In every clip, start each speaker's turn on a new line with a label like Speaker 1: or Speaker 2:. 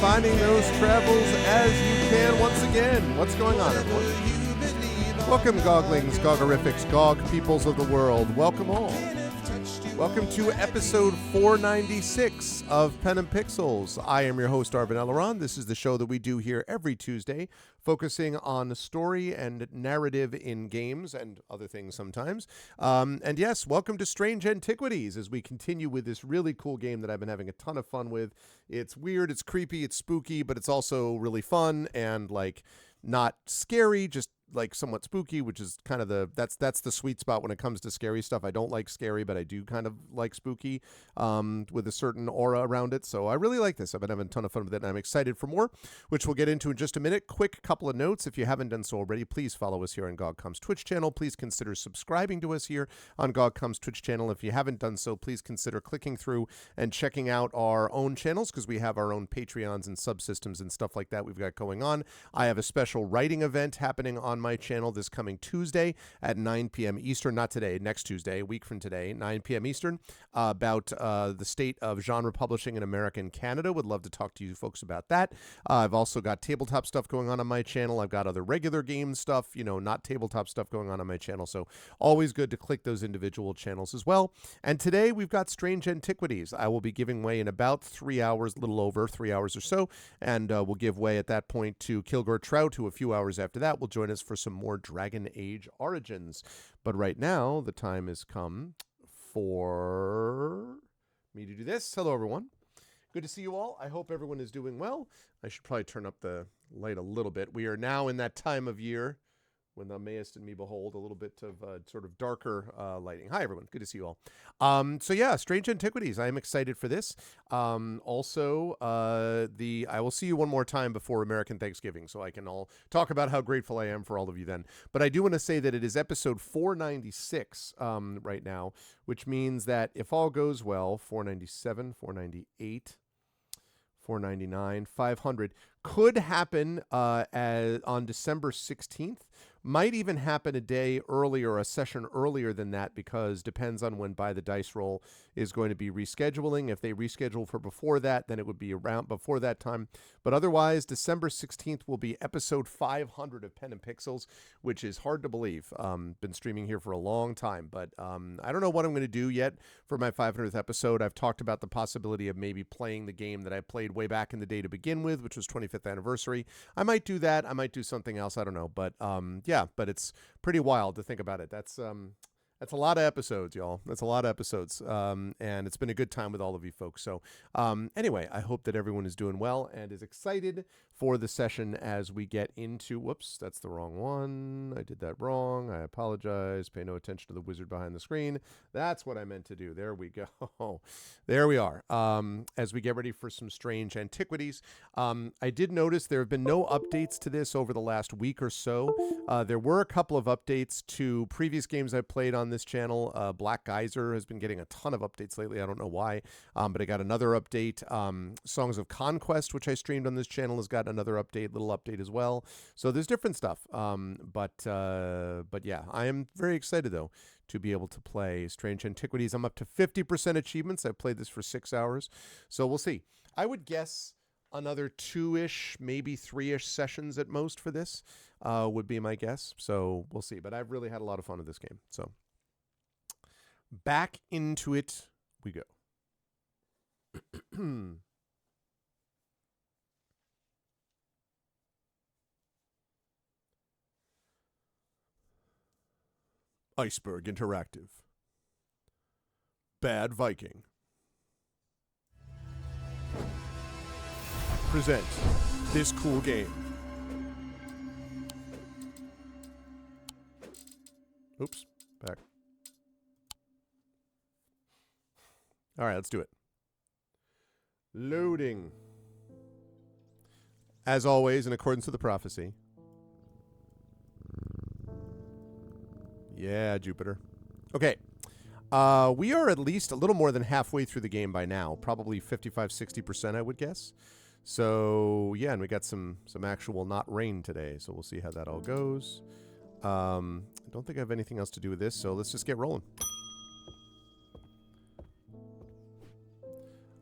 Speaker 1: finding those travels as you can once again. What's going on, everyone? Welcome, Goglings, Gogorifics, Gog peoples of the world. Welcome all. Welcome to episode 496 of Pen and Pixels. I am your host, Arvin Eleron. This is the show that we do here every Tuesday, focusing on story and narrative in games and other things sometimes. And yes, welcome to Strange Antiquities as we continue with this really cool game that I've been having a ton of fun with. It's weird, it's creepy, it's spooky, but it's also really fun and like not scary, just like somewhat spooky, which is kind of that's the sweet spot when it comes to scary stuff. I don't like scary, but I do kind of like spooky with a certain aura around it. So I really like this. I've been having a ton of fun with it, and I'm excited for more, which we'll get into in just a minute. Quick couple of notes. If you haven't done so already, please follow us here on GogCom's Twitch channel. Please consider subscribing to us here on GogCom's Twitch channel. If you haven't done so, please consider clicking through and checking out our own channels, because we have our own Patreons and subsystems and stuff like that we've got going on. I have a special writing event happening on my channel this coming Tuesday at 9 p.m. Eastern, not today, next Tuesday, a week from today, 9 p.m. Eastern, about the state of genre publishing in America and Canada. Would love to talk to you folks about that. I've also got tabletop stuff going on my channel. I've got other regular game stuff, not tabletop stuff going on my channel. So always good to click those individual channels as well. And today we've got Strange Antiquities. I will be giving way in about 3 hours, a little over 3 hours or so, and we'll give way at that point to Kilgore Trout, who a few hours after that will join us for some more Dragon Age Origins. But right now, the time has come for me to do this. Hello, everyone. Good to see you all. I hope everyone is doing well. I should probably turn up the light a little bit. We are now in that time of year when thou mayest in me behold a little bit of sort of darker lighting. Hi, everyone. Good to see you all. So yeah, Strange Antiquities. I am excited for this. Also, I will see you one more time before American Thanksgiving, so I can all talk about how grateful I am for all of you then. But I do want to say that it is episode 496 right now, which means that if all goes well, 497, 498, 499, 500 could happen on December 16th. Might even happen a day earlier, a session earlier than that, because depends on when By the Dice Roll is going to be rescheduling. If they reschedule for before that, then it would be around before that time. But otherwise, December 16th will be episode 500 of Pen and Pixels, which is hard to believe. Been streaming here for a long time, but I don't know what I'm going to do yet for my 500th episode. I've talked about the possibility of maybe playing the game that I played way back in the day to begin with, which was 25th anniversary. I might do that. I might do something else. I don't know. But yeah, but it's pretty wild to think about it. That's a lot of episodes, y'all. That's a lot of episodes. And it's been a good time with all of you folks. So anyway, I hope that everyone is doing well and is excited for the session as we get into, whoops, that's the wrong one. I did that wrong. I apologize. Pay no attention to the wizard behind the screen. That's what I meant to do. There we go. There we are. As we get ready for some Strange Antiquities. I did notice there have been no updates to this over the last week or so. There were a couple of updates to previous games I played on this channel. Black Geyser has been getting a ton of updates lately. I don't know why, but I got another update. Songs of Conquest, which I streamed on this channel, has got another little update as well. So there's different stuff. But yeah, I am very excited though to be able to play Strange Antiquities. I'm up to 50% achievements. I've played this for 6 hours, so we'll see. I would guess another 2-ish, maybe 3-ish sessions at most for this would be my guess. So we'll see. But I've really had a lot of fun with this game. So back into it we go. Iceberg Interactive. Bad Viking. Present this cool game. Oops, back. All right, let's do it. Loading. As always, in accordance with the prophecy. Yeah, Jupiter. Okay. We are at least a little more than halfway through the game by now. Probably 55-60%, I would guess. So, yeah, and we got some actual not rain today. So we'll see how that all goes. I don't think I have anything else to do with this, so let's just get rolling.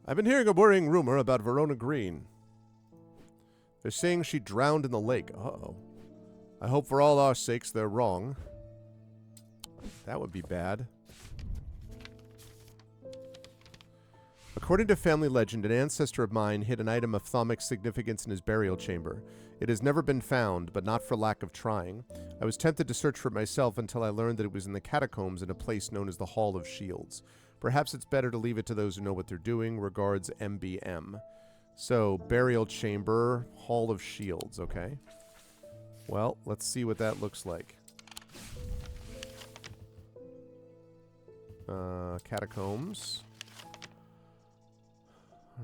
Speaker 1: I've been hearing a worrying rumor about Verona Green. They're saying she drowned in the lake. Uh-oh. I hope for all our sakes they're wrong. That would be bad. According to family legend, an ancestor of mine hid an item of thaumic significance in his burial chamber. It has never been found, but not for lack of trying. I was tempted to search for it myself until I learned that it was in the catacombs in a place known as the Hall of Shields. Perhaps it's better to leave it to those who know what they're doing. Regards, MBM. So, burial chamber, Hall of Shields, okay. Well, let's see what that looks like. Catacombs.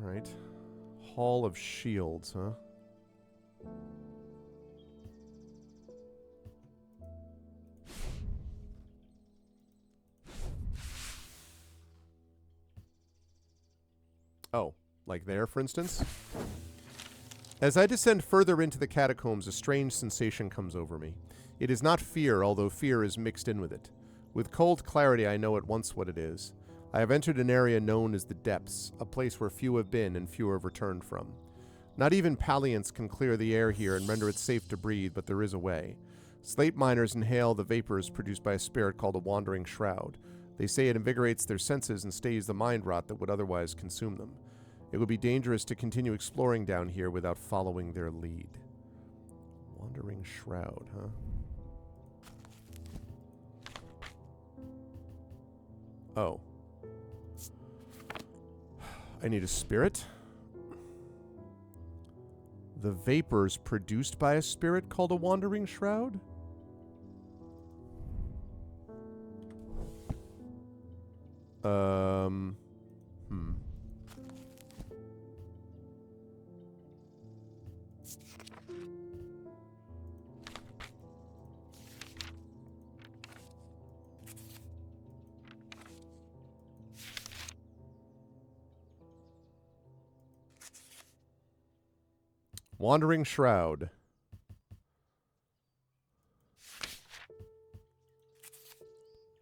Speaker 1: Alright. Hall of Shields, huh? Oh, like there, for instance? As I descend further into the catacombs, a strange sensation comes over me. It is not fear, although fear is mixed in with it. With cold clarity, I know at once what it is. I have entered an area known as the Depths, a place where few have been and few have returned from. Not even Paliants can clear the air here and render it safe to breathe, but there is a way. Slate miners inhale the vapors produced by a spirit called a wandering shroud. They say it invigorates their senses and stays the mind rot that would otherwise consume them. It would be dangerous to continue exploring down here without following their lead. Wandering shroud, huh? Oh. I need a spirit. The vapors produced by a spirit called a wandering shroud? Wandering Shroud.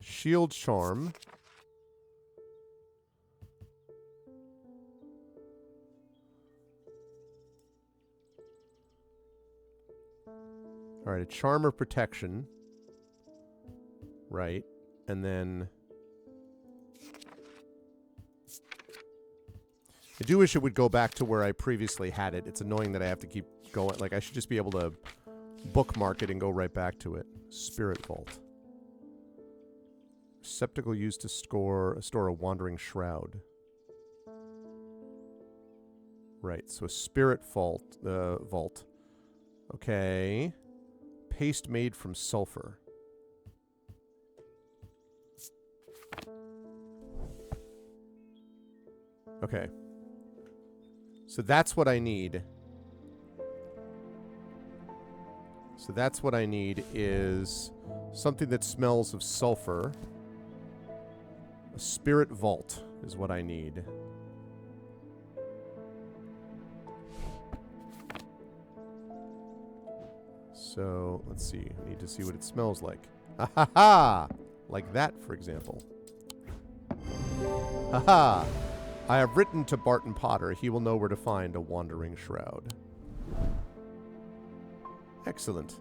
Speaker 1: Shield Charm. Alright, a Charm of Protection. Right. And then... I do wish it would go back to where I previously had it. It's annoying that I have to keep going. Like, I should just be able to bookmark it and go right back to it. Spirit Vault. Receptacle used to store a wandering shroud. Right, so a spirit vault. Okay. Paste made from sulfur. Okay. So that's what I need. So that's what I need is something that smells of sulfur. A spirit vault is what I need. So, let's see. I need to see what it smells like. Ha ha ha! Like that, for example. Ha ha! I have written to Barton Potter. He will know where to find a wandering shroud. Excellent.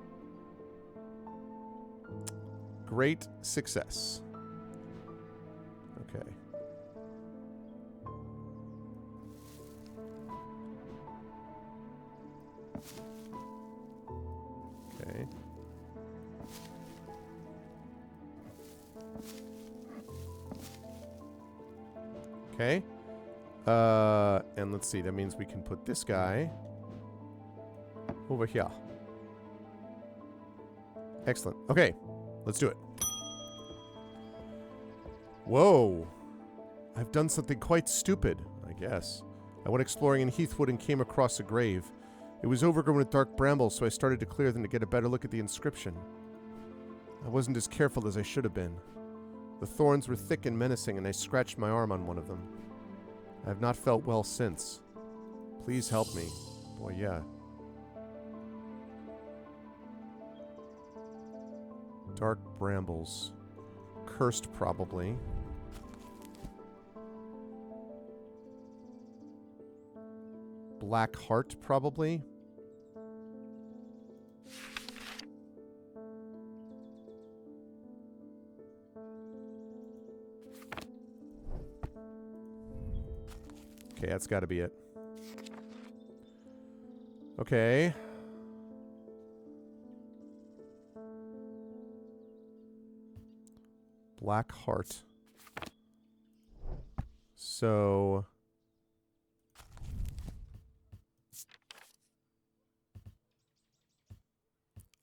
Speaker 1: Great success. Okay. Okay. Okay. And let's see, that means we can put this guy over here. Excellent. Okay, let's do it. Whoa. I've done something quite stupid, I guess. I went exploring in Heathwood and came across a grave. It was overgrown with dark brambles, so I started to clear them to get a better look at the inscription. I wasn't as careful as I should have been. The thorns were thick and menacing, and I scratched my arm on one of them. I have not felt well since. Please help me. Boy, yeah. Dark brambles. Cursed, probably. Black heart, probably. Okay, that's got to be it. Okay. Black heart. So...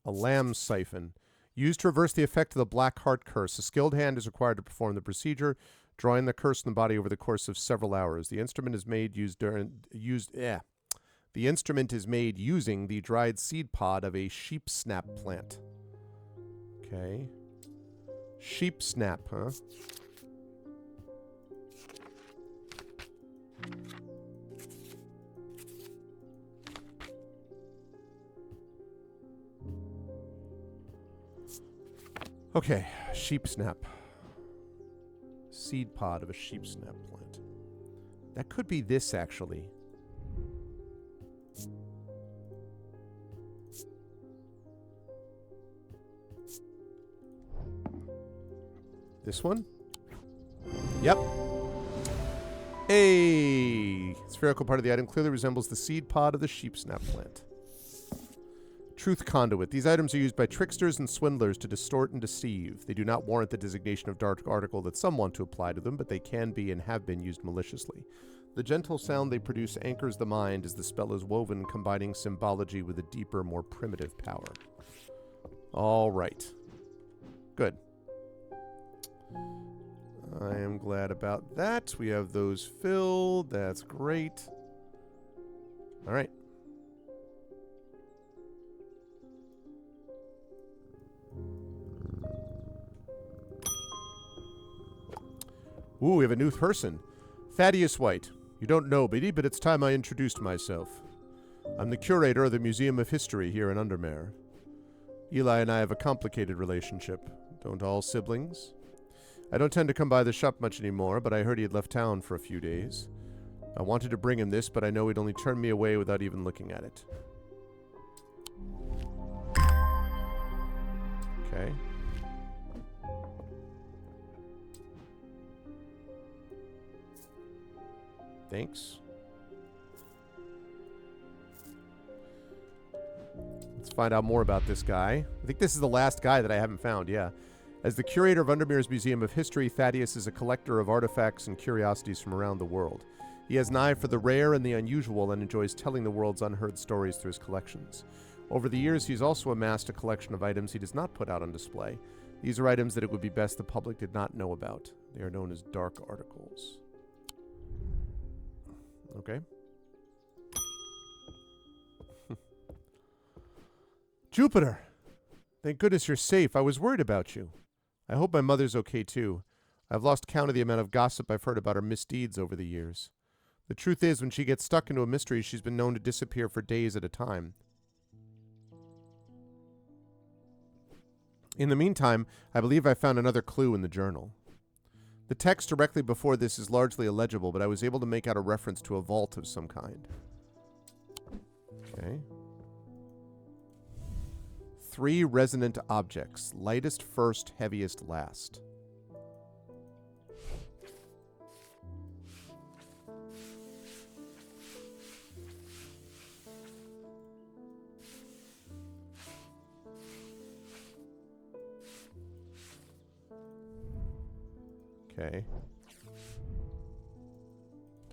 Speaker 1: a lamb siphon. Used to reverse the effect of the black heart curse. A skilled hand is required to perform the procedure, drawing the curse in the body over the course of several hours. The instrument is made The instrument is made using the dried seed pod of a sheep snap plant. Okay. Sheep snap, huh? Okay, sheep snap. Seed pod of a sheep snap plant. That could be this, actually. This one? Yep. A spherical part of the item clearly resembles the seed pod of the sheep snap plant. Truth conduit. These items are used by tricksters and swindlers to distort and deceive. They do not warrant the designation of dark article that some want to apply to them, but they can be and have been used maliciously. The gentle sound they produce anchors the mind as the spell is woven, combining symbology with a deeper, more primitive power. All right. Good. I am glad about that. We have those filled. That's great. All right. Ooh, we have a new person. Thaddeus White. You don't know me, but it's time I introduced myself. I'm the curator of the Museum of History here in Undermere. Eli and I have a complicated relationship. Don't all siblings? I don't tend to come by the shop much anymore, but I heard he had left town for a few days. I wanted to bring him this, but I know he'd only turn me away without even looking at it. Okay. Thanks. Let's find out more about this guy. I think this is the last guy that I haven't found, yeah. As the curator of Undermere's Museum of History, Thaddeus is a collector of artifacts and curiosities from around the world. He has an eye for the rare and the unusual and enjoys telling the world's unheard stories through his collections. Over the years, he's also amassed a collection of items he does not put out on display. These are items that it would be best the public did not know about. They are known as dark articles. Okay. Jupiter! Thank goodness you're safe. I was worried about you. I hope my mother's okay too. I've lost count of the amount of gossip I've heard about her misdeeds over the years. The truth is, when she gets stuck into a mystery, she's been known to disappear for days at a time. In the meantime, I believe I found another clue in the journal. The text directly before this is largely illegible, but I was able to make out a reference to a vault of some kind. Okay. 3 resonant objects. Lightest first, heaviest last. Okay.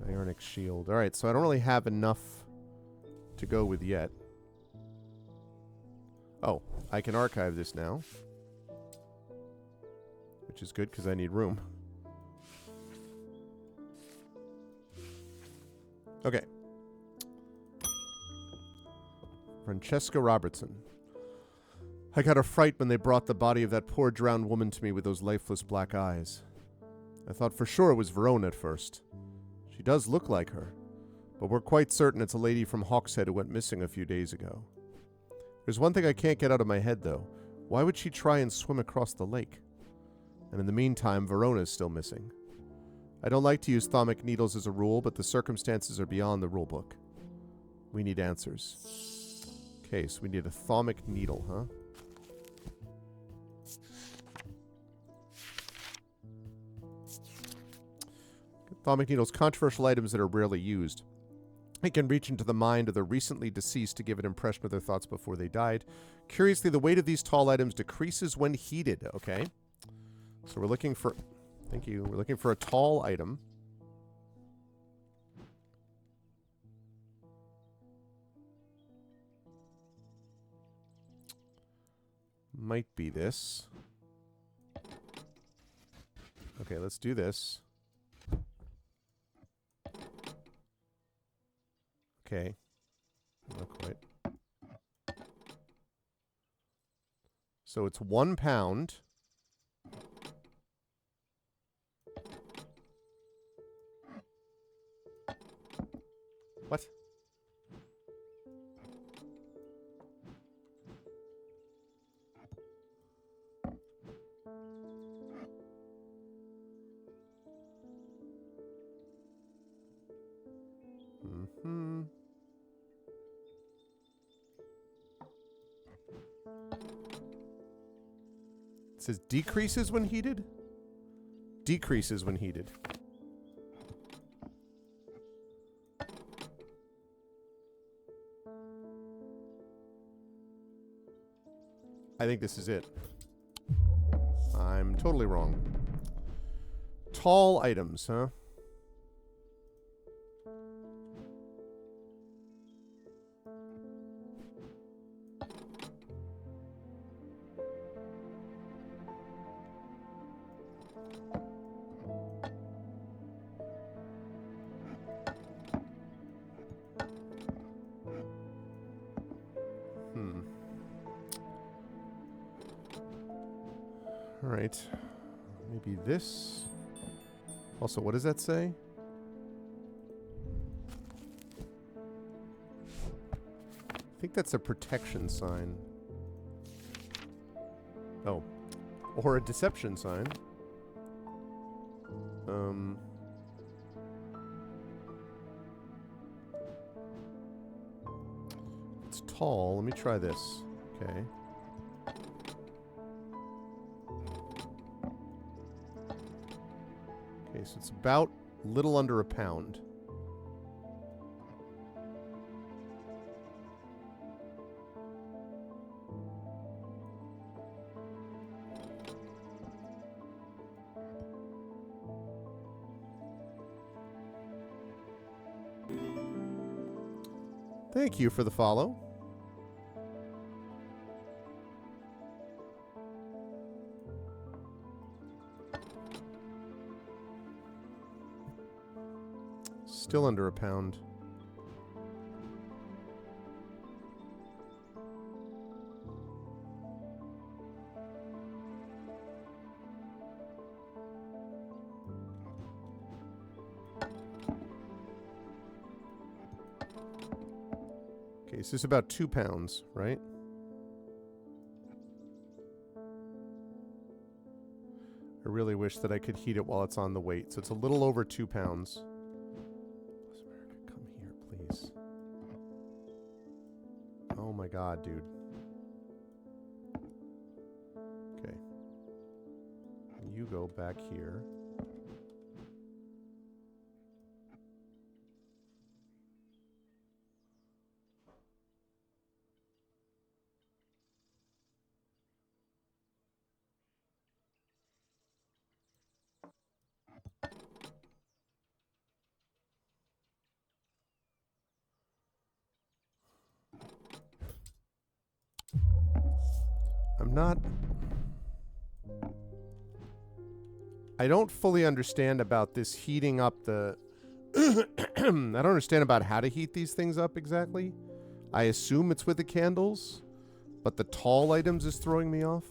Speaker 1: Diurnic shield. Alright, so I don't really have enough to go with yet. Oh, I can archive this now. Which is good because I need room. Okay. Francesca Robertson. I got a fright when they brought the body of that poor drowned woman to me with those lifeless black eyes. I thought for sure it was Verona at first. She does look like her, but we're quite certain it's a lady from Hawkshead who went missing a few days ago. There's one thing I can't get out of my head, though. Why would she try and swim across the lake? And in the meantime, Verona's still missing. I don't like to use thaumic needles as a rule, but the circumstances are beyond the rulebook. We need answers. Okay, so we need a thaumic needle, huh? Thalamic needles, controversial items that are rarely used. It can reach into the mind of the recently deceased to give an impression of their thoughts before they died. Curiously, the weight of these tall items decreases when heated. Okay. So we're looking for... Thank you. We're looking for a tall item. Might be this. Okay, let's do this. Okay. Not quite. So it's 1 pound. What? Mm-hmm. It says decreases when heated? Decreases when heated. I think this is it. I'm totally wrong. Tall items, huh? All right. Maybe this. Also, what does that say? I think that's a protection sign. Oh. Or a deception sign. It's tall. Let me try this. Okay. Okay, so it's about a little under a pound. Thank you for the follow. Still under a pound. Okay, so it's about 2 pounds, right? I really wish that I could heat it while it's on the weight. So it's a little over 2 pounds. Come here, please. Oh my god, dude. Okay. You go back here. I'm not... I don't fully understand about this heating up the... I don't understand about how to heat these things up exactly. I assume it's with the candles, but the tall items is throwing me off.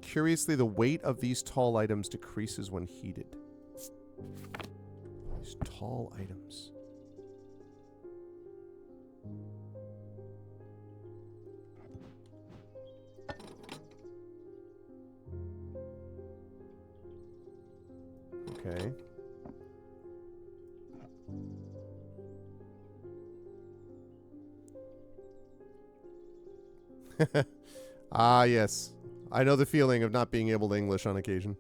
Speaker 1: Curiously, the weight of these tall items decreases when heated. These tall items. Okay. Ah, yes. I know the feeling of not being able to English on occasion.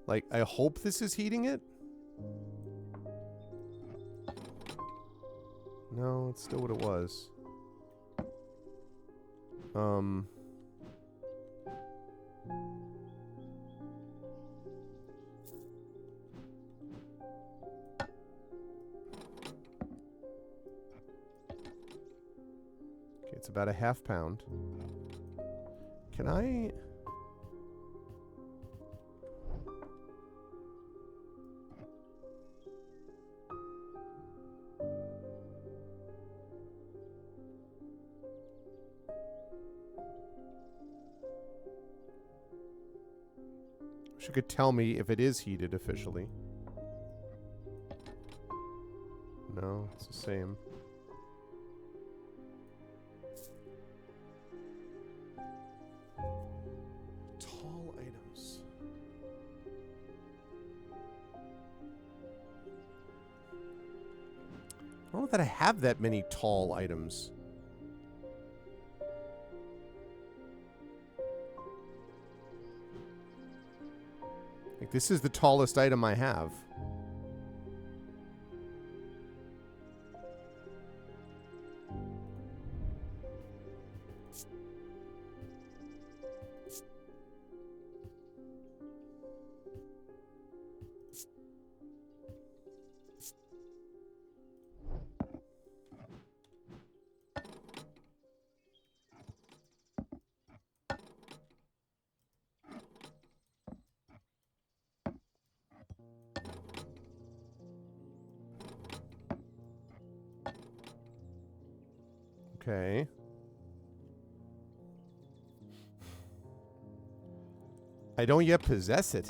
Speaker 1: Like, I hope this is heating it. No, it's still what it was. Okay, it's about a ½ pound. Can I... She could tell me if it is heated officially. No, it's the same. Tall items. I don't know that I have that many tall items. Like, this is the tallest item I have. Okay. I don't yet possess it.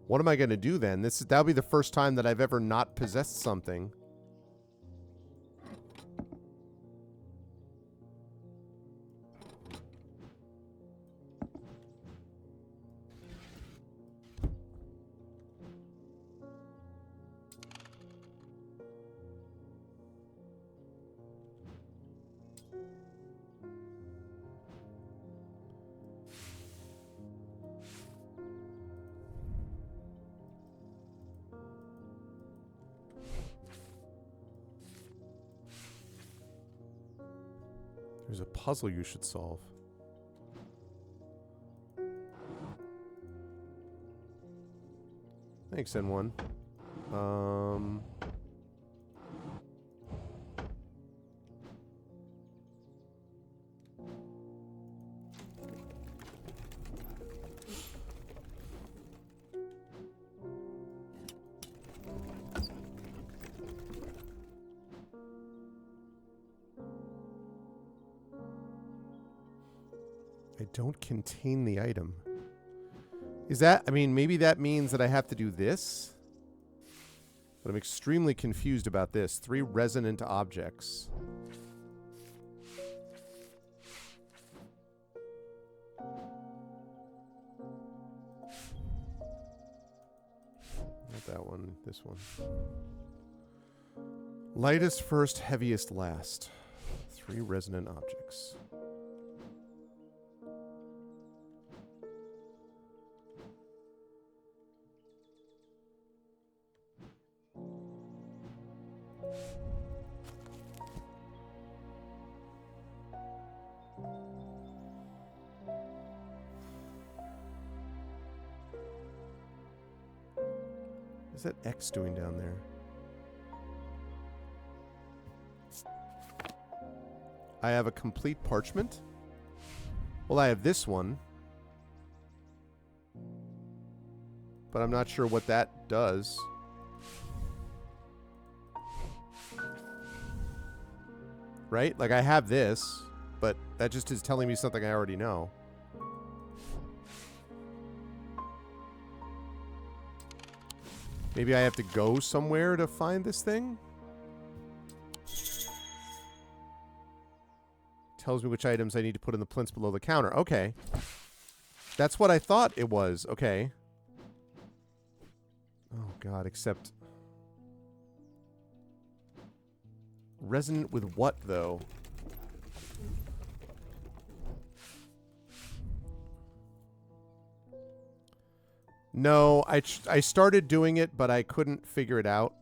Speaker 1: What am I going to do then? That'll be the first time that I've ever not possessed something. There's a puzzle you should solve. Thanks, N1. I don't contain the item. Is that... I mean, maybe that means that I have to do this? But I'm extremely confused about this. 3 resonant objects. Not that one. This one. Lightest first, heaviest last. 3 resonant objects. What's that X doing down there? I have a complete parchment. Well, I have this one. But I'm not sure what that does. Right? Like, I have this, but that just is telling me something I already know. Maybe I have to go somewhere to find this thing? Tells me which items I need to put in the plinths below the counter. Okay. That's what I thought it was. Okay. Oh, God, except... Resonant with what, though? No, I started doing it, but I couldn't figure it out.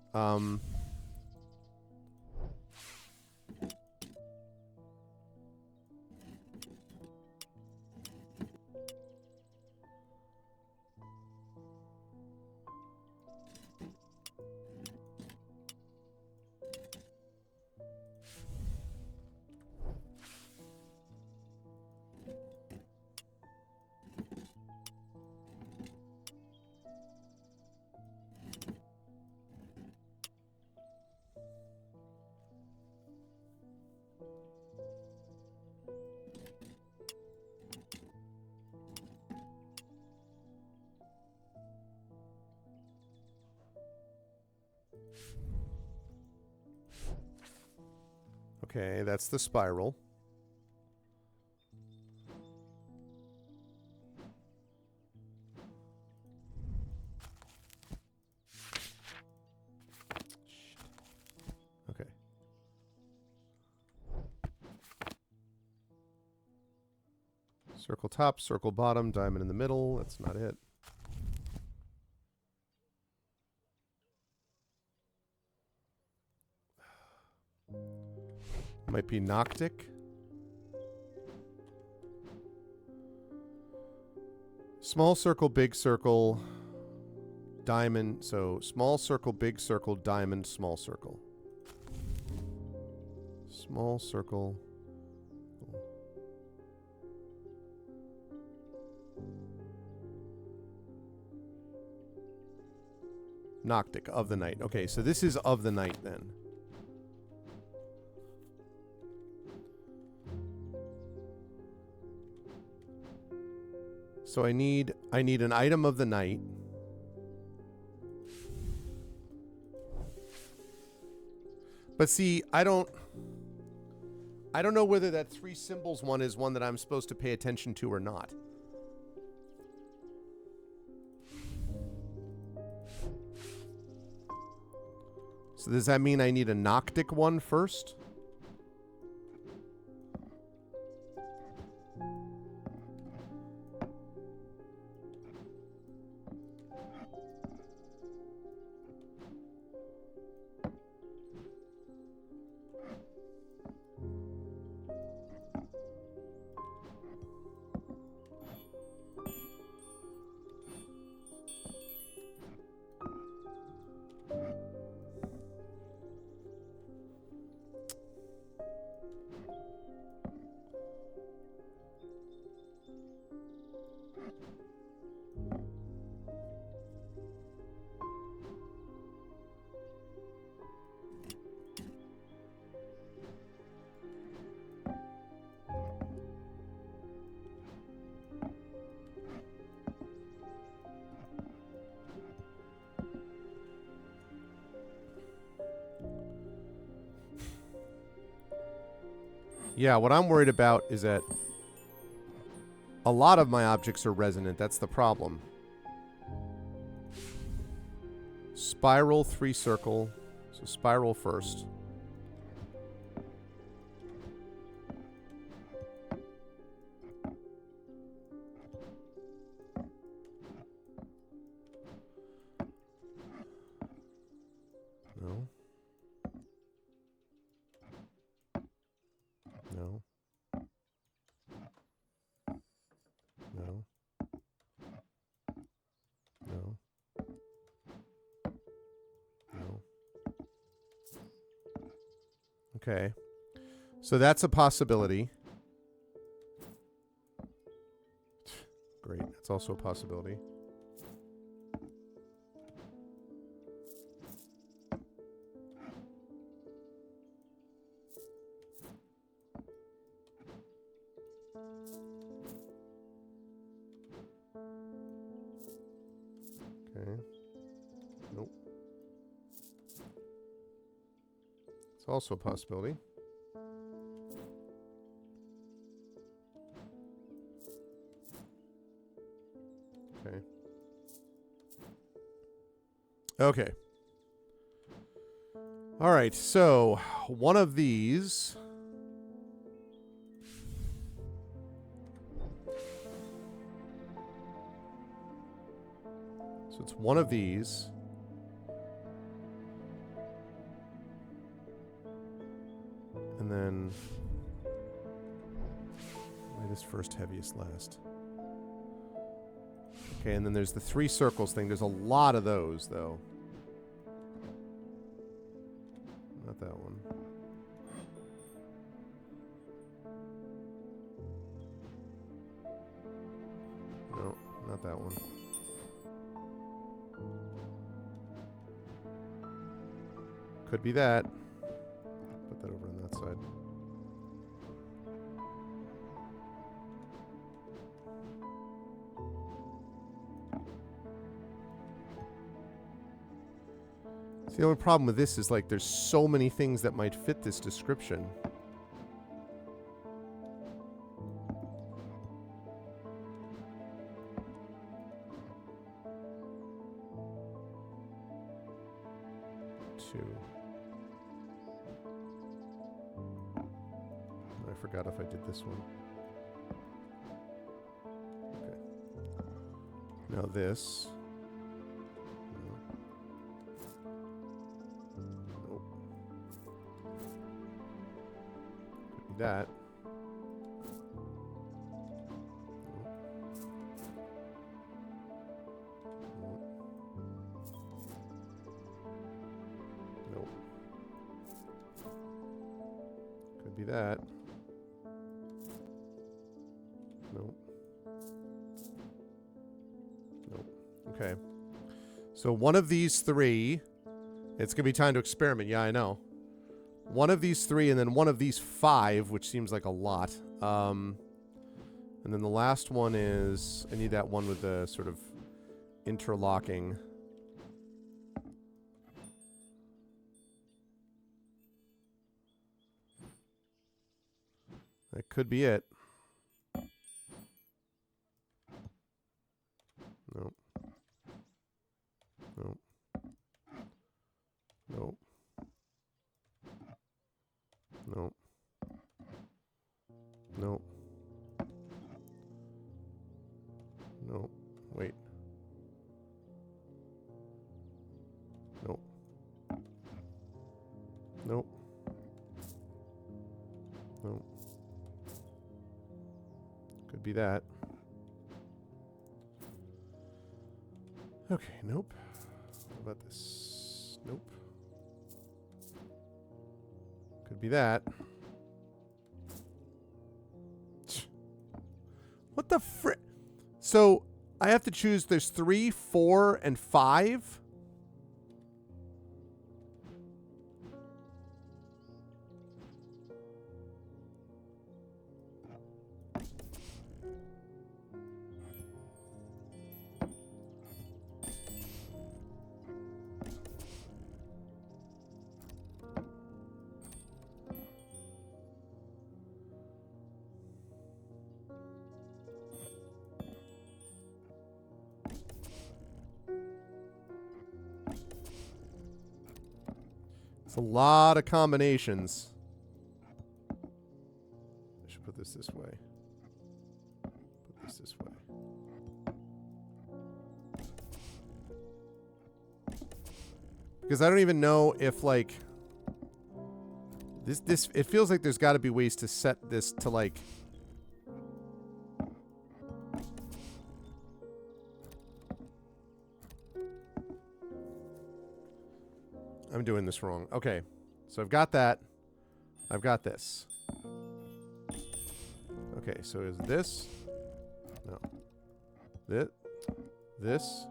Speaker 1: Okay, that's the spiral. Okay. Circle top, circle bottom, diamond in the middle. That's not it. Might be Noctic. Small circle, big circle, diamond. So small circle, big circle, diamond, small circle. Small circle. Noctic, of the night. Okay, so this is of the night then. So I need an item of the night. But see, I don't know whether that 3 symbols one is one that I'm supposed to pay attention to or not. So does that mean I need a Noctic one first? Yeah, what I'm worried about is that a lot of my objects are resonant. That's the problem. Spiral, 3 circle. So spiral first. No. No. No. No. No. Okay. So that's a possibility. Great. That's also a possibility. Okay. Nope. It's also a possibility. Okay. Okay. All right, so one of these. So it's one of these. And then lightest first, heaviest last. Okay, and then there's the 3 circles thing. There's a lot of those, though. Not that one. No, not that one. Could be that. Put that over on that side. See, the only problem with this is, like, there's so many things that might fit this description. I forgot if I did this one. Okay. Now this. Nope. Could be that. Nope. Could be that. Nope. Nope. Okay. So one of these 3, it's going to be time to experiment. Yeah, I know. One of these 3 and then one of these 5, which seems like a lot. And then the last one is, I need that one with the sort of interlocking. That could be it. Nope. Nope. Nope. Nope. Nope. Nope. Wait. Nope. Nope. Nope. Could be that. Okay, nope. What about this? Nope. Could be that. What the frick? So, I have to choose, there's 3, 4, and 5? It's a lot of combinations. I should put this way. Put this way. Because I don't even know if, like, this it feels like there's got to be ways to set this to, like, I'm doing this wrong. Okay. So I've got that. I've got this. Okay, so is this? No. This?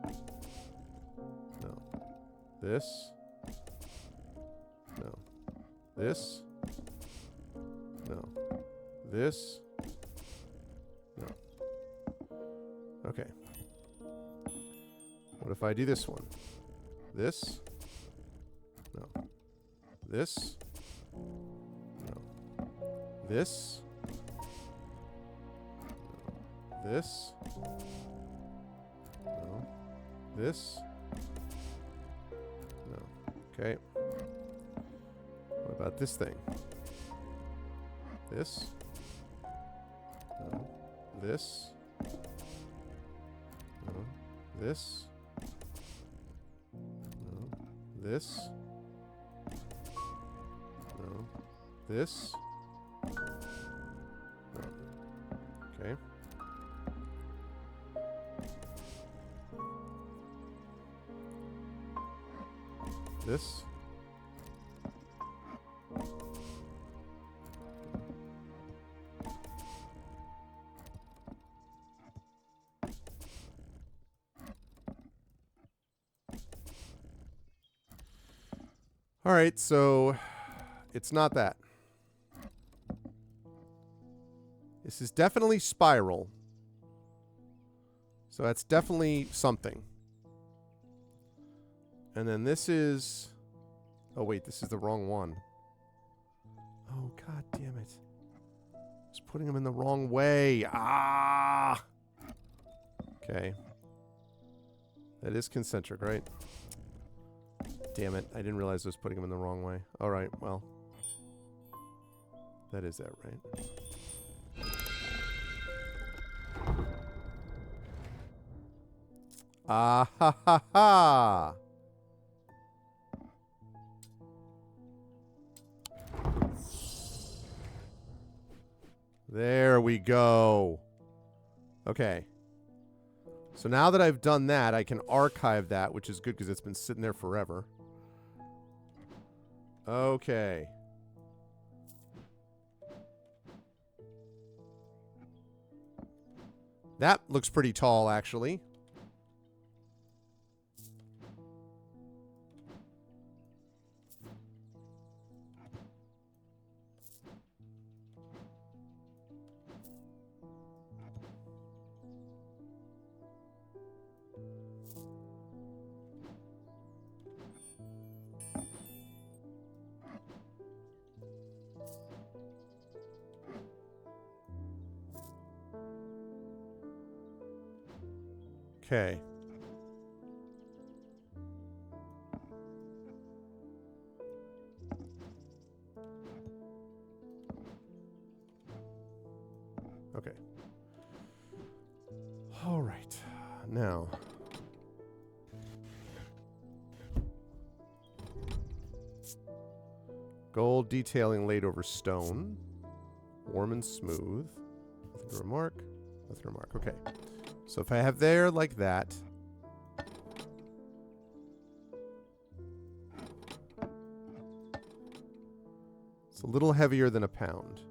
Speaker 1: No. This? No. This? No. This? No. Okay. What if I do this one? This? No. This? No. This? No. This? No. This? No. Okay. about this thing? This? No. This? No. This? No. This? No. This? No. Okay. This? All right, so it's not that. This is definitely spiral. So that's definitely something. And then this is... Oh, wait, this is the wrong one. Oh, god damn it. I was putting them in the wrong way. Ah! Okay. That is concentric, right? Damn it. I didn't realize I was putting them in the wrong way. Alright, well. That is that, right? Ah ha ha ha! There we go. Okay. So now that I've done that, I can archive that, which is good because it's been sitting there forever. Okay. That looks pretty tall, actually. Okay. Okay. All right. Now. Gold detailing laid over stone. Warm and smooth. Nothing to remark. Nothing to remark. Okay. So if I have there like that. It's a little heavier than a pound.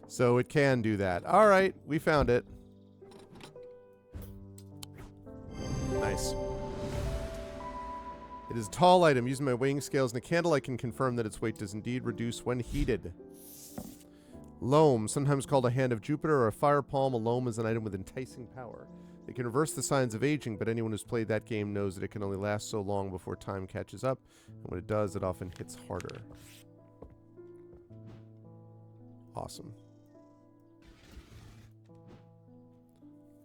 Speaker 1: So it can do that. All right, we found it. Nice. It is a tall item. Using my weighing scales and a candle, I can confirm that its weight does indeed reduce when heated. Loam, sometimes called a hand of Jupiter or a fire palm, a loam is an item with enticing power. It can reverse the signs of aging, but anyone who's played that game knows that it can only last so long before time catches up, and when it does, it often hits harder. Awesome.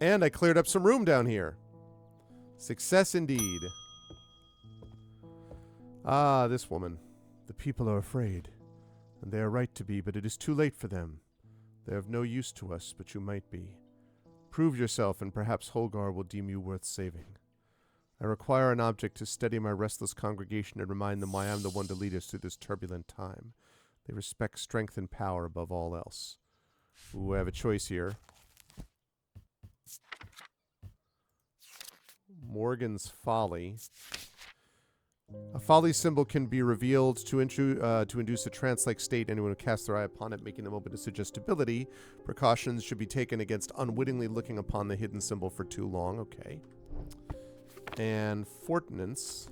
Speaker 1: And I cleared up some room down here. Success indeed. Ah, this woman. The people are afraid. And they are right to be, but it is too late for them. They are of no use to us, but you might be. Prove yourself, and perhaps Holgar will deem you worth saving. I require an object to steady my restless congregation and remind them why I am the one to lead us through this turbulent time. They respect strength and power above all else. Ooh, I have a choice here. Morgan's Folly. A folly symbol can be revealed to induce a trance-like state. Anyone who casts their eye upon it, making them open to suggestibility. Precautions should be taken against unwittingly looking upon the hidden symbol for too long. Okay. And Fortinance.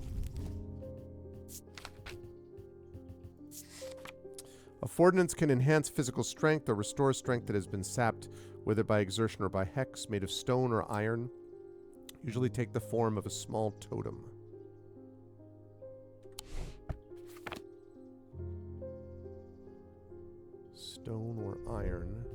Speaker 1: A Fortinance can enhance physical strength or restore strength that has been sapped, whether by exertion or by hex, made of stone or iron. Usually take the form of a small totem. Stone or iron.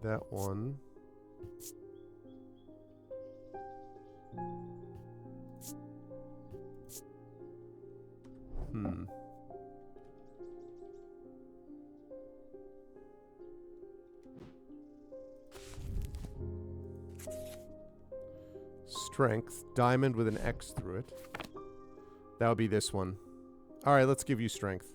Speaker 1: That one. Strength. Diamond with an X through it. That would be this one. Alright, let's give you strength.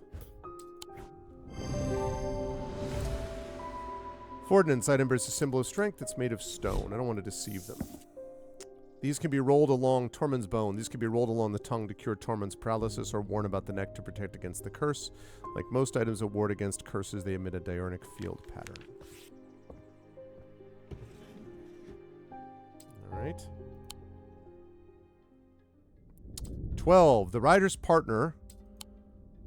Speaker 1: Ordnance item is a symbol of strength. It's made of stone. I don't want to deceive them. These can be rolled along Tormund's bone. These can be rolled along the tongue to cure Tormund's paralysis or worn about the neck to protect against the curse. Like most items that ward against curses, they emit a diurnic field pattern. Alright. 12. The rider's partner.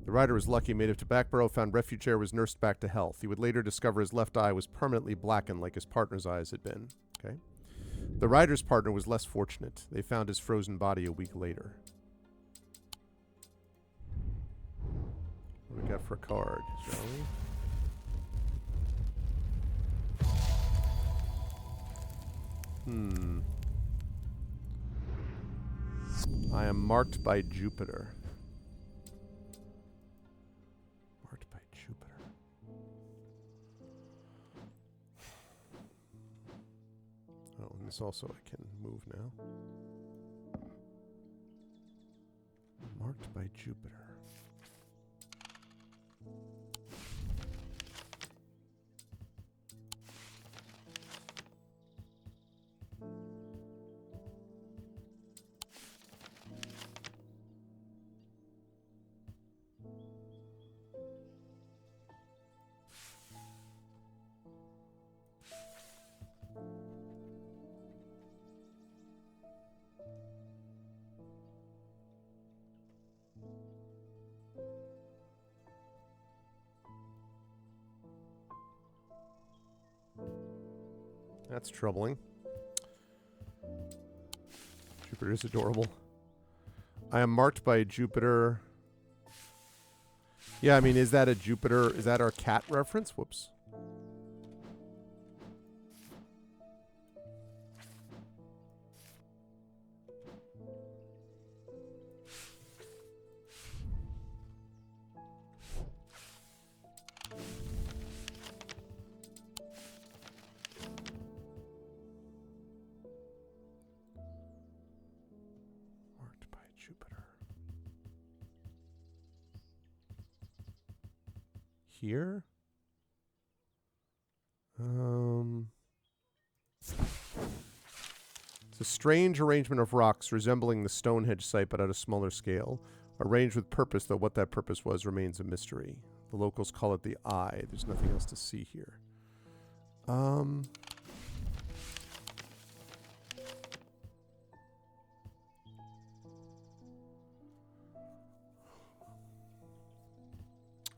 Speaker 1: The rider was lucky, made of tobacco, found refuge there, was nursed back to health. He would later discover his left eye was permanently blackened like his partner's eyes had been. Okay. The rider's partner was less fortunate. They found his frozen body a week later. What do we got for a card, shall we? I am marked by Jupiter. Marked by Jupiter. Oh, and this also I can move now. Marked by Jupiter. That's troubling. Jupiter is adorable. I am marked by Jupiter. Yeah, I mean, is that a Jupiter? Is that our cat reference? Whoops. Here? It's a strange arrangement of rocks resembling the Stonehenge site but at a smaller scale. Arranged with purpose, though what that purpose was remains a mystery. The locals call it the Eye. There's nothing else to see here.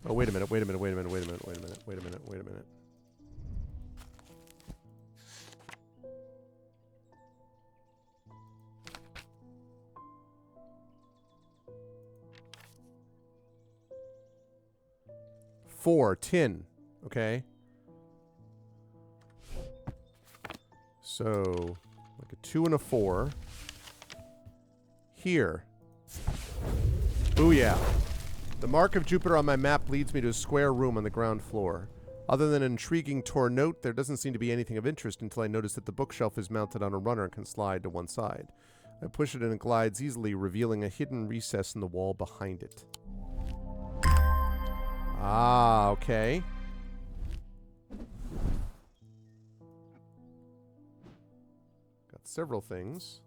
Speaker 1: Oh, wait a minute, wait a minute, wait a minute, wait a minute, wait a minute, wait a minute, wait a minute. Four, tin, okay? So, like a 2 and a 4. Here. Booyah. The mark of Jupiter on my map leads me to a square room on the ground floor. Other than an intriguing torn note, there doesn't seem to be anything of interest until I notice that the bookshelf is mounted on a runner and can slide to one side. I push it and it glides easily, revealing a hidden recess in the wall behind it. Ah, okay. Got several things.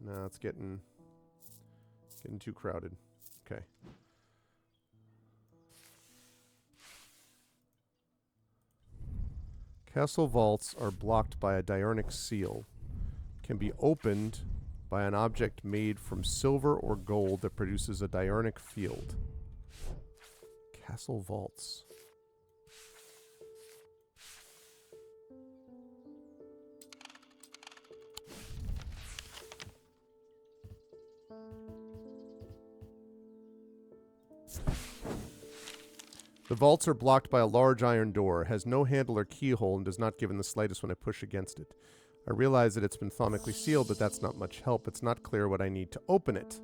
Speaker 1: No, it's getting too crowded. Okay. Castle vaults are blocked by a diurnic seal. Can be opened by an object made from silver or gold that produces a diurnic field. Castle vaults. The vaults are blocked by a large iron door, has no handle or keyhole, and does not give in the slightest when I push against it. I realize that it's been thonically sealed, but that's not much help. It's not clear what I need to open it.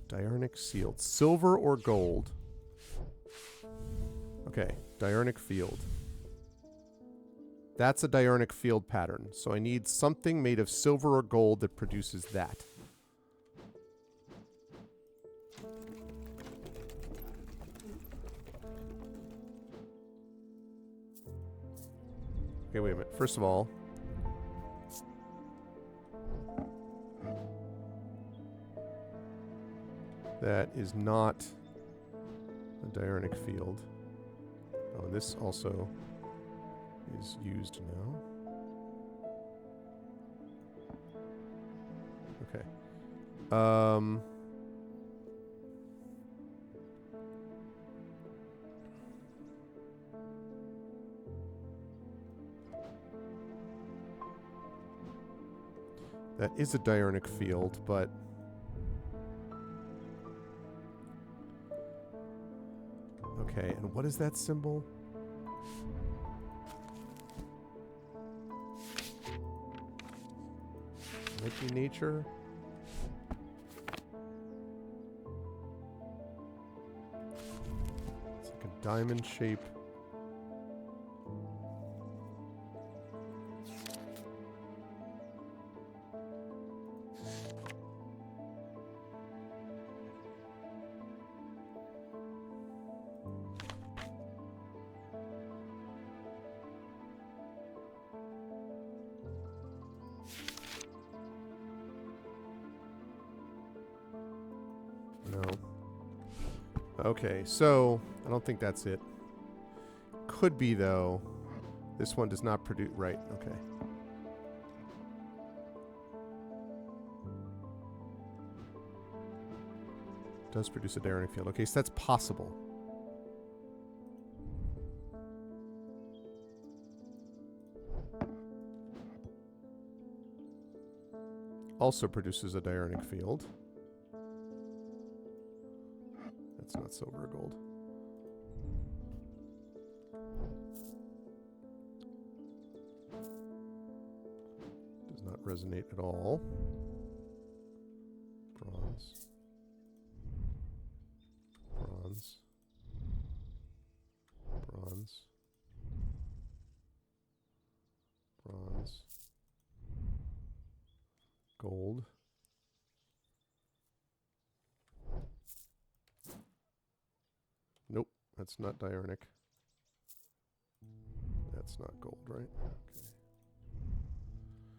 Speaker 1: Diurnic sealed. Silver or gold? Okay, diurnic field. That's a diurnic field pattern, so I need something made of silver or gold that produces that. Okay, wait a minute. First of all, that is not a diurnic field. Oh, and this also is used now. Okay. That is a diurnic field, but okay, and what is that symbol? Might be nature. It's like a diamond shape. Okay, so I don't think that's it. Could be, though. This one does not produce... Right, okay. Does produce a diurnic field. Okay, so that's possible. Also produces a diurnic field. That's not silver or gold. Does not resonate at all. Bronze. Bronze. Bronze. Bronze. Gold. Nope, that's not diurnic. That's not gold, right?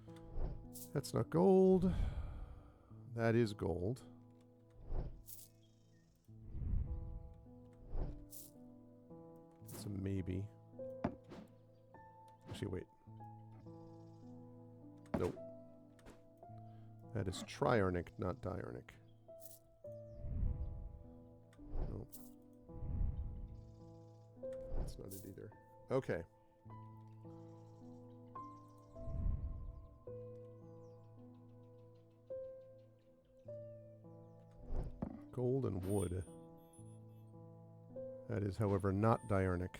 Speaker 1: Okay. That's not gold. That is gold. It's a maybe. Actually, wait. Nope. That is triurnic, not diurnic. Nope. That's not it either. Okay. Gold and wood. That is, however, not diurnic.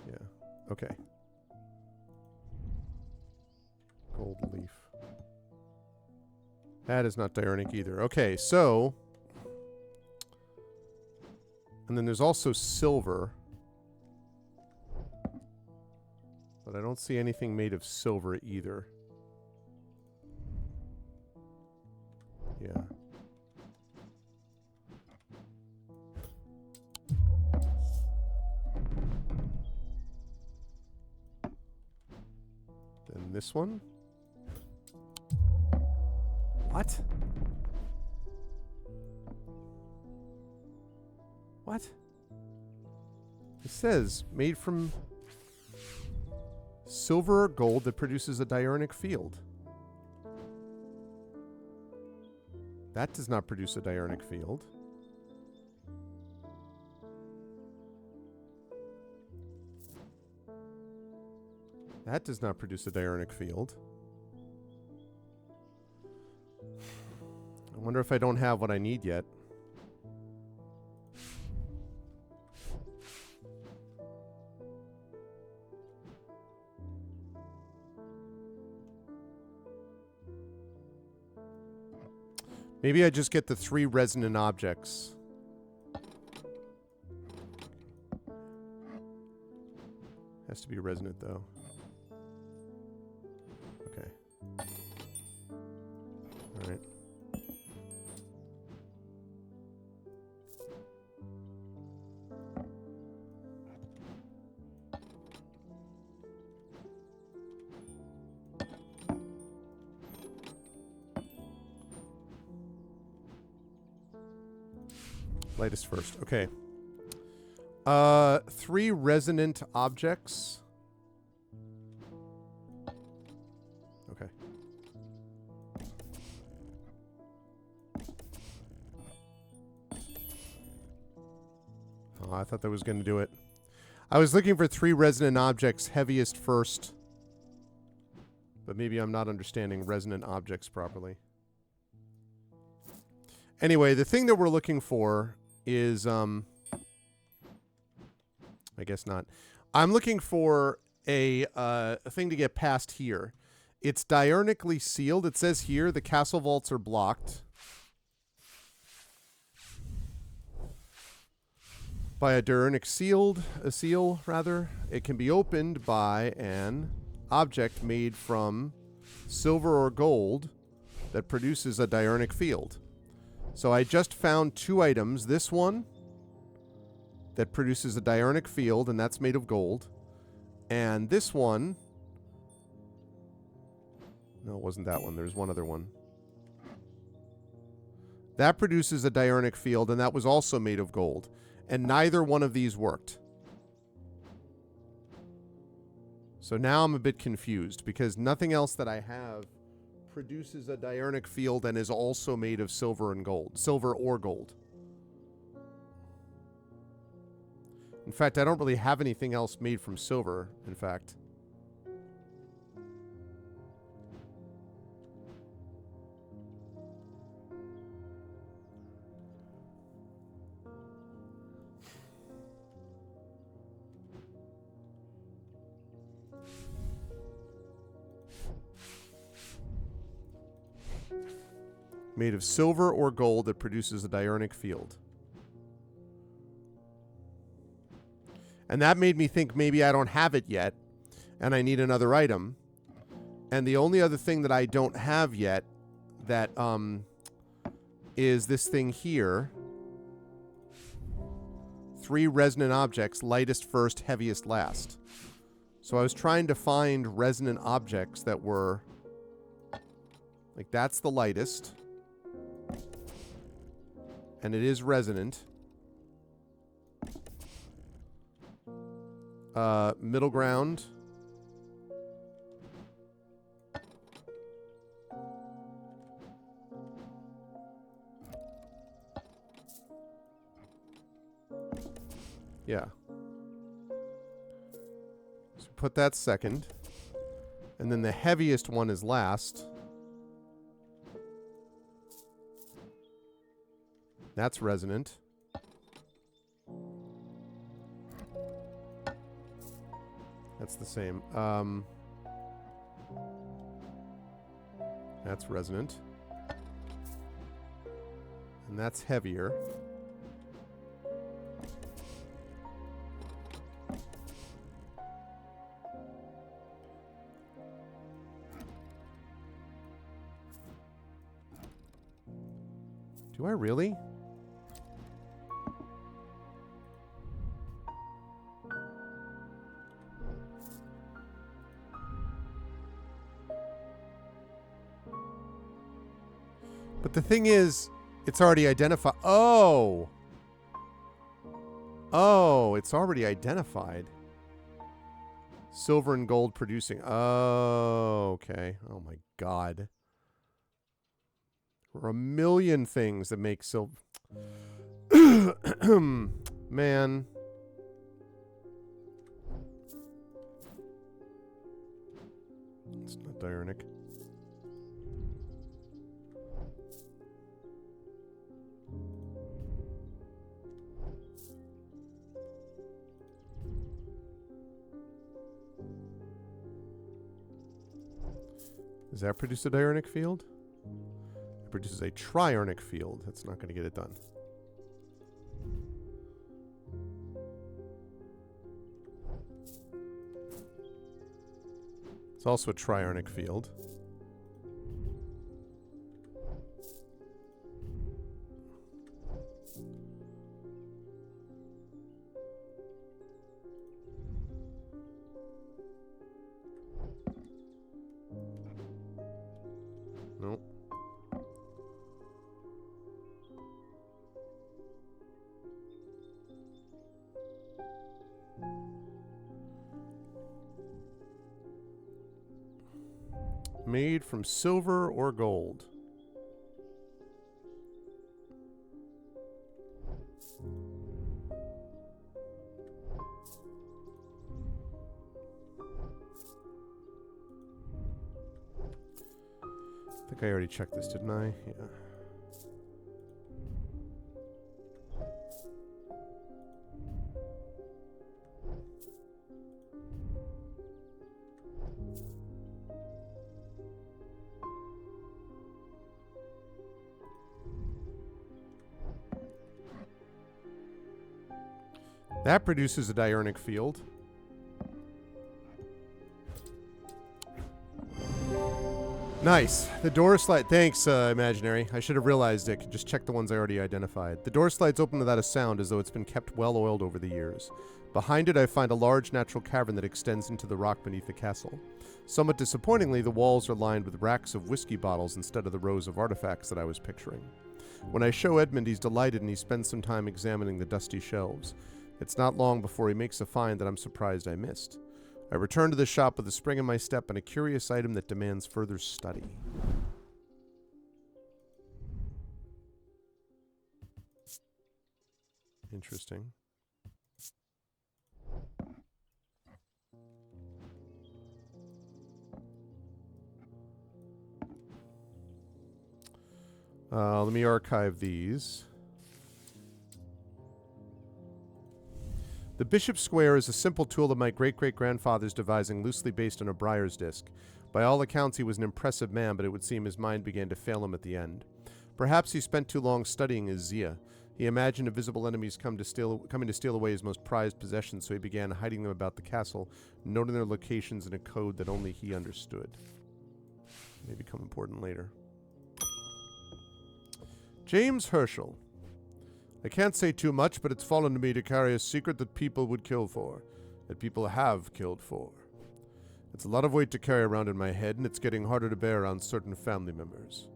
Speaker 1: Yeah. Okay. Gold leaf. That is not diurnic either. Okay, so... And then there's also silver. But I don't see anything made of silver either. Yeah. Then this one. What? What? It says, made from silver or gold that produces a diurnic field. That does not produce a diurnic field. That does not produce a diurnic field. wonder if I don't have what I need yet. Maybe I just get the 3 resonant objects. Has to be resonant, though. Okay. All right. Lightest first. Okay. 3 resonant objects. Okay. Oh, I thought that was going to do it. I was looking for 3 resonant objects, heaviest first. But maybe I'm not understanding resonant objects properly. Anyway, the thing that we're looking for is, I guess not. I'm looking for a thing to get past here. It's diurnically sealed. It says here the castle vaults are blocked by a diurnic seal. It can be opened by an object made from silver or gold that produces a diurnic field. So I just found 2 items. This one that produces a diurnic field, and that's made of gold. And this one... No, it wasn't that one. There's one other one. That produces a diurnic field, and that was also made of gold. And neither one of these worked. So now I'm a bit confused, because nothing else that I have produces a diurnic field and is also made of silver and gold. Silver or gold. In fact, I don't really have anything else made from silver, in fact. Made of silver or gold that produces a diurnic field. And that made me think maybe I don't have it yet, and I need another item. And the only other thing that I don't have yet that is this thing here. 3 resonant objects, lightest first, heaviest last. So I was trying to find resonant objects that were... Like, that's the lightest. And it is resonant. Middle ground. Yeah. So put that second. And then the heaviest one is last. That's resonant. That's the same. That's resonant. And that's heavier. Do I really? But the thing is, it's already identified. Oh! Oh, it's already identified. Silver and gold producing. Oh, okay. Oh my god. There are a million things that make silver. Man. It's not diurnic. Does that produce a diurnic field? It produces a triurnic field. That's not going to get it done. It's also a triurnic field. Nope. Made from silver or gold. I think I already checked this, didn't I? Yeah. That produces a diurnic field. Nice. The door slide. Thanks, Imaginary. I should have realized it. Just check the ones I already identified. The door slides open without a sound, as though it's been kept well oiled over the years. Behind it, I find a large natural cavern that extends into the rock beneath the castle. Somewhat disappointingly, the walls are lined with racks of whiskey bottles instead of the rows of artifacts that I was picturing. When I show Edmund, he's delighted and he spends some time examining the dusty shelves. It's not long before he makes a find that I'm surprised I missed. I return to the shop with a spring in my step and a curious item that demands further study. Interesting. Let me archive these. The Bishop's Square is a simple tool of my great-great-grandfather's devising, loosely based on a Briar's disc. By all accounts, he was an impressive man, but it would seem his mind began to fail him at the end. Perhaps he spent too long studying his Zia. He imagined invisible enemies coming to steal away his most prized possessions, so he began hiding them about the castle, noting their locations in a code that only he understood. May become important later. James Herschel. I can't say too much, but it's fallen to me to carry a secret that people would kill for. That people have killed for. It's a lot of weight to carry around in my head, and it's getting harder to bear around certain family members.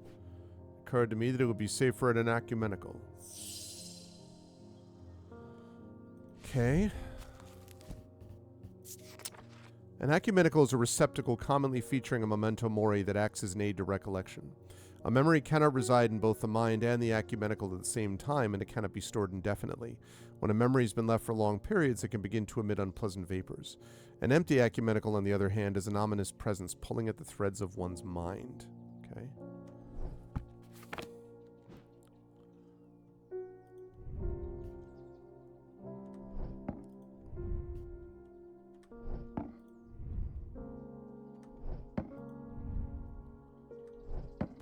Speaker 1: It occurred to me that it would be safer at an ecumenical. Okay. An ecumenical is a receptacle commonly featuring a memento mori that acts as an aid to recollection. A memory cannot reside in both the mind and the ecumenical at the same time, and it cannot be stored indefinitely. When a memory has been left for long periods, it can begin to emit unpleasant vapors. An empty ecumenical, on the other hand, is an ominous presence pulling at the threads of one's mind. Okay.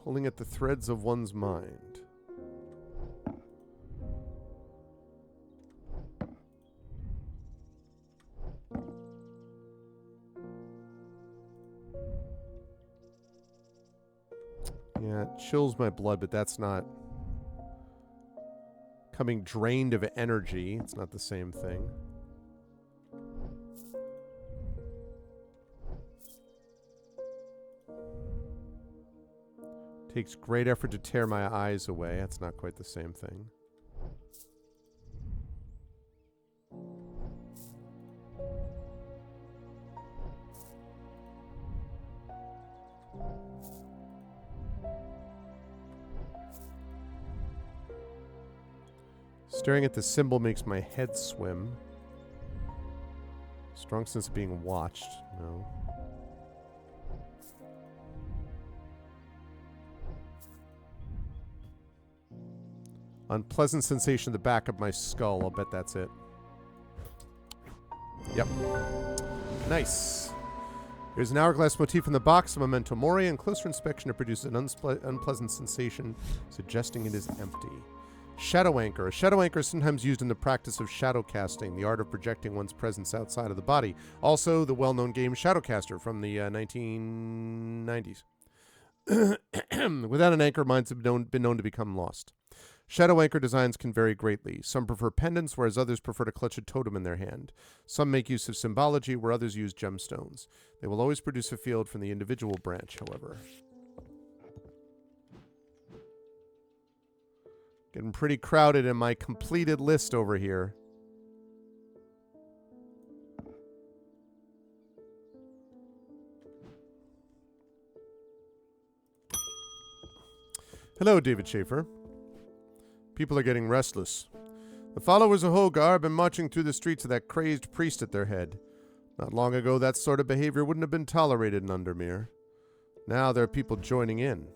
Speaker 1: Pulling at the threads of one's mind. Yeah, it chills my blood, but that's not coming drained of energy. It's not the same thing. Takes great effort to tear my eyes away. That's not quite the same thing. Staring at the symbol makes my head swim. Strong sense of being watched. No. Unpleasant sensation in the back of my skull. I'll bet that's it. Yep. Nice. There's an hourglass motif in the box, a memento mori, and closer inspection it produces an unpleasant sensation, suggesting it is empty. Shadow anchor. A shadow anchor is sometimes used in the practice of shadow casting, the art of projecting one's presence outside of the body. Also, the well-known game Shadowcaster from the 1990s. Without an anchor, minds have been known to become lost. Shadow anchor designs can vary greatly. Some prefer pendants, whereas others prefer to clutch a totem in their hand. Some make use of symbology, where others use gemstones. They will always produce a field from the individual branch, however. Getting pretty crowded in my completed list over here. Hello, David Schaefer. People are getting restless. The followers of Hogar have been marching through the streets with that crazed priest at their head. Not long ago, that sort of behavior wouldn't have been tolerated in Undermere. Now there are people joining in.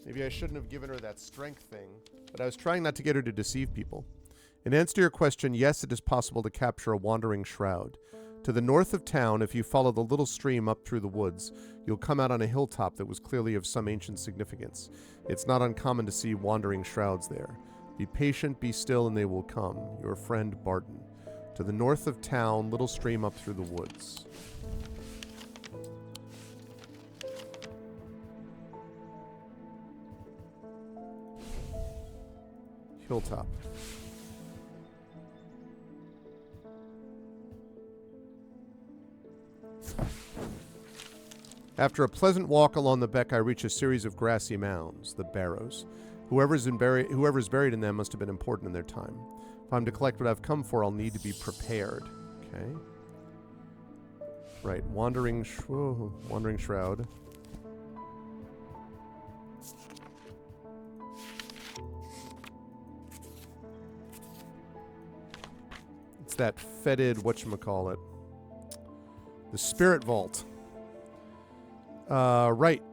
Speaker 1: Maybe I shouldn't have given her that strength thing, but I was trying not to get her to deceive people. In answer to your question, yes, it is possible to capture a wandering shroud. To the north of town, if you follow the little stream up through the woods, you'll come out on a hilltop that was clearly of some ancient significance. It's not uncommon to see wandering shrouds there. Be patient, be still, and they will come. Your friend Barton. To the north of town, little stream up through the woods. Hilltop. After a pleasant walk along the beck, I reach a series of grassy mounds, the barrows. Whoever's buried in them must have been important in their time. If I'm to collect what I've come for, I'll need to be prepared. Okay. Right, wandering shroud. It's that fetid whatchamacallit. The Spirit Vault. Right.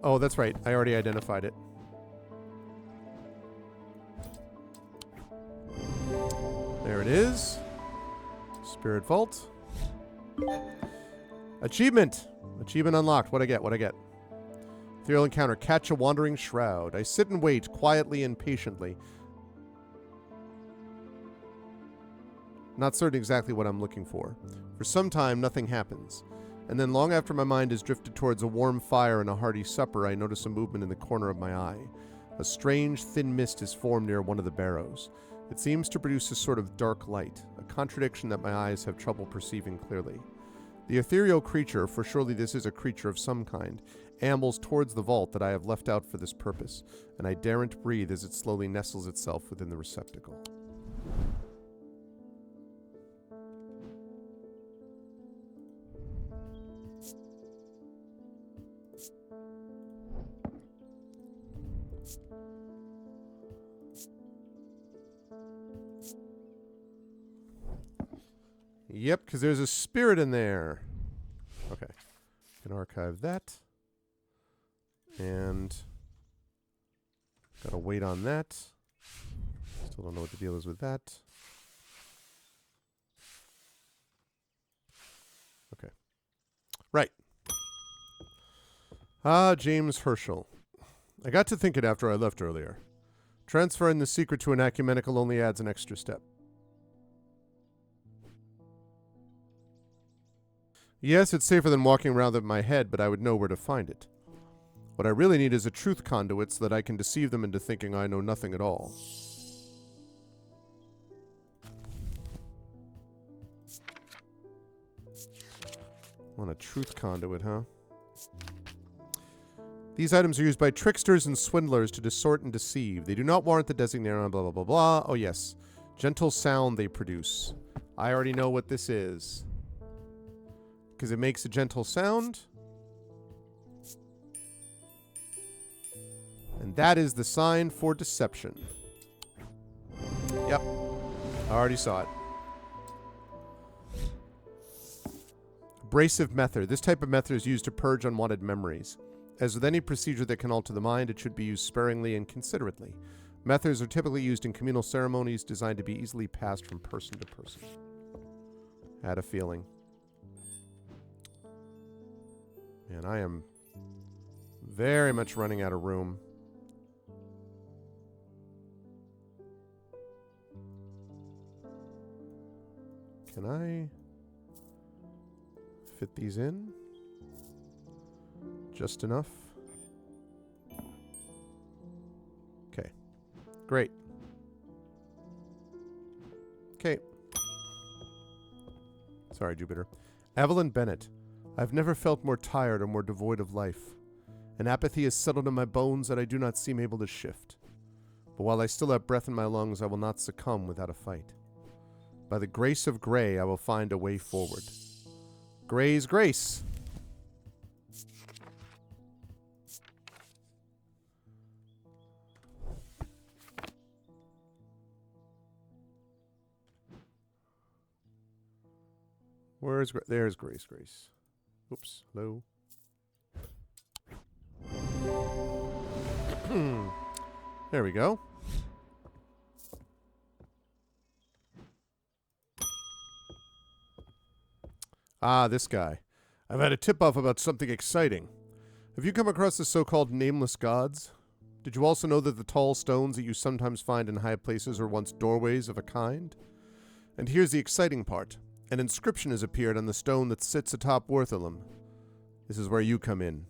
Speaker 1: Oh, that's right. I already identified it. There it is. Spirit Vault. Achievement. Achievement unlocked. What'd I get? Ethereal encounter. Catch a wandering shroud. I sit and wait, quietly and patiently. Not certain exactly what I'm looking for. For some time, nothing happens. And then long after my mind has drifted towards a warm fire and a hearty supper, I notice a movement in the corner of my eye. A strange, thin mist is formed near one of the barrows. It seems to produce a sort of dark light, a contradiction that my eyes have trouble perceiving clearly. The ethereal creature, for surely this is a creature of some kind, ambles towards the vault that I have left out for this purpose, and I daren't breathe as it slowly nestles itself within the receptacle. Yep, because there's a spirit in there. Okay. Can archive that. And gotta wait on that. Still don't know what the deal is with that. Okay. Right. James Herschel. I got to thinking after I left earlier. Transferring the secret to an ecumenical only adds an extra step. Yes, it's safer than walking around with my head, but I would know where to find it. What I really need is a truth conduit so that I can deceive them into thinking I know nothing at all. Want a truth conduit, huh? These items are used by tricksters and swindlers to distort and deceive. They do not warrant the designation, blah, blah, blah, blah. Oh, yes. Gentle sound they produce. I already know what this is. Because it makes a gentle sound. And that is the sign for deception. Yep. I already saw it. Abrasive method. This type of method is used to purge unwanted memories. As with any procedure that can alter the mind, it should be used sparingly and considerately. Methods are typically used in communal ceremonies designed to be easily passed from person to person. Had a feeling. And I am very much running out of room. Can I fit these in? Just enough? Okay. Great. Okay. Sorry, Jupiter. Evelyn Bennett. I've never felt more tired or more devoid of life. An apathy has settled in my bones that I do not seem able to shift. But while I still have breath in my lungs, I will not succumb without a fight. By the grace of Grey, I will find a way forward. Grey's grace. Where's there's Grey's grace. Oops. Hello. There we go. Ah, this guy. I've had a tip-off about something exciting. Have you come across the so-called nameless gods? Did you also know that the tall stones that you sometimes find in high places were once doorways of a kind? And here's the exciting part. An inscription has appeared on the stone that sits atop Worthalum. This is where you come in.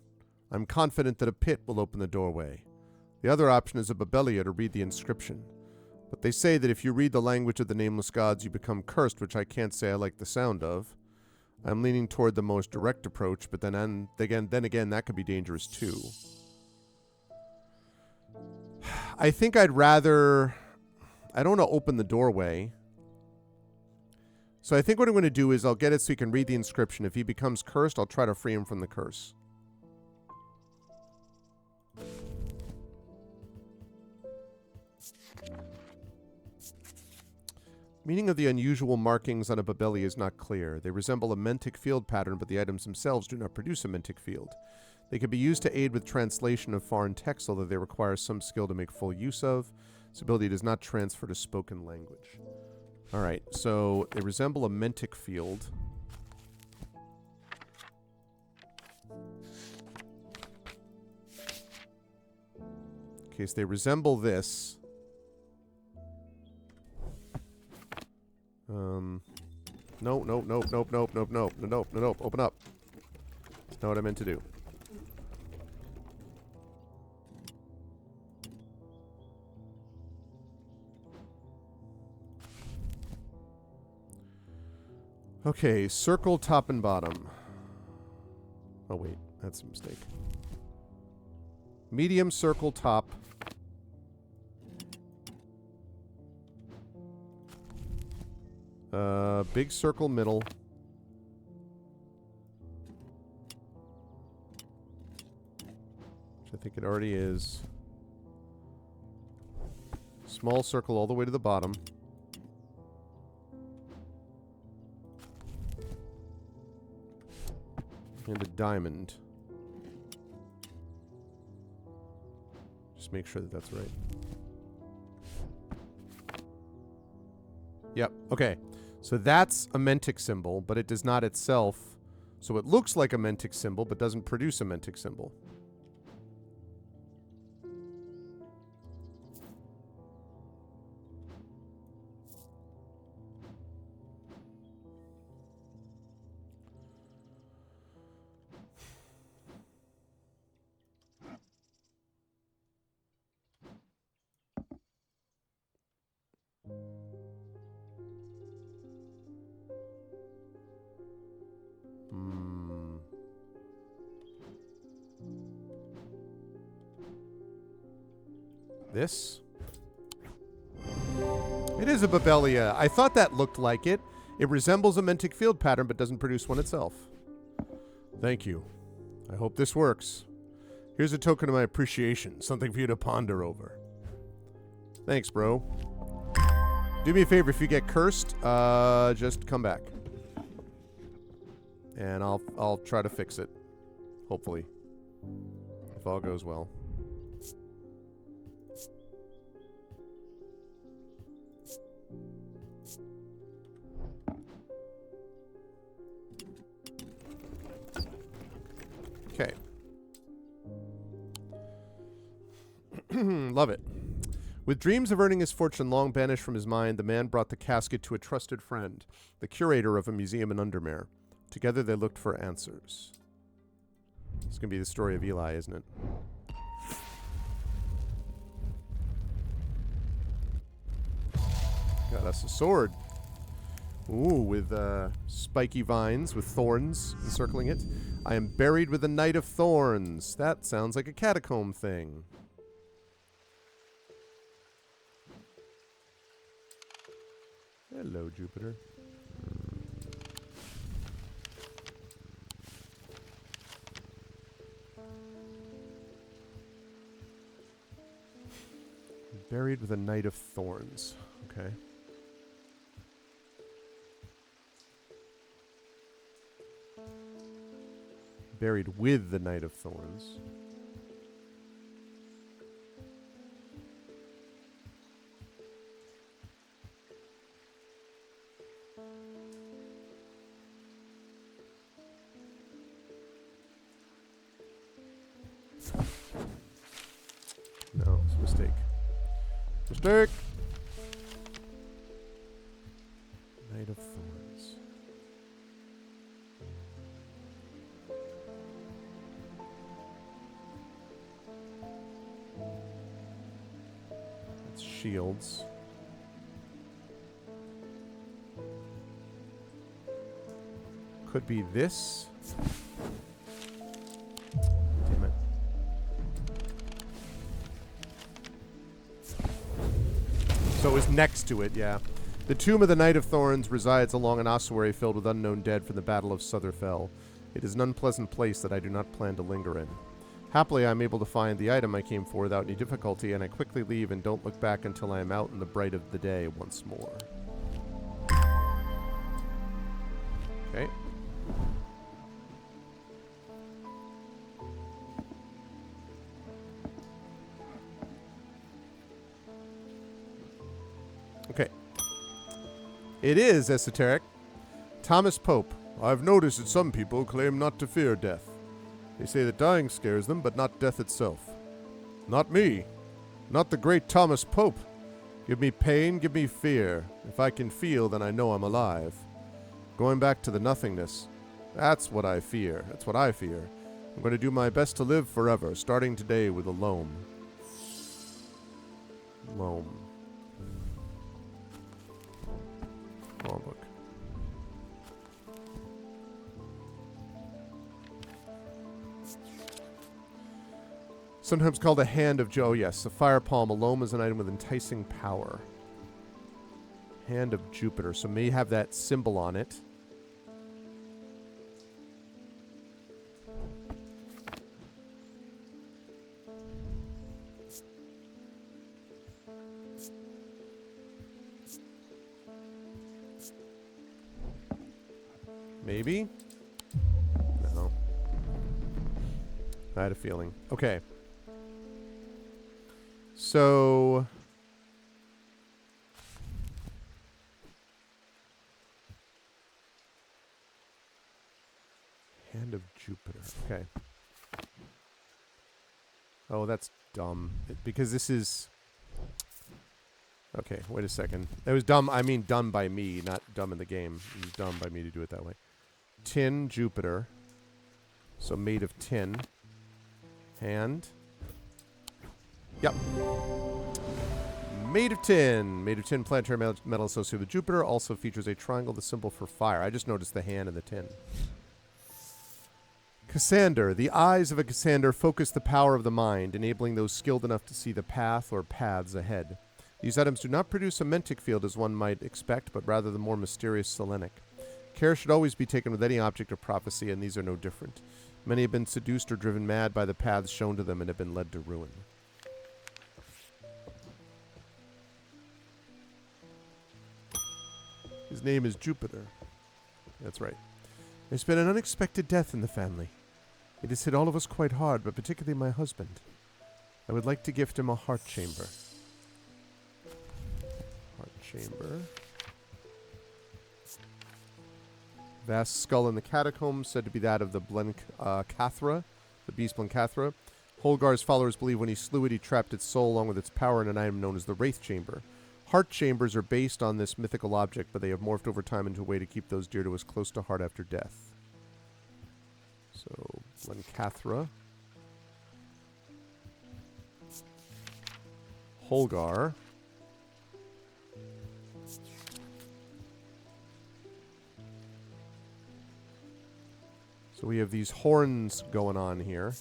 Speaker 1: I'm confident that a pit will open the doorway. The other option is a Babelia to read the inscription. But they say that if you read the language of the nameless gods, you become cursed, which I can't say I like the sound of. I'm leaning toward the most direct approach, but then again, that could be dangerous too. I think I'd rather... I don't want to open the doorway. So I think what I'm going to do is I'll get it so he can read the inscription. If he becomes cursed, I'll try to free him from the curse. Meaning of the unusual markings on a Babelia is not clear. They resemble a mentic field pattern, but the items themselves do not produce a mentic field. They can be used to aid with translation of foreign texts, although they require some skill to make full use of. This ability does not transfer to spoken language. Alright, so they resemble a mentic field. Okay, so they resemble this. Nope. Open up. That's not what I meant to do. Okay, circle top and bottom. Oh wait, that's a mistake. Medium circle top. Big circle middle. Which I think it already is. Small circle all the way to the bottom. And a diamond. Just make sure that that's right. Yep, okay. So that's a mentic symbol, but it does not itself. So it looks like a mentic symbol, but doesn't produce a mentic symbol. This? It is a Babelia. I thought that looked like it. It resembles a mentic field pattern, but doesn't produce one itself. Thank you. I hope this works. Here's a token of my appreciation. Something for you to ponder over. Thanks, bro. Do me a favor, if you get cursed, just come back. And I'll try to fix it. Hopefully. If all goes well. Okay. Love it. With dreams of earning his fortune long banished from his mind, the man brought the casket to a trusted friend, the curator of a museum in Undermere. Together they looked for answers. It's going to be the story of Eli, isn't it? Got us a sword. Ooh, with spiky vines with thorns encircling it. I am buried with a knight of thorns. That sounds like a catacomb thing. Hello, Jupiter. Buried with a knight of thorns. Okay. Buried with the knight of thorns. No, it's a mistake. Mistake! Knight of Thorns. That's shields. Could be this. Damn it. So it was next to it, yeah. The tomb of the Knight of Thorns resides along an ossuary filled with unknown dead from the Battle of Sutherfell. It is an unpleasant place that I do not plan to linger in. Happily, I am able to find the item I came for without any difficulty, and I quickly leave and don't look back until I am out in the bright of the day once more. Okay. Okay. It is esoteric. Thomas Pope. I've noticed that some people claim not to fear death. They say that dying scares them, but not death itself. Not me. Not the great Thomas Pope. Give me pain, give me fear. If I can feel, then I know I'm alive. Going back to the nothingness. That's what I fear. That's what I fear. I'm going to do my best to live forever, starting today with a loam. Loam. Oh, look. Sometimes called a hand of Joe. Yes, a fire palm. A loam is an item with enticing power. Hand of Jupiter. So may have that symbol on it. Maybe? No. I had a feeling. Okay. So... Hand of Jupiter. Okay. Oh, that's dumb. Because this is... Okay, wait a second. It was dumb. I mean done by me, not dumb in the game. It was dumb by me to do it that way. Tin, Jupiter. So made of tin. Hand. Yep. Made of tin. Made of tin, planetary metal associated with Jupiter. Also features a triangle, the symbol for fire. I just noticed the hand and the tin. Cassander. The eyes of a Cassander focus the power of the mind, enabling those skilled enough to see the path or paths ahead. These items do not produce a mentic field as one might expect, but rather the more mysterious selenic. Care should always be taken with any object of prophecy, and these are no different. Many have been seduced or driven mad by the paths shown to them and have been led to ruin. His name is Jupiter. That's right. There's been an unexpected death in the family. It has hit all of us quite hard, but particularly my husband. I would like to gift him a heart chamber. Heart chamber. Vast skull in the catacombs, said to be that of the Blencathra, the beast Blencathra. Holgar's followers believe when he slew it, he trapped its soul along with its power in an item known as the Wraith Chamber. Heart chambers are based on this mythical object, but they have morphed over time into a way to keep those dear to us close to heart after death. So, Blencathra. Holgar. So we have these horns going on here.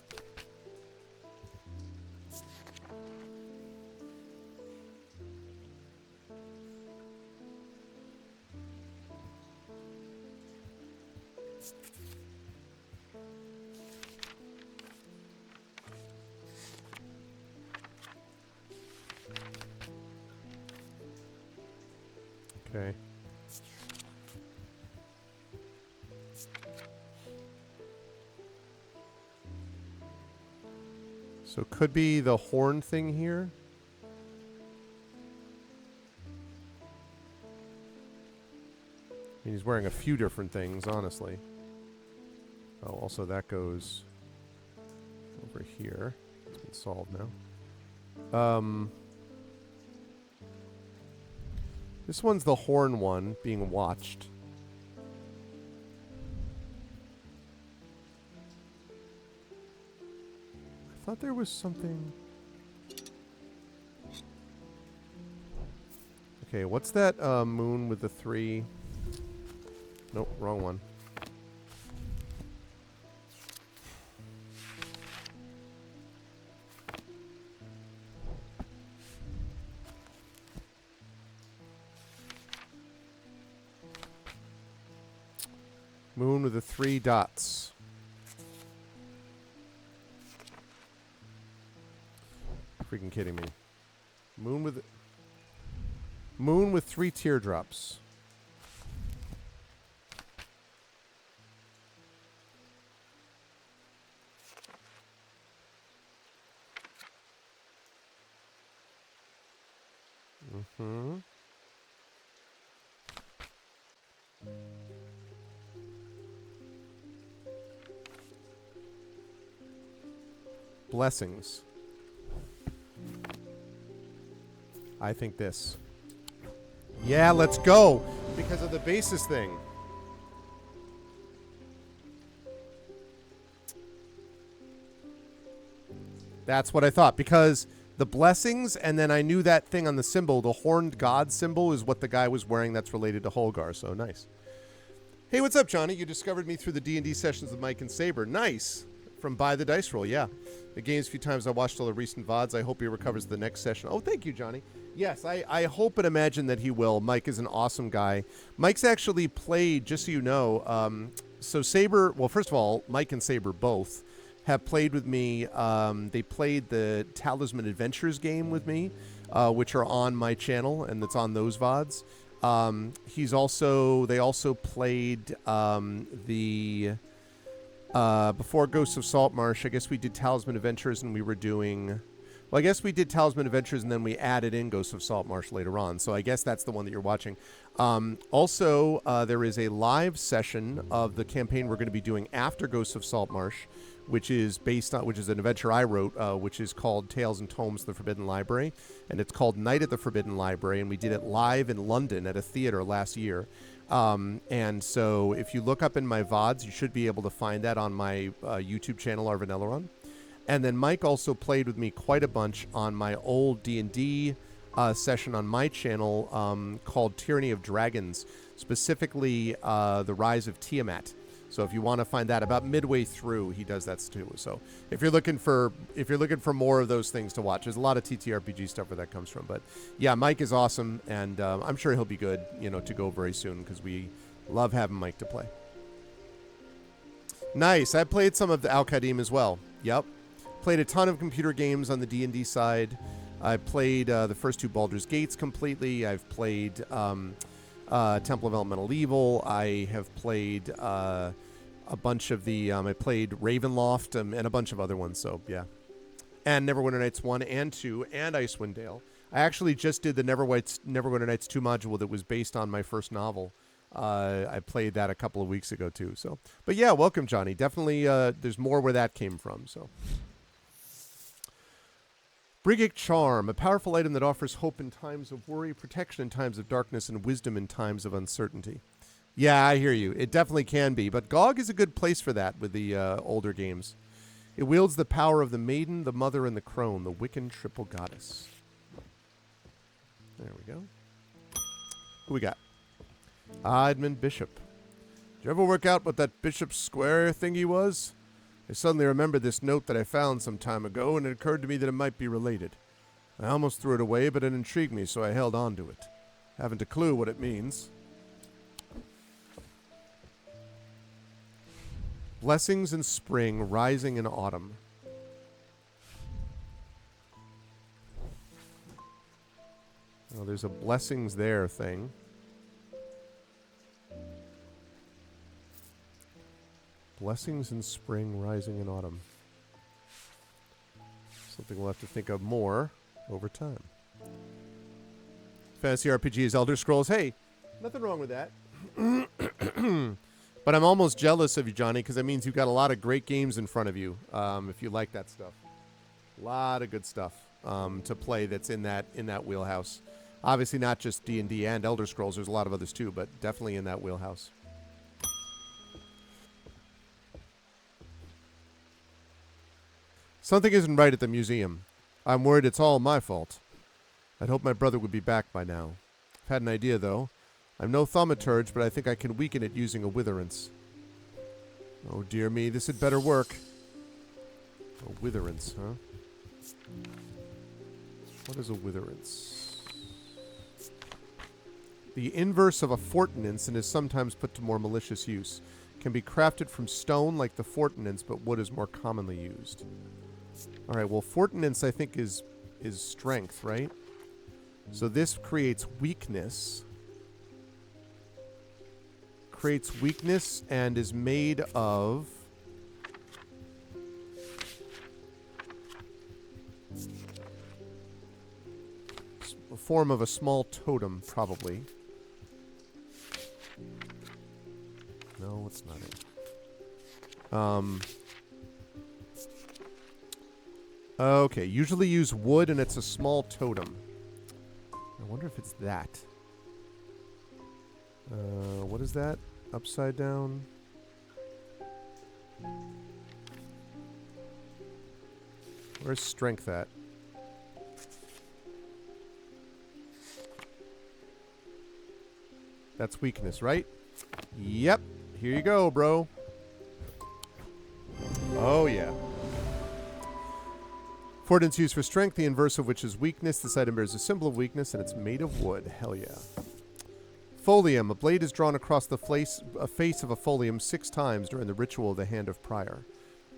Speaker 1: Okay. So could be the horn thing here. I mean, he's wearing a few different things, honestly. Oh, also that goes over here. It's been solved now. This one's the horn one being watched. I thought there was something. Okay, what's that moon with the 3? Nope, wrong one. Moon with the 3 dots. Freaking kidding me. Moon with 3 teardrops. Mm-hmm. Blessings. I think this. Yeah, let's go! Because of the basis thing. That's what I thought. Because the blessings, and then I knew that thing on the symbol, the horned god symbol, is what the guy was wearing that's related to Holgar, so nice. Hey, what's up, Johnny? You discovered me through the D&D sessions with Mike and Saber. Nice! From Buy the Dice Roll, yeah. The game's a few times I watched all the recent VODs. I hope he recovers the next session. Oh, thank you, Johnny. Yes, I hope and imagine that he will. Mike is an awesome guy. Mike's actually played, just so you know, so Saber, well, first of all, Mike and Saber both have played with me. They played the Talisman Adventures game with me, which are on my channel, and it's on those VODs. They also played before Ghosts of Saltmarsh. I guess we did Talisman Adventures, and we were doing... Well, I guess we did Talisman Adventures, and then we added in Ghosts of Saltmarsh later on. So I guess that's the one that you're watching. Also, there is a live session of the campaign we're going to be doing after Ghosts of Saltmarsh, which is an adventure I wrote, which is called Tales and Tomes of the Forbidden Library, and it's called Night at the Forbidden Library, and we did it live in London at a theater last year. And so if you look up in my VODs, you should be able to find that on my YouTube channel, Arvin Elleron. And then Mike also played with me quite a bunch on my old D&D session on my channel called Tyranny of Dragons, specifically The Rise of Tiamat. So if you want to find that, about midway through, he does that too. So if you're looking for more of those things to watch, there's a lot of TTRPG stuff where that comes from. But yeah, Mike is awesome, and I'm sure he'll be good, to go very soon, because we love having Mike to play. Nice. I played some of the Al-Qadim as well. Yep. Played a ton of computer games on the D&D side. I played the first 2 Baldur's Gates completely. I've played Temple of Elemental Evil. I have played a bunch of the... I played Ravenloft and a bunch of other ones, so yeah. And Neverwinter Nights 1 and 2 and Icewind Dale. I actually just did the Neverwinter Nights 2 module that was based on my first novel. I played that a couple of weeks ago too. So, but yeah, welcome, Johnny. Definitely, there's more where that came from. So, Briggic Charm, a powerful item that offers hope in times of worry, protection in times of darkness, and wisdom in times of uncertainty. Yeah, I hear you. It definitely can be, but GOG is a good place for that with the older games. It wields the power of the maiden, the mother, and the crone, the Wiccan triple goddess. There we go. Who we got? Edmund Bishop. Did you ever work out what that Bishop Square thingy was? I suddenly remembered this note that I found some time ago, and it occurred to me that it might be related. I almost threw it away, but it intrigued me, so I held on to it. Haven't a clue what it means. Blessings in spring, rising in autumn. Oh, there's a blessings there thing. Blessings in spring, rising in autumn. Something we'll have to think of more over time. Fantasy RPGs, Elder Scrolls. Hey, nothing wrong with that. But I'm almost jealous of you, Johnny, because that means you've got a lot of great games in front of you. If you like that stuff, a lot of good stuff to play that's in that wheelhouse. Obviously, not just D&D and Elder Scrolls. There's a lot of others too, but definitely in that wheelhouse. Something isn't right at the museum. I'm worried it's all my fault. I'd hoped my brother would be back by now. I've had an idea, though. I'm no thaumaturge, but I think I can weaken it using a witherance. Oh, dear me, this had better work. A witherance, huh? What is a witherance? The inverse of a fortinance and is sometimes put to more malicious use. Can be crafted from stone like the fortinance, but wood is more commonly used. All right, well, fortinance I think is strength, right? So this creates weakness. Creates weakness and is made of a form of a small totem, probably. No, it's not it. Okay, usually use wood and it's a small totem. I wonder if it's that. What is that? Upside down. Where's strength at? That's weakness, right? Yep. Here you go, bro. Oh, yeah. Fortinance used for strength, the inverse of which is weakness. This item bears a symbol of weakness, and it's made of wood. Hell yeah. Folium. A blade is drawn across the face of a folium 6 times during the ritual of the Hand of Prior.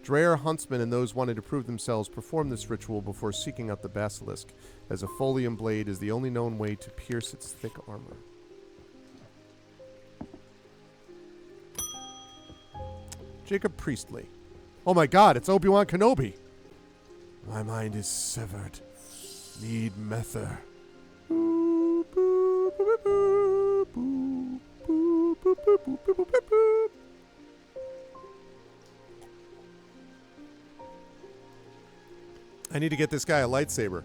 Speaker 1: Dreyer huntsmen and those wanting to prove themselves perform this ritual before seeking out the basilisk, as a folium blade is the only known way to pierce its thick armor. Jacob Priestley. Oh my god, it's Obi-Wan Kenobi. My mind is severed. Need Mether. I need to get this guy a lightsaber.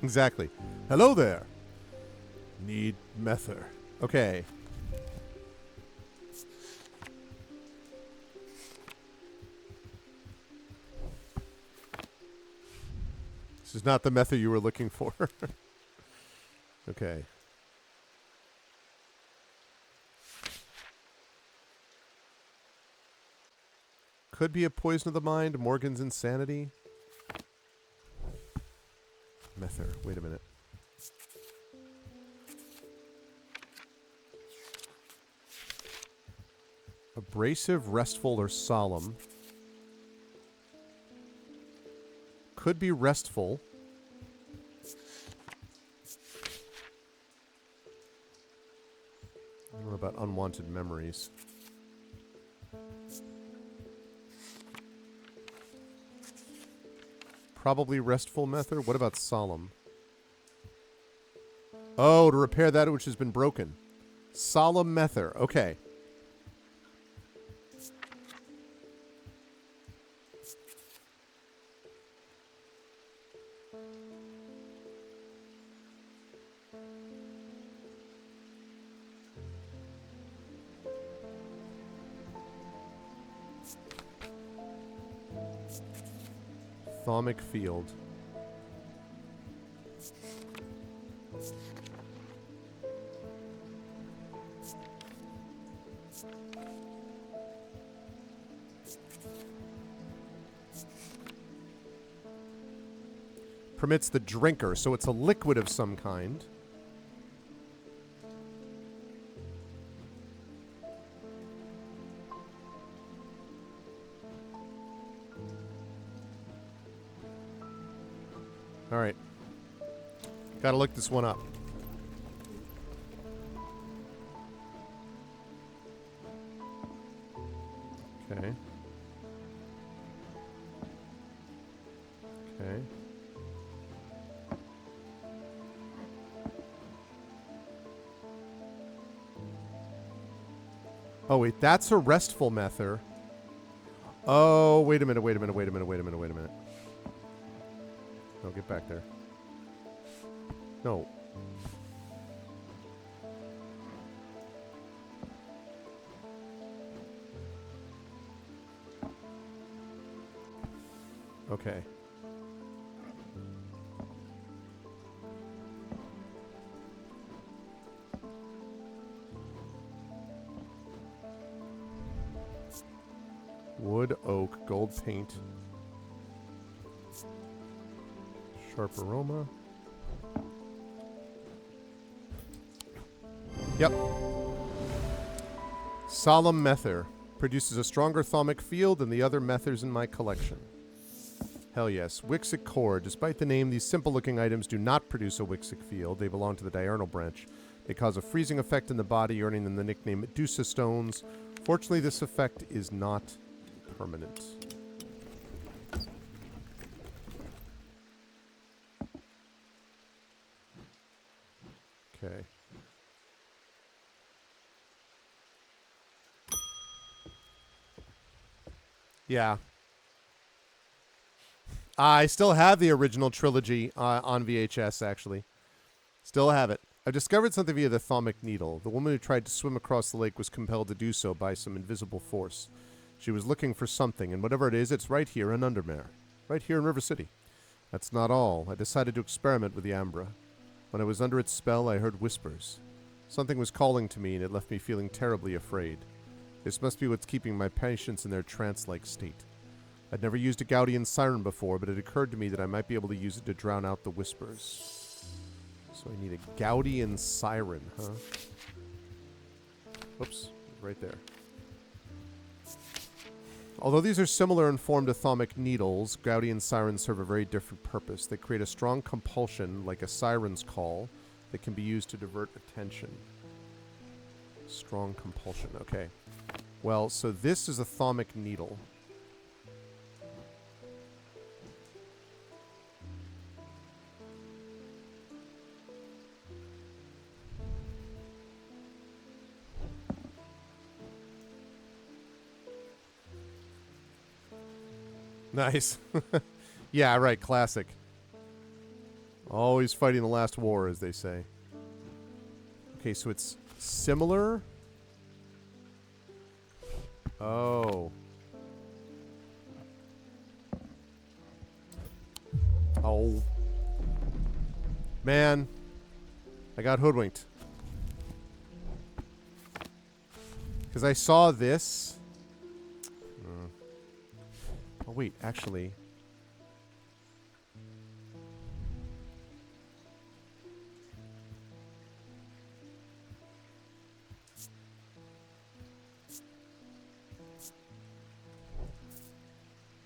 Speaker 1: Exactly. Hello there. Need Mether. Okay. This is not the Mether you were looking for. Okay. Could be a poison of the mind. Morgan's insanity. Mether. Wait a minute. Abrasive, restful, or solemn. Could be restful. I don't know about unwanted memories. Probably restful Mether. What about solemn? Oh, to repair that which has been broken. Solemn Mether. Okay. Thaumic Field. Permits the drinker, so it's a liquid of some kind. All right. Gotta look this one up. Okay. Okay. Oh, wait, that's a restful mether. Oh, wait a minute. No, get back there. No. Okay. Wood, oak, gold paint. Sharp aroma. Yep. Solemn Mether. Produces a stronger thaumic field than the other methers in my collection. Hell yes. Wixic core. Despite the name, these simple-looking items do not produce a Wixic field. They belong to the diurnal branch. They cause a freezing effect in the body, earning them the nickname Medusa Stones. Fortunately, this effect is not permanent. Okay. Yeah. I still have the original trilogy on VHS, actually. Still have it. I've discovered something via the Thaumic Needle. The woman who tried to swim across the lake was compelled to do so by some invisible force. She was looking for something, and whatever it is, it's right here in Undermare. Right here in River City. That's not all. I decided to experiment with the Ambra. When I was under its spell, I heard whispers. Something was calling to me, and it left me feeling terribly afraid. This must be what's keeping my patients in their trance-like state. I'd never used a Gaudian siren before, but it occurred to me that I might be able to use it to drown out the whispers. So I need a Gaudian siren, huh? Oops, right there. Although these are similar in form to Thaumic Needles, Gaudian sirens serve a very different purpose. They create a strong compulsion, like a siren's call, that can be used to divert attention. Strong compulsion, okay. Well, so this is a Thaumic Needle. Nice. Yeah, right, classic. Always fighting the last war, as they say. Okay, so it's similar. Oh. Oh. Man. I got hoodwinked. Because I saw this. Oh, wait, actually.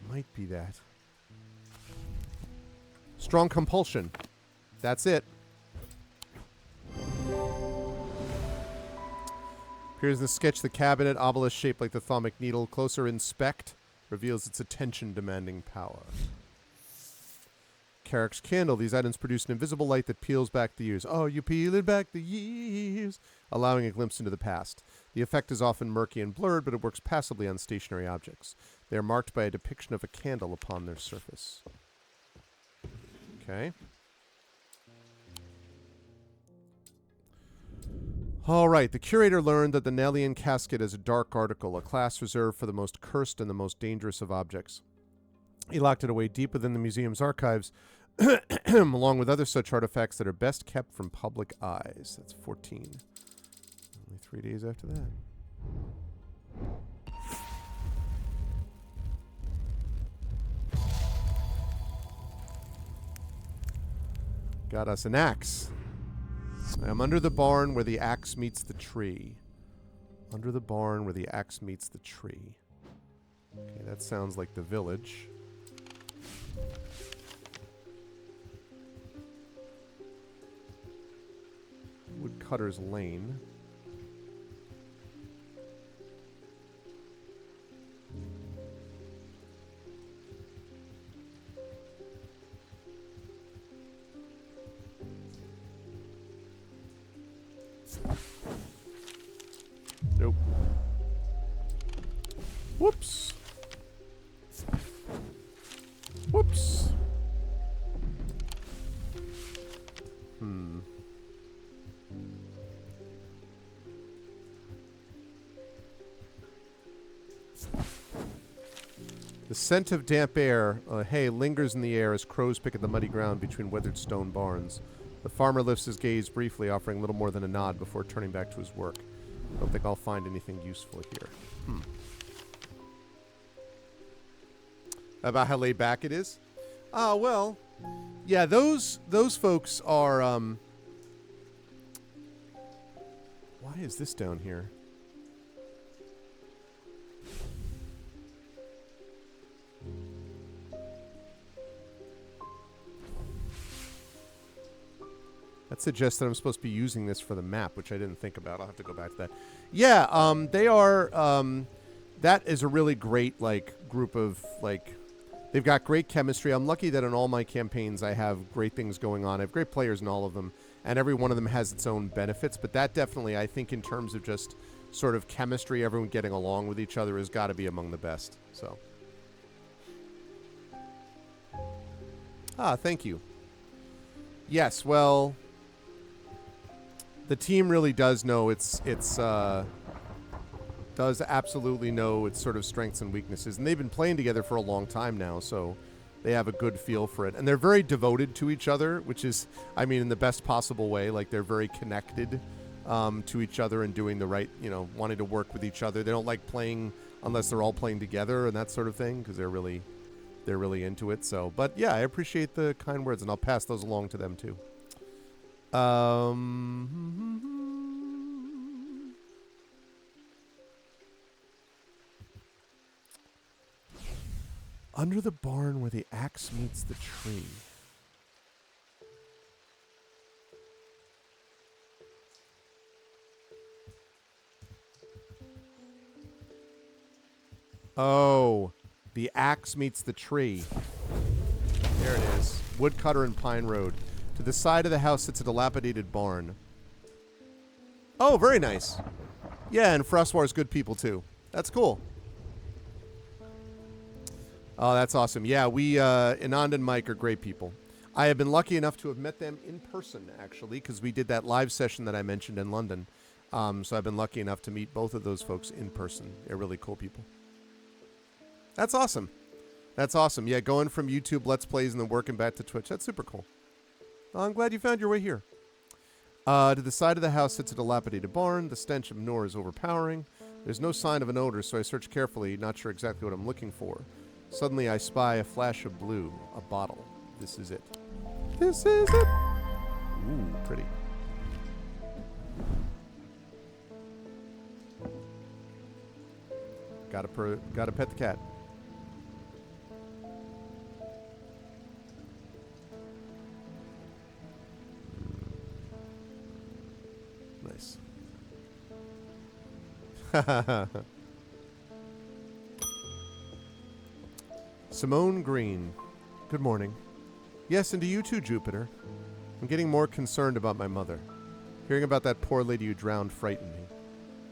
Speaker 1: Might be that. Strong compulsion. That's it. Appears in the sketch the cabinet, obelisk shaped like the Thaumic Needle. Closer inspect reveals its attention-demanding power. Carrick's candle. These items produce an invisible light that peels back the years. Oh, you peeling back the years, allowing a glimpse into the past. The effect is often murky and blurred, but it works passively on stationary objects. They are marked by a depiction of a candle upon their surface. Okay. All right. The curator learned that the Nelian casket is a dark article, a class reserved for the most cursed and the most dangerous of objects. He locked it away deep within the museum's archives, along with other such artifacts that are best kept from public eyes. That's 14. Only 3 days after that. Got us an axe. I'm under the barn where the axe meets the tree. Under the barn where the axe meets the tree. Okay, that sounds like the village. Woodcutter's Lane. Nope. Whoops. Whoops. The scent of damp air, hay, lingers in the air as crows pick at the muddy ground between weathered stone barns. The farmer lifts his gaze briefly, offering little more than a nod before turning back to his work. I don't think I'll find anything useful here. About how laid back it is? Ah, well, yeah, those folks are, why is this down here? That suggests that I'm supposed to be using this for the map, which I didn't think about. I'll have to go back to that. Yeah, they are, that is a really great, like, group of, like, they've got great chemistry. I'm lucky that in all my campaigns I have great things going on. I have great players in all of them, and every one of them has its own benefits. But that definitely, I think, in terms of just sort of chemistry, everyone getting along with each other has got to be among the best. So, thank you. Yes, well, the team really does know does absolutely know its sort of strengths and weaknesses. And they've been playing together for a long time now, so they have a good feel for it. And they're very devoted to each other, which is, I mean, in the best possible way. Like, they're very connected to each other and doing the right, wanting to work with each other. They don't like playing unless they're all playing together and that sort of thing, because they're really into it. So, but yeah, I appreciate the kind words, and I'll pass those along to them too. Under the barn where the axe meets the tree. Oh, the axe meets the tree. There it is. Woodcutter and Pine Road. To the side of the house sits a dilapidated barn. Oh, very nice. Yeah, and Frostwar's good people too. That's cool. Oh, that's awesome. Yeah, we, Anand and Mike are great people. I have been lucky enough to have met them in person, actually, because we did that live session that I mentioned in London. So I've been lucky enough to meet both of those folks in person. They're really cool people. That's awesome. That's awesome. Yeah, going from YouTube Let's Plays and then working back to Twitch. That's super cool. Oh, I'm glad you found your way here. To the side of the house sits a dilapidated barn. The stench of manure is overpowering. There's no sign of an odor, so I search carefully, not sure exactly what I'm looking for. Suddenly, I spy a flash of blue. A bottle. This is it. This is it! Ooh, pretty. Gotta pet the cat. Nice. Simone Green. Good morning. Yes, and to you too, Jupiter. I'm getting more concerned about my mother. Hearing about that poor lady who drowned frightened me.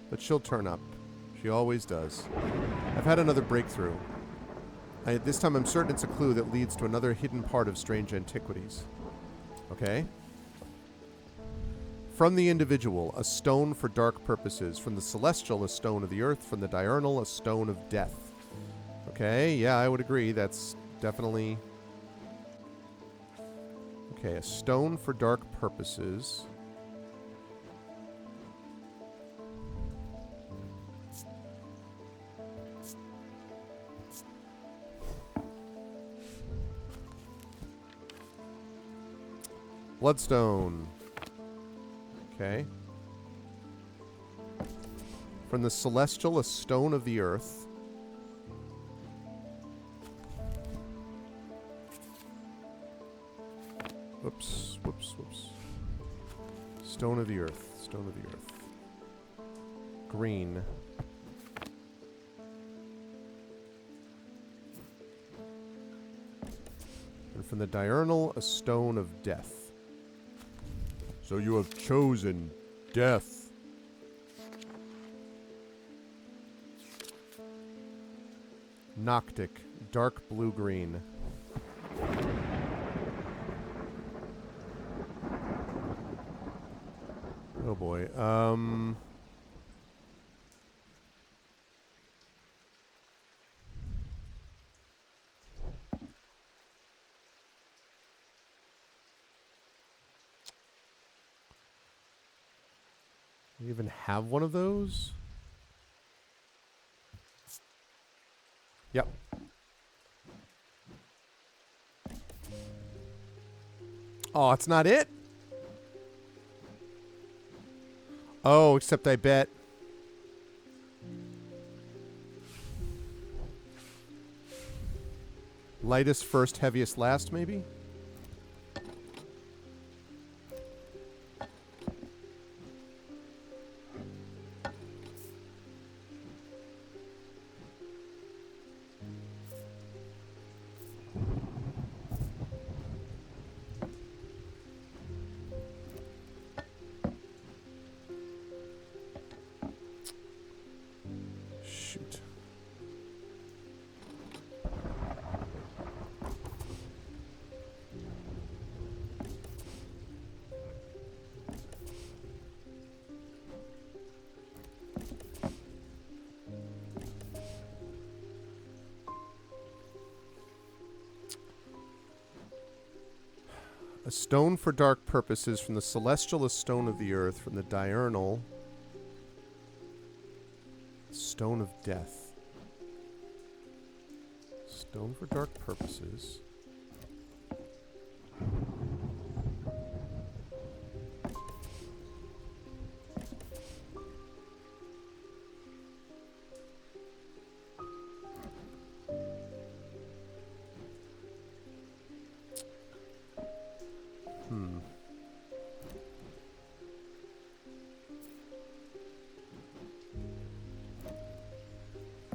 Speaker 1: But she'll turn up. She always does. I've had another breakthrough. This time I'm certain it's a clue that leads to another hidden part of strange antiquities. Okay? From the individual, a stone for dark purposes. From the celestial, a stone of the earth. From the diurnal, a stone of death. Okay, yeah, I would agree. That's definitely... Okay, a stone for dark purposes. Bloodstone. Okay. From the celestial, a stone of the earth. Whoops, whoops, whoops. Stone of the earth, stone of the earth. Green. And from the diurnal, a stone of death. So you have chosen death. Noctic, dark blue-green. Oh boy. You even have one of those? Yep. Oh, it's not it? Oh, except I bet. Lightest first, heaviest last, maybe? Shoot. A stone for dark purposes. From the celestial, a stone of the earth. From the diurnal, stone of death. Stone for dark purposes.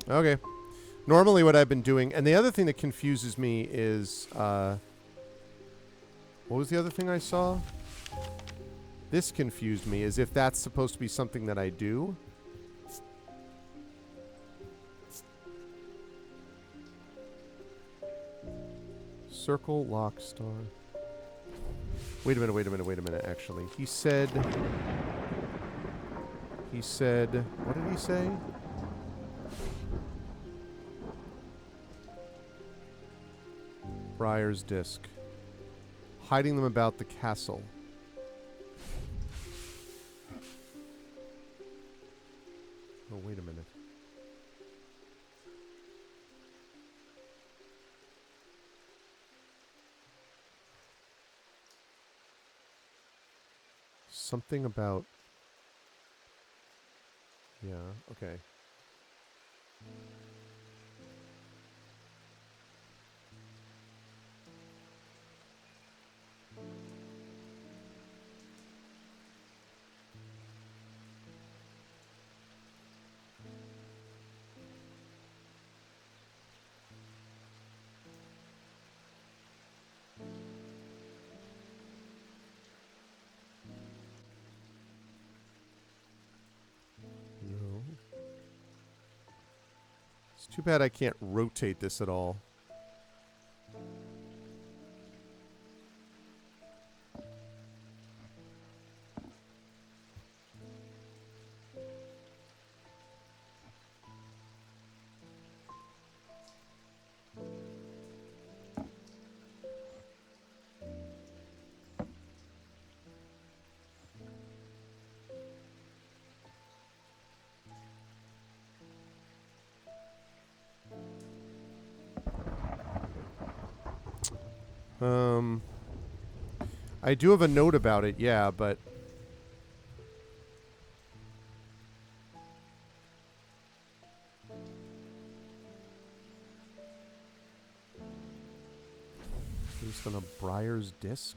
Speaker 1: Okay. Normally what I've been doing... And the other thing that confuses me is... what was the other thing I saw? This confused me, as if that's supposed to be something that I do. Circle, lock, star... Wait a minute, actually. He said... What did he say? Briar's disc. Hiding them about the castle. Oh, wait a minute. Something about... Yeah, okay. It's too bad I can't rotate this at all. I do have a note about it, yeah, but... Based on a Briar's disc?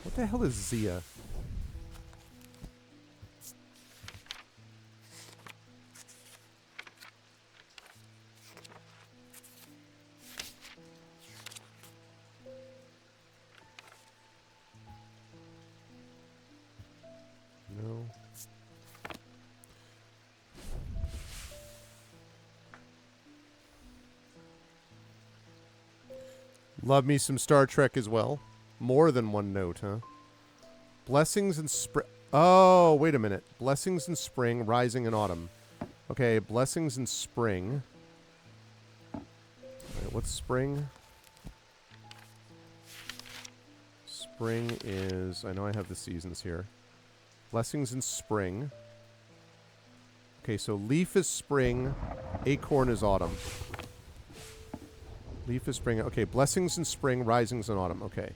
Speaker 1: What the hell is Zia? No. Love me some Star Trek as well. More than one note, huh? Blessings in spring. Oh, wait a minute. Blessings in spring, rising in autumn. Okay, blessings in spring. All right, what's spring? Spring is... I know I have the seasons here. Blessings in spring. Okay, so leaf is spring. Acorn is autumn. Leaf is spring. Okay, blessings in spring, risings in autumn. Okay.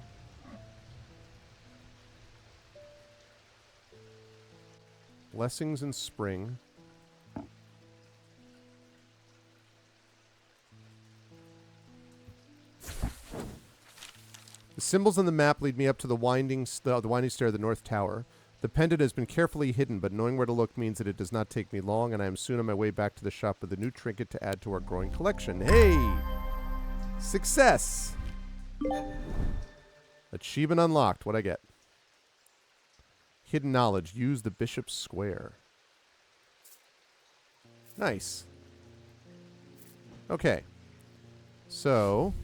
Speaker 1: Blessings in spring. The symbols on the map lead me up to the winding stair of the North Tower. The pendant has been carefully hidden, but knowing where to look means that it does not take me long, and I am soon on my way back to the shop with a new trinket to add to our growing collection. Hey! Success! Achievement unlocked. What'd I get? Hidden knowledge. Use the Bishop's Square. Nice. Okay. So.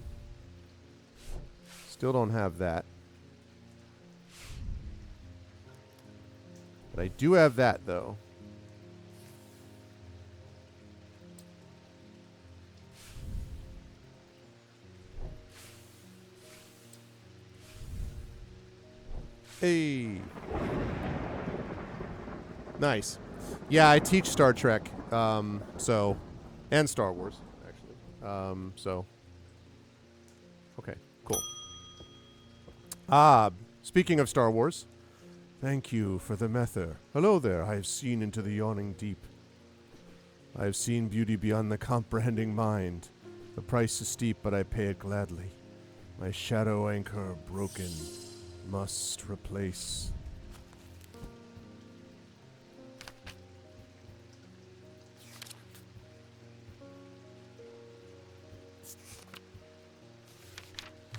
Speaker 1: Still don't have that. But I do have that, though. Hey. Nice. Yeah, I teach Star Trek, so, and Star Wars, actually. So, okay, cool. Speaking of Star Wars, thank you for the mether. Hello there, I have seen into the yawning deep. I have seen beauty beyond the comprehending mind. The price is steep, but I pay it gladly. My shadow anchor broken, must replace.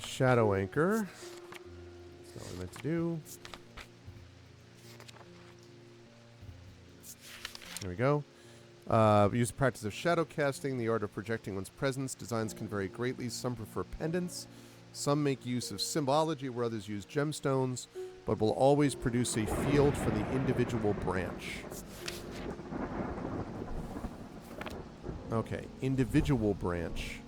Speaker 1: Shadow anchor. That's not what I meant to do. There we go. We use the practice of shadow casting, the art of projecting one's presence. Designs can vary greatly. Some prefer pendants. Some make use of symbology where others use gemstones, but will always produce a field for the individual branch. Okay, individual branch.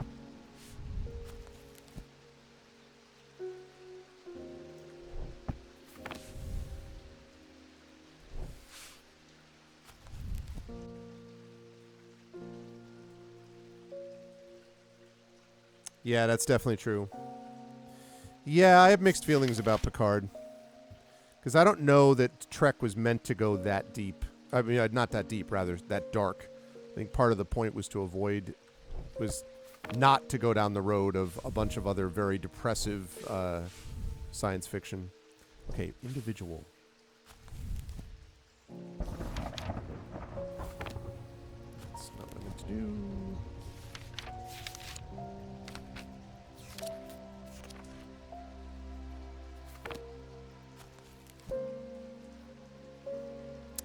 Speaker 1: Yeah, that's definitely true. Yeah, I have mixed feelings about Picard. Because I don't know that Trek was meant to go that deep. I mean, not that deep, rather, that dark. I think part of the point was to avoid, was not to go down the road of a bunch of other very depressive science fiction. Okay, individual. That's not what I meant to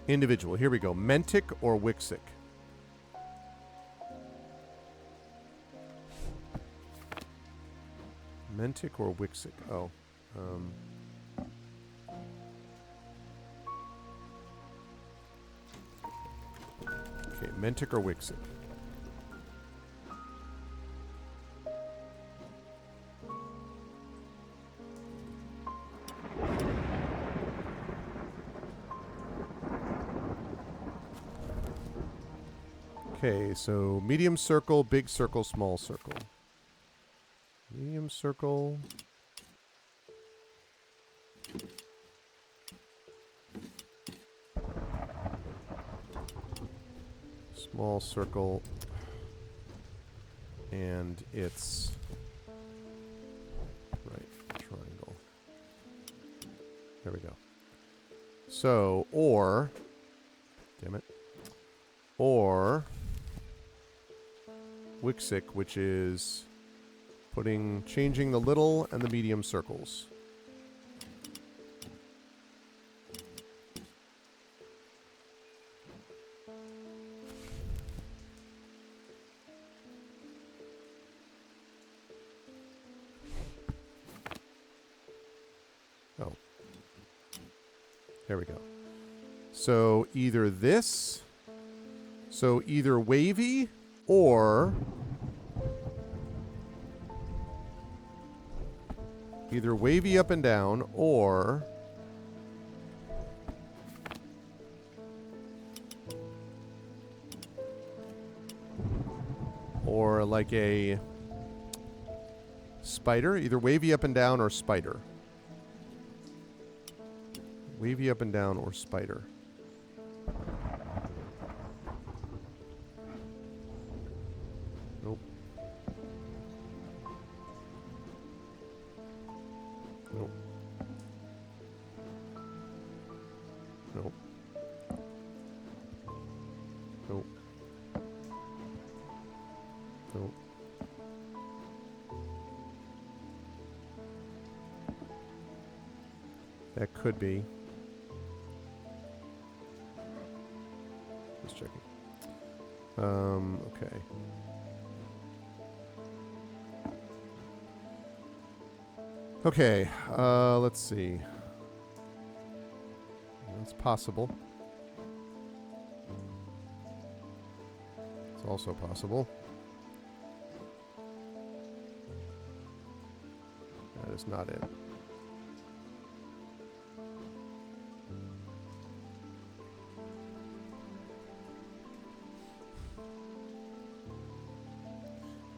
Speaker 1: Individual. Here we go. Mentic or Wixic? Mentic or Wixic? Oh. Okay, Mentic or Wixic? Okay, so medium circle, big circle, small circle. Medium circle. Small circle. And it's right triangle. There we go. So, or, damn it, or Wixic, which is changing the little and the medium circles. Oh. There we go. So either this, either wavy or either wavy up and down or like a spider, either wavy up and down or spider. Wavy up and down or spider. Nope. Nope. Nope. Nope. Nope. That could be. Just checking. Okay. Okay, let's see. That's possible. It's also possible. That is not it.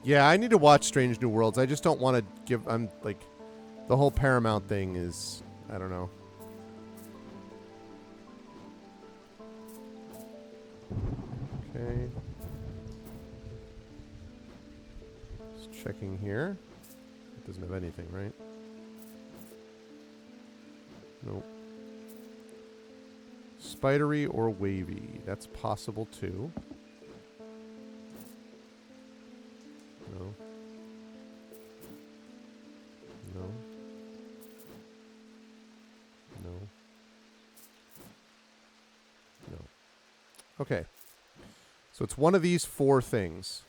Speaker 1: Yeah, I need to watch Strange New Worlds. I just don't want to give... I'm like... The whole Paramount thing is... I don't know. Okay. Just checking here. It doesn't have anything, right? Nope. Spidery or wavy. That's possible too. No. No. No. No. Okay. So it's one of these four things.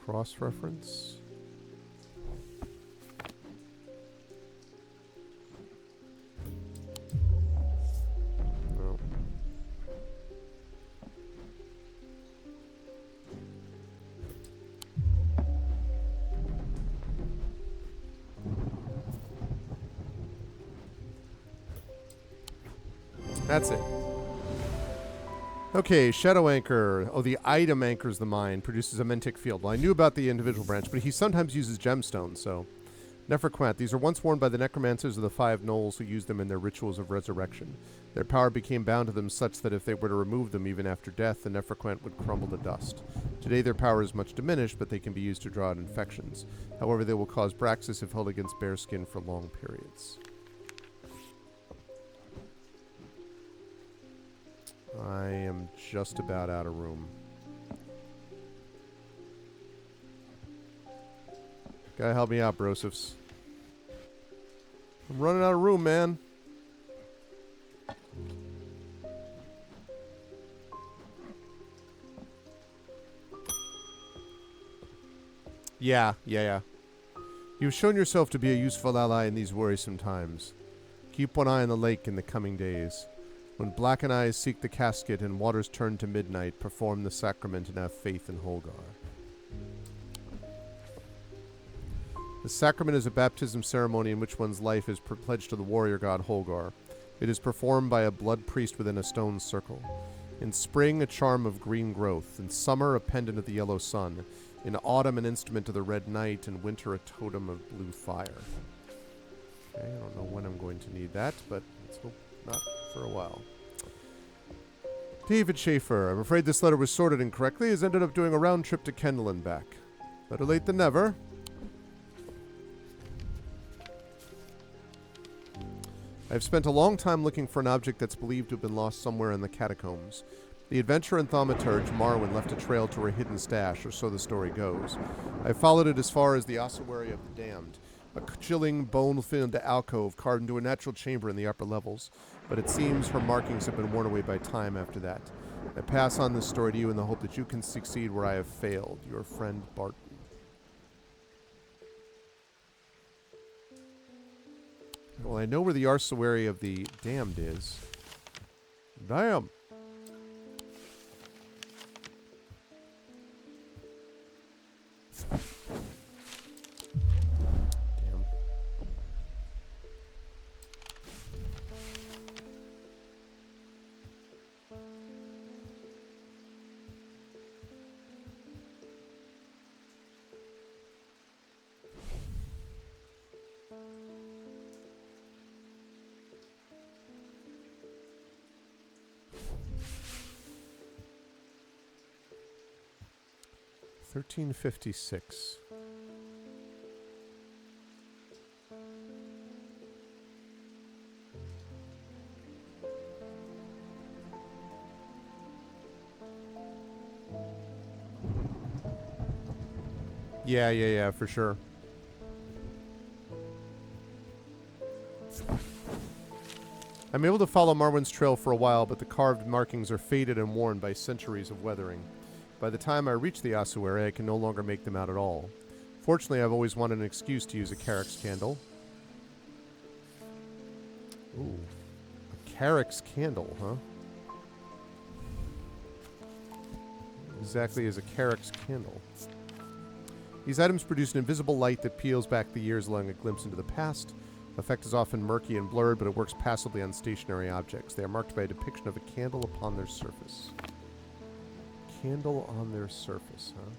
Speaker 1: Cross-reference. No. That's it. Okay, Shadow Anchor. Oh, the item anchors the mine, produces a Mentic field. Well, I knew about the individual branch, but he sometimes uses gemstones, so Neferquant. These are once worn by the necromancers of the Five Knolls who used them in their rituals of resurrection. Their power became bound to them such that if they were to remove them even after death, the Neferquant would crumble to dust. Today their power is much diminished, but they can be used to draw out infections. However, they will cause Braxis if held against bare skin for long periods. I am just about out of room. Gotta help me out, Brosifs. I'm running out of room, man. Yeah. You've shown yourself to be a useful ally in these worrisome times. Keep one eye on the lake in the coming days. When blackened eyes seek the casket and waters turn to midnight, perform the sacrament and have faith in Holgar. The sacrament is a baptism ceremony in which one's life is pledged to the warrior god Holgar. It is performed by a blood priest within a stone circle. In spring, a charm of green growth. In summer, a pendant of the yellow sun. In autumn, an instrument of the red night. In winter, a totem of blue fire. Okay, I don't know when I'm going to need that, but let's hope not for a while. David Schaefer. I'm afraid this letter was sorted incorrectly. Has ended up doing a round trip to Kendall and back. Better late than never. I've spent a long time looking for an object that's believed to have been lost somewhere in the catacombs. The adventurer and thaumaturge Marwyn left a trail to her hidden stash, or so the story goes. I followed it as far as the ossuary of the damned, a chilling, bone-filled alcove carved into a natural chamber in the upper levels, but it seems her markings have been worn away by time after that. I pass on this story to you in the hope that you can succeed where I have failed. Your friend, Barton. Well, I know where the ossuary of the damned is. Damn. Damn. $13.56. Yeah, for sure. I'm able to follow Marwyn's trail for a while, but the carved markings are faded and worn by centuries of weathering. By the time I reach the ossuary, I can no longer make them out at all. Fortunately, I've always wanted an excuse to use a Carrick's candle. Ooh. A Carrick's candle, huh? What exactly is a Carrick's candle? These items produce an invisible light that peels back the years, allowing a glimpse into the past. The effect is often murky and blurred, but it works passively on stationary objects. They are marked by a depiction of a candle upon their surface. Candle on their surface, huh?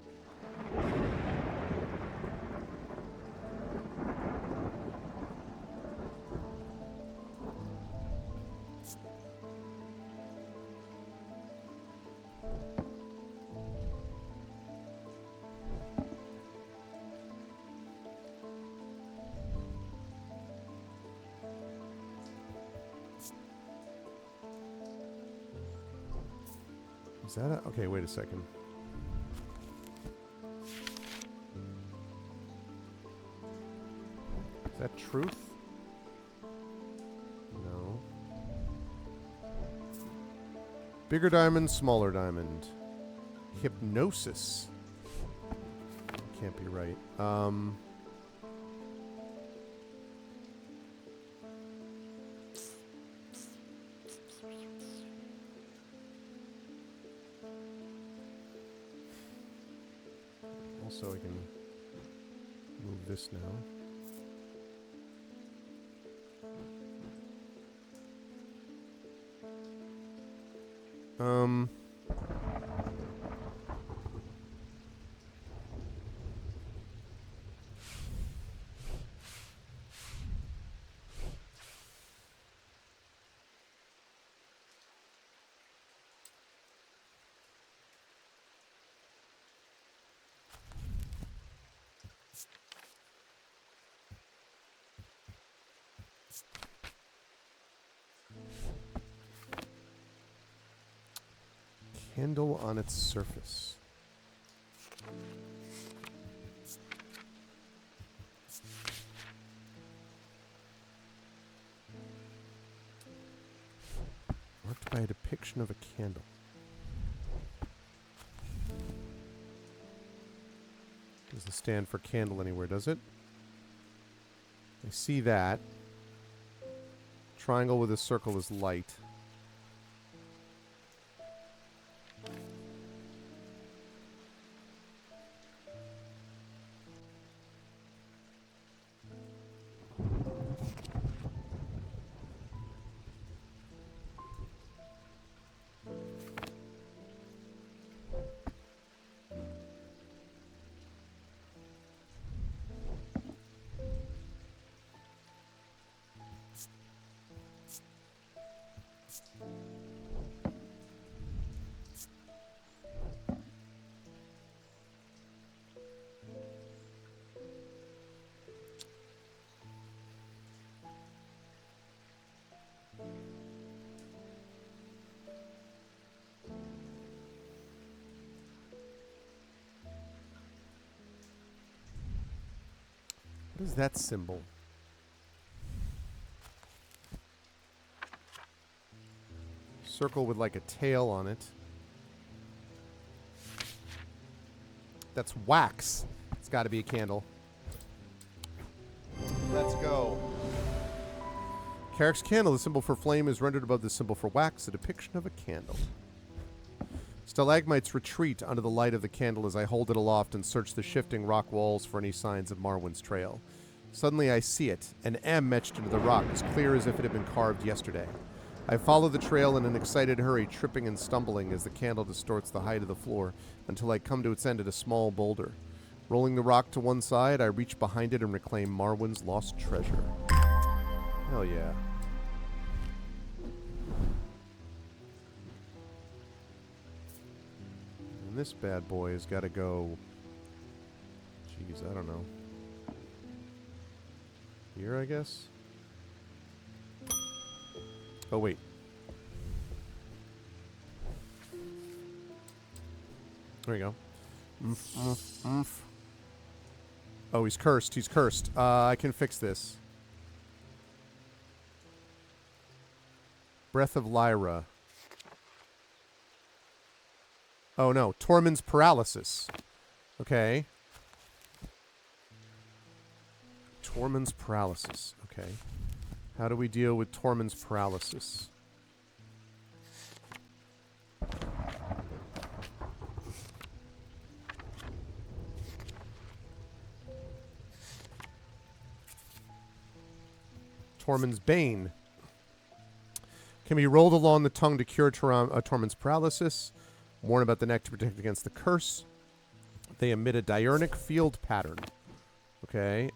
Speaker 1: Is that a... Okay, wait a second. Is that truth? No. Bigger diamond, smaller diamond. Hypnosis. Can't be right. So I can move this now. Candle on its surface. Marked by a depiction of a candle. Doesn't stand for candle anywhere, does it? I see that. Triangle with a circle is light. What is that symbol? Circle with like a tail on it. That's wax. It's got to be a candle. Let's go. Carrick's candle, the symbol for flame, is rendered above the symbol for wax, a depiction of a candle. Stalagmites retreat under the light of the candle as I hold it aloft and search the shifting rock walls for any signs of Marwyn's trail. Suddenly I see it, an M etched into the rock, as clear as if it had been carved yesterday. I follow the trail in an excited hurry, tripping and stumbling as the candle distorts the height of the floor until I come to its end at a small boulder. Rolling the rock to one side, I reach behind it and reclaim Marwyn's lost treasure. Hell yeah. And this bad boy has got to go... Jeez, I don't know. Here, I guess? Oh, wait. There you go. Oh, he's cursed. He's cursed. I can fix this. Breath of Lyra. Oh, no. Tormund's paralysis. Okay. Tormund's paralysis. Okay. How do we deal with Tormund's paralysis? Tormund's Bane. Can be rolled along the tongue to cure Tormund's paralysis. Warn about the neck to protect against the curse. They emit a diurnic field pattern. Okay.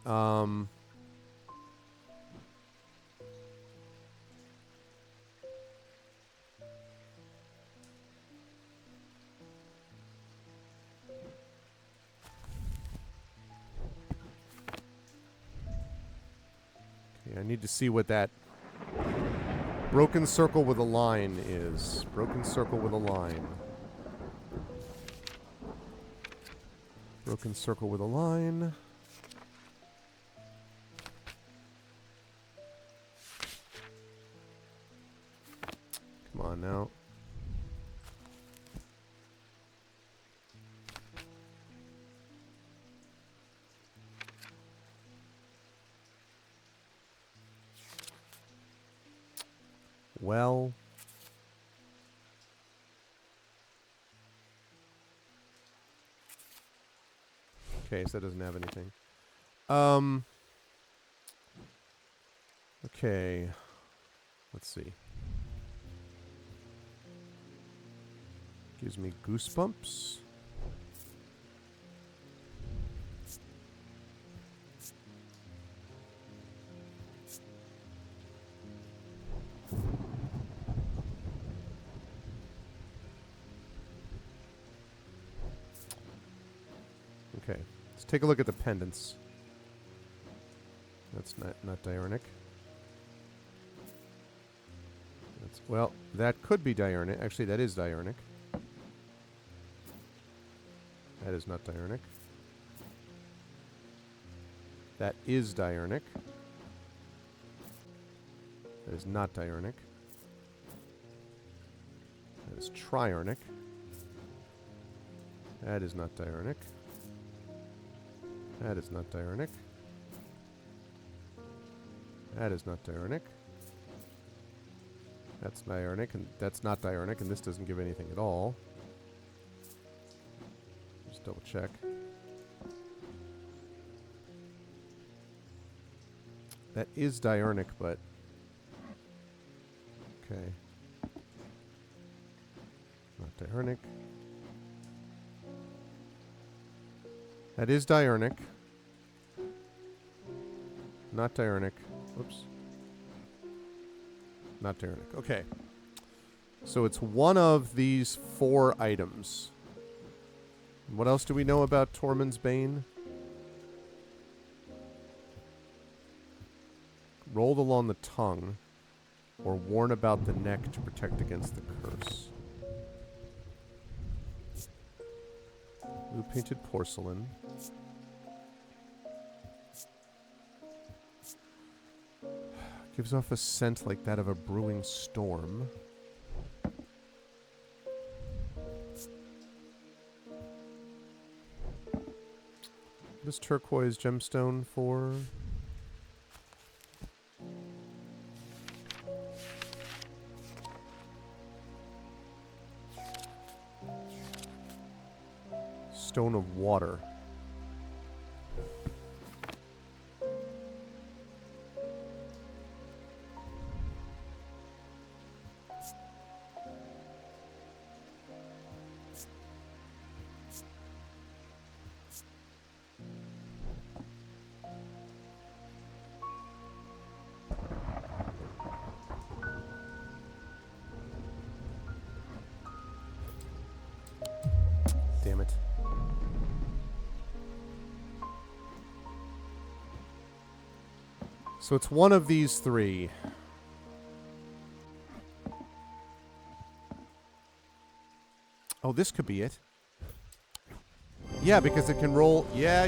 Speaker 1: Okay, I need to see what that broken circle with a line is. Broken circle with a line. Broken circle with a line. Come on now. Well. Okay, so that doesn't have anything. Okay. Let's see. Gives me goosebumps. Okay, let's take a look at the pendants. That's not diurnic. That's, well, that could be diurnic. Actually, that is diurnic. That is not diurnic. That is diurnic. That is not diurnic. That is triurnic. That is not diurnic. That is not diurnic. That is not diurnic. That's diurnic, and that's not diurnic, and this doesn't give anything at all. Just double check. That is diurnic, but... Okay. Not diurnic. That is diurnic. Not diurnic. Whoops. Not diurnic. Okay. So it's one of these 4 items. What else do we know about Tormund's Bane? Rolled along the tongue, or worn about the neck to protect against the curse. Blue painted porcelain. Gives off a scent like that of a brewing storm. This turquoise gemstone for... Stone of water. Damn it. So it's one of these 3. Oh, this could be it. Yeah, because it can roll... Yeah.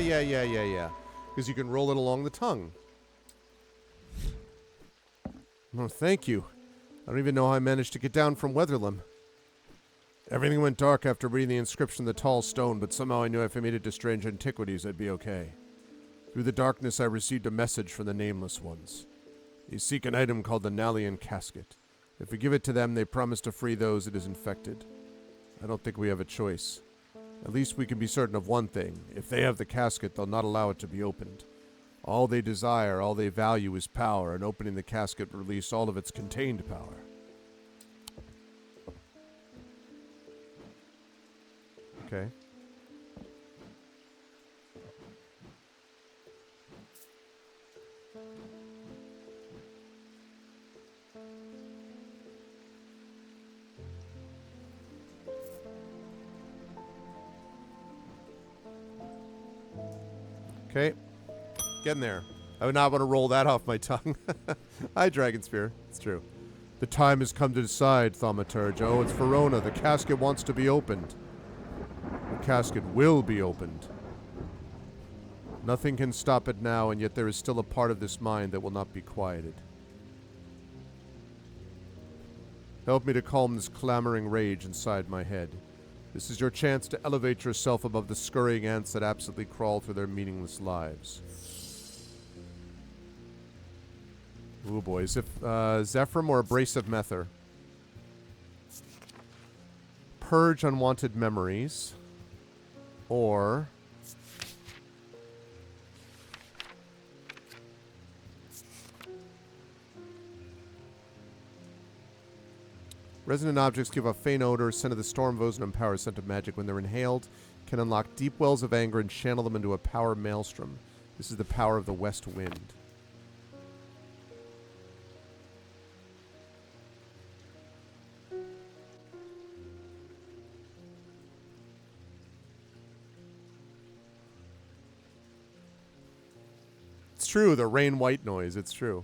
Speaker 1: Because you can roll it along the tongue. Oh, thank you. I don't even know how I managed to get down from Weatherlam. Everything went dark after reading the inscription on the tall stone, but somehow I knew if I made it to strange antiquities, I'd be okay. Through the darkness, I received a message from the Nameless Ones. They seek an item called the Nalian Casket. If we give it to them, they promise to free those it is infected. I don't think we have a choice. At least we can be certain of one thing. If they have the casket, they'll not allow it to be opened. All they desire, all they value is power, and opening the casket will release all of its contained power. Okay. Okay. Getting there. I would not want to roll that off my tongue. Hi, Dragon Spear. It's true. The time has come to decide, Thaumaturge. Oh, it's Verona. The casket wants to be opened. The casket will be opened. Nothing can stop it now, and yet there is still a part of this mind that will not be quieted. Help me to calm this clamoring rage inside my head. This is your chance to elevate yourself above the scurrying ants that absently crawl through their meaningless lives. Ooh boy, is it Zephyrum or Abrasive Mether? Purge unwanted memories. Or... resonant objects give off faint odor, scent of the storm vows, and empower scent of magic. When they're inhaled, can unlock deep wells of anger and channel them into a power maelstrom. This is the power of the west wind. It's true, the rain white noise, it's true.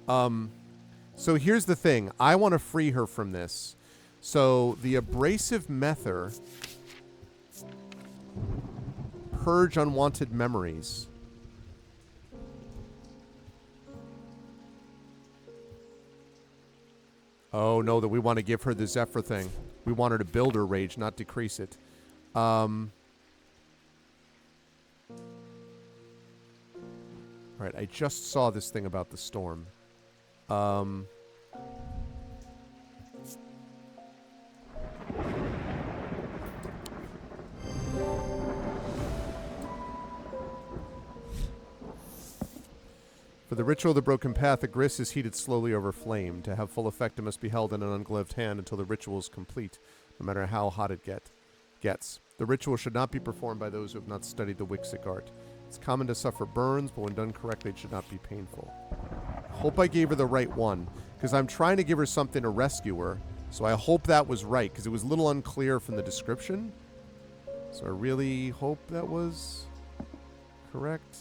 Speaker 1: So here's the thing. I want to free her from this. So the Abrasive Mether Purge unwanted memories. Oh, no, that we want to give her the Zephyr thing. We want her to build her rage, not decrease it. Right, I just saw this thing about the storm. For the ritual of the broken path, the grist is heated slowly over flame. To have full effect, it must be held in an ungloved hand until the ritual is complete, no matter how hot it gets. The ritual should not be performed by those who have not studied the Wixic art. It's common to suffer burns, but when done correctly, it should not be painful. I hope I gave her the right one, because I'm trying to give her something to rescue her, so I hope that was right, because it was a little unclear from the description. So I really hope that was correct.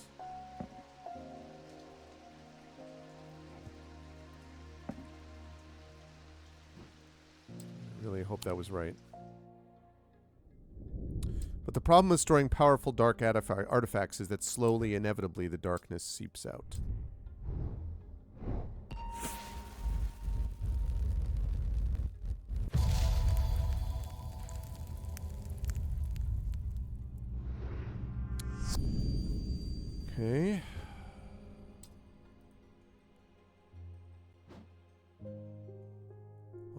Speaker 1: Really hope that was right. But the problem with storing powerful dark artifacts is that slowly, inevitably, the darkness seeps out. Okay.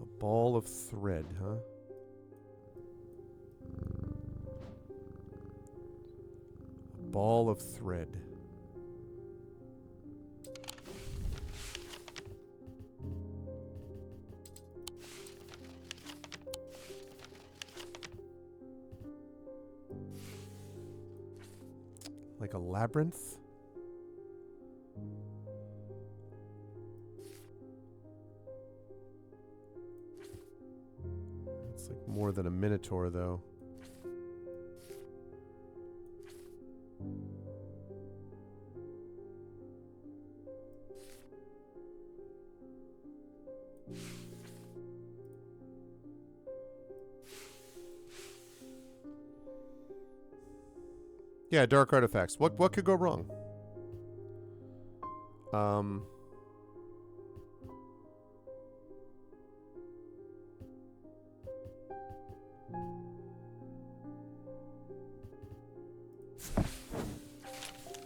Speaker 1: A ball of thread, huh? A ball of thread. Like a labyrinth? It's like more than a minotaur, though. Yeah, dark artifacts. What could go wrong?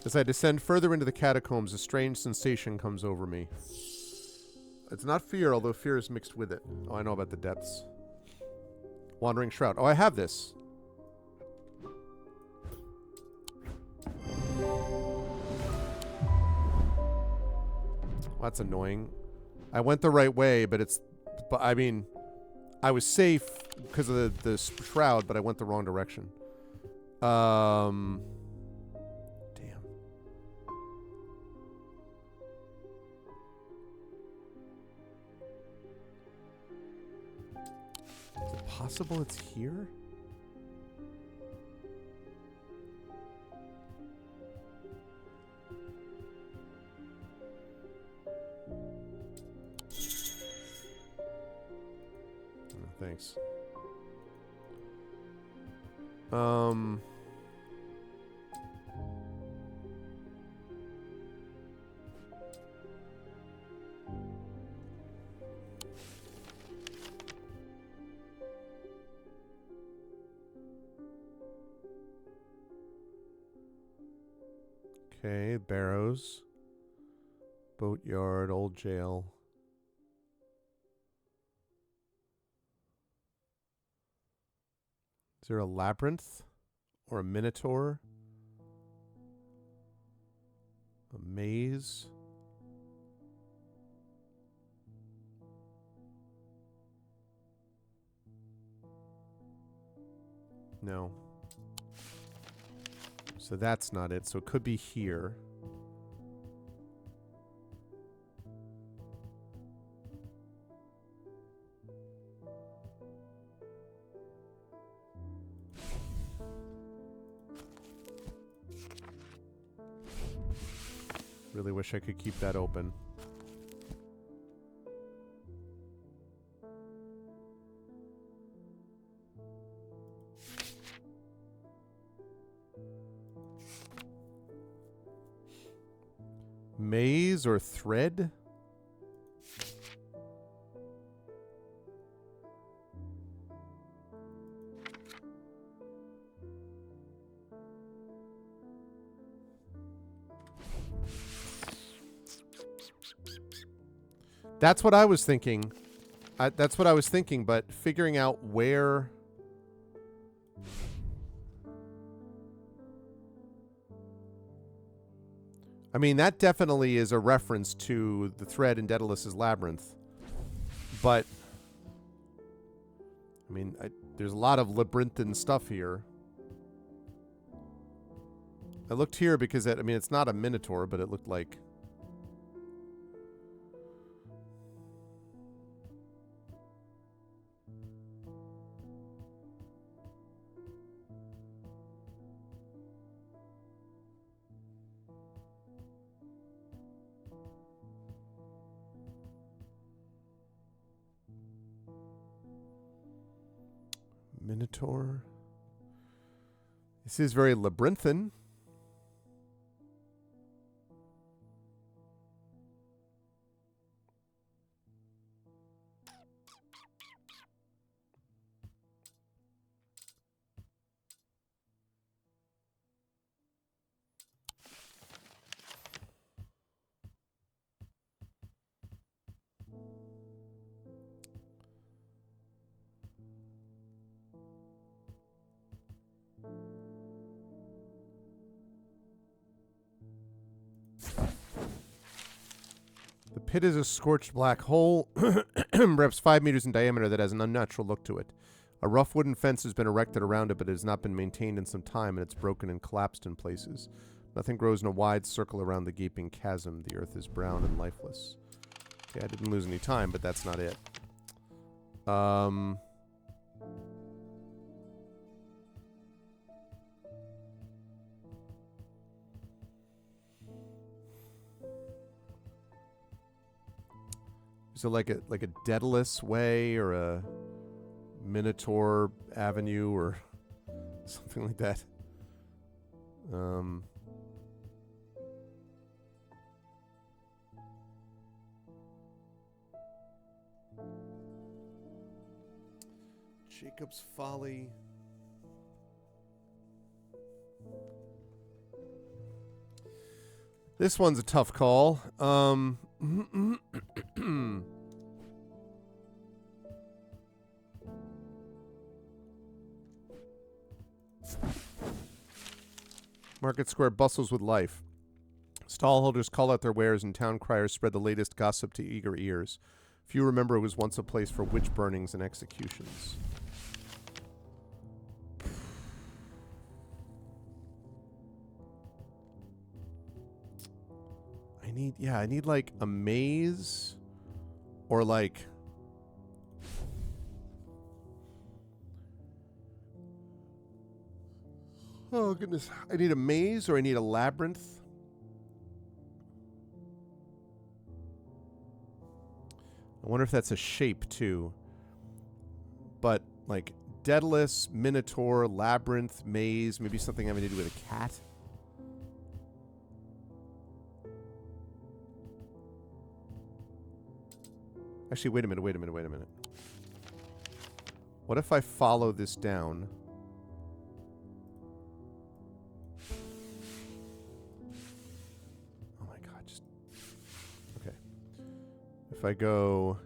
Speaker 1: As I descend further into the catacombs, a strange sensation comes over me. It's not fear, although fear is mixed with it. Oh, I know about the depths. Wandering Shroud. Oh, I have this. Well, that's annoying. I went the right way, but I mean, I was safe because of the shroud, but I went the wrong direction. Damn. Is it possible it's here? Thanks. Okay, barrows. Boatyard, old jail. Is there a labyrinth? Or a minotaur? A maze? No. So that's not it. So it could be here. Really wish I could keep that open. maze or thread? That's what I was thinking. That's what I was thinking, but figuring out where... I mean, that definitely is a reference to the thread in Daedalus's Labyrinth. But, I mean, there's a lot of labyrinthine stuff here. I looked here because, I mean, it's not a minotaur, but it looked like... Minotaur. This is very labyrinthine. The pit is a scorched black hole, perhaps 5 meters in diameter, that has an unnatural look to it. A rough wooden fence has been erected around it, but it has not been maintained in some time, and it's broken and collapsed in places. Nothing grows in a wide circle around the gaping chasm. The earth is brown and lifeless. Okay, I didn't lose any time, but that's not it. So like a Daedalus way or a Minotaur Avenue or something like that. Jacob's Folly. This one's a tough call. Market square bustles with life. Stallholders call out their wares and town criers spread the latest gossip to eager ears. Few remember it was once a place for witch burnings and executions. I need like a maze or like oh goodness, I need a maze or I need a labyrinth. I wonder if that's a shape too. But like Daedalus, Minotaur, labyrinth, maze, maybe something having to do with a cat. Actually, wait a minute. What if I follow this down? Oh my god, just... Okay. If I go...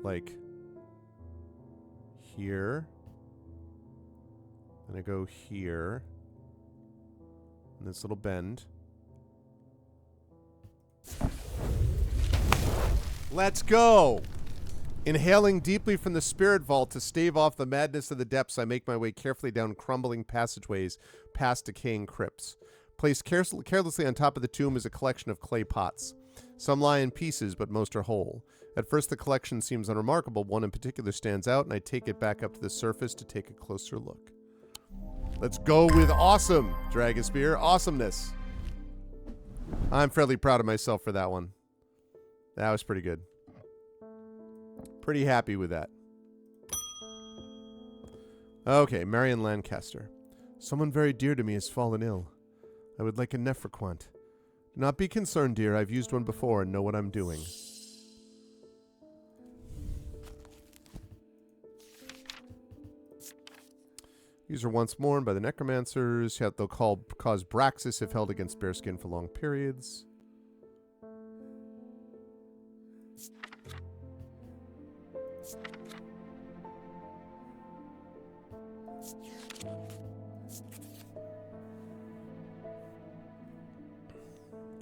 Speaker 1: like... here... and I go here... and this little bend... Let's go! Inhaling deeply from the spirit vault to stave off the madness of the depths, I make my way carefully down crumbling passageways past decaying crypts. Placed carelessly on top of the tomb is a collection of clay pots. Some lie in pieces, but most are whole. At first the collection seems unremarkable. One in particular stands out, and I take it back up to the surface to take a closer look. Let's go with awesome, Dragonspear. Awesomeness. I'm fairly proud of myself for that one. That was pretty good. Pretty happy with that. Okay, Marion Lancaster. Someone very dear to me has fallen ill. I would like a Nephroquant. Do not be concerned, dear. I've used one before and know what I'm doing. These are once worn by the necromancers. They'll cause Braxis if held against bearskin for long periods.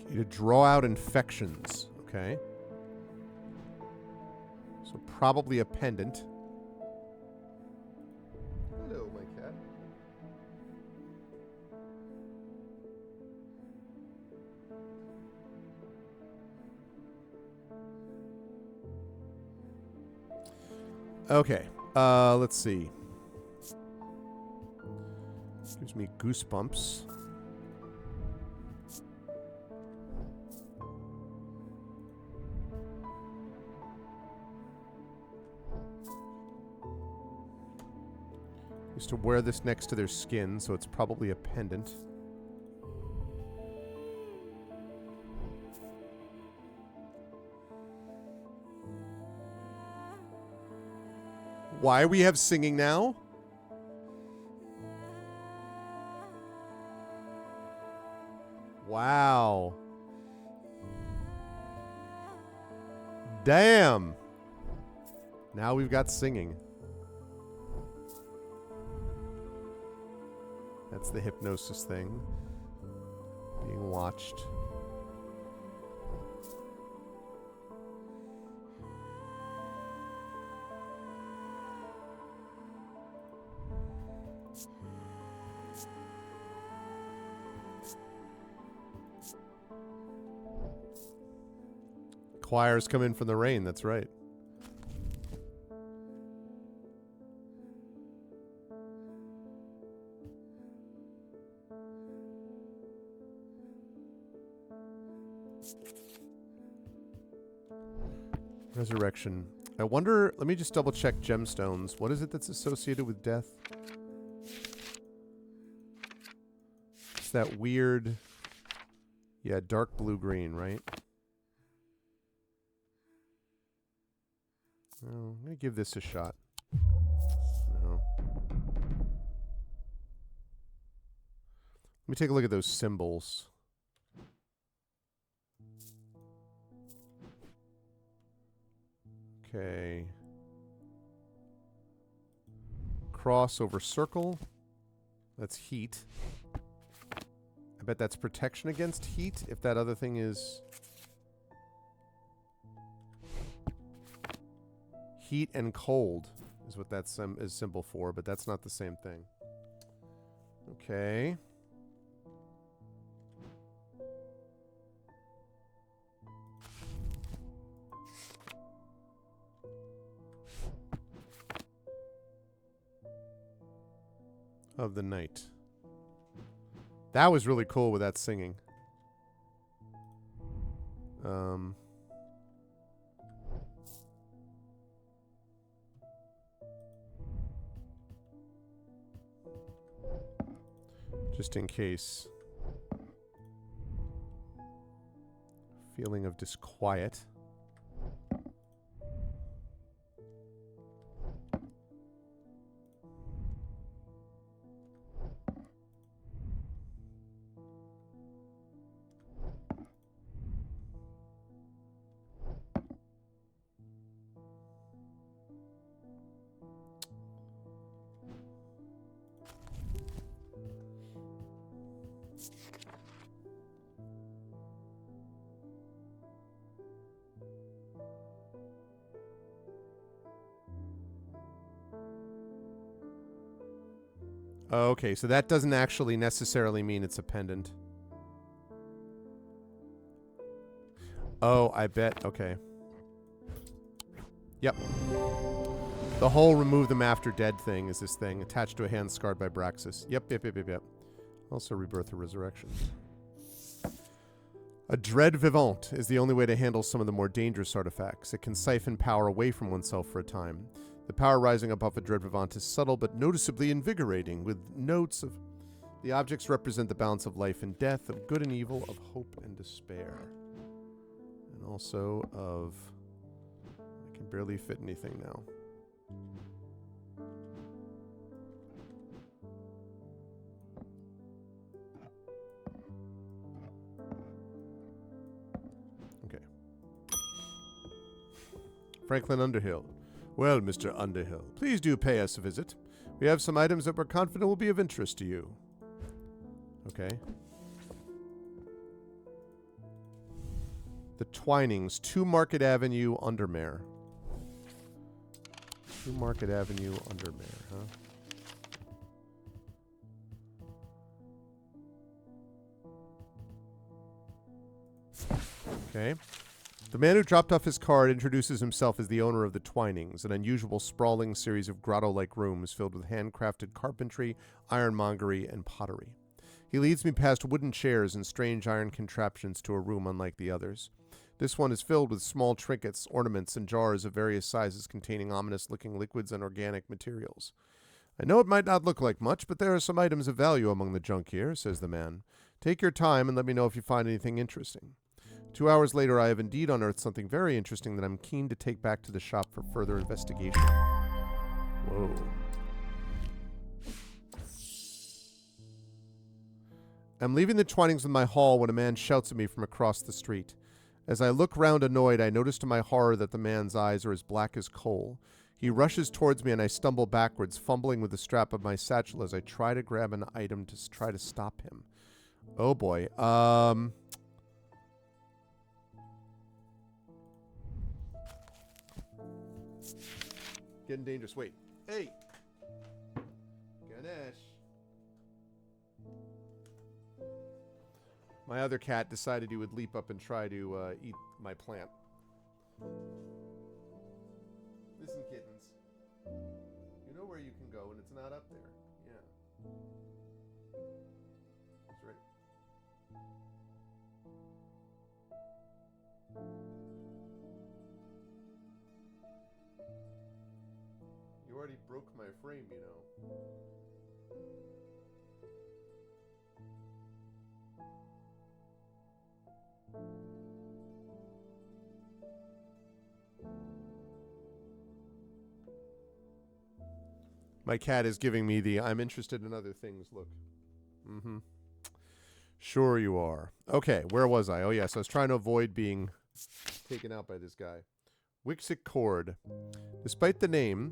Speaker 1: Okay, to draw out infections. Okay. So probably a pendant. Hello, my cat. Okay, let's see. Gives me goosebumps. Used to wear this next to their skin, so it's probably a pendant. Why we have singing now? Wow. Damn. Now we've got singing. That's the hypnosis thing. Being watched. Choirs come in from the rain, that's right. Resurrection. I wonder, let me just double check gemstones. What is it that's associated with death? It's that weird, yeah, dark blue-green, right? Oh, I'm going to give this a shot. No. Let me take a look at those symbols. Okay. Cross over circle. That's heat. I bet that's protection against heat, if that other thing is... Heat and cold is what that is symbol for, but that's not the same thing. Okay. Of the night. That was really cool with that singing. Just in case. Feeling of disquiet. Okay, so that doesn't actually necessarily mean it's a pendant. Oh, I bet. Okay. Yep. The whole remove them after dead thing is this thing. Attached to a hand scarred by Braxis. Yep. Also rebirth or resurrection. A dread vivant is the only way to handle some of the more dangerous artifacts. It can siphon power away from oneself for a time. The power rising above a dread vivant is subtle but noticeably invigorating, with notes of The objects represent the balance of life and death, of good and evil, of hope and despair. And also of... I can barely fit anything now. Okay. Franklin Underhill. Well, Mr. Underhill, please do pay us a visit. We have some items that we're confident will be of interest to you. Okay. The Twinings, 2 Market Avenue, Undermare. 2 Market Avenue, Undermare, huh? Okay. The man who dropped off his card introduces himself as the owner of the Twinings, an unusual sprawling series of grotto-like rooms filled with handcrafted carpentry, ironmongery, and pottery. He leads me past wooden chairs and strange iron contraptions to a room unlike the others. This one is filled with small trinkets, ornaments, and jars of various sizes containing ominous-looking liquids and organic materials. I know it might not look like much, but there are some items of value among the junk here, says the man. Take your time and let me know if you find anything interesting. 2 hours later, I have indeed unearthed something very interesting that I'm keen to take back to the shop for further investigation. Whoa. I'm leaving the Twinings with my haul when a man shouts at me from across the street. As I look round annoyed, I notice to my horror that the man's eyes are as black as coal. He rushes towards me and I stumble backwards, fumbling with the strap of my satchel as I try to grab an item to try to stop him. Oh boy. Getting dangerous. Wait. Hey! Ganesh. My other cat decided he would leap up and try to eat my plant. Listen, kittens. You know where you can go, and it's not up there. Yeah. That's right. You already broke my frame, you know. My cat is giving me the I'm interested in other things look. Mm-hmm. Sure you are. Okay, where was I? Oh yes, I was trying to avoid being taken out by this guy. Wixic cord. Despite the name,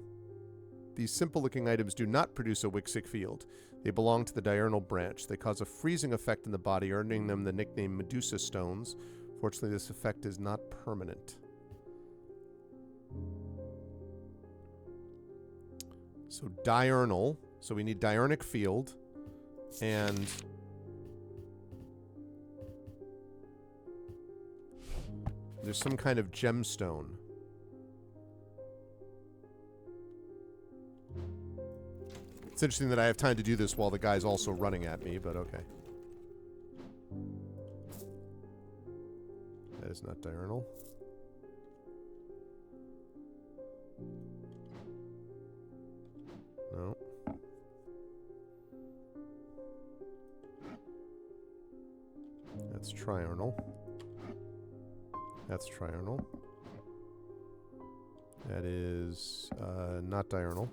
Speaker 1: these simple-looking items do not produce a Wixic field. They belong to the diurnal branch. They cause a freezing effect in the body, earning them the nickname Medusa stones. Fortunately, this effect is not permanent. So diurnal. So we need diurnic field. And there's some kind of gemstone. It's interesting that I have time to do this while the guy's also running at me, but okay. That is not diurnal. No. That's triurnal. That's triurnal. That is not diurnal.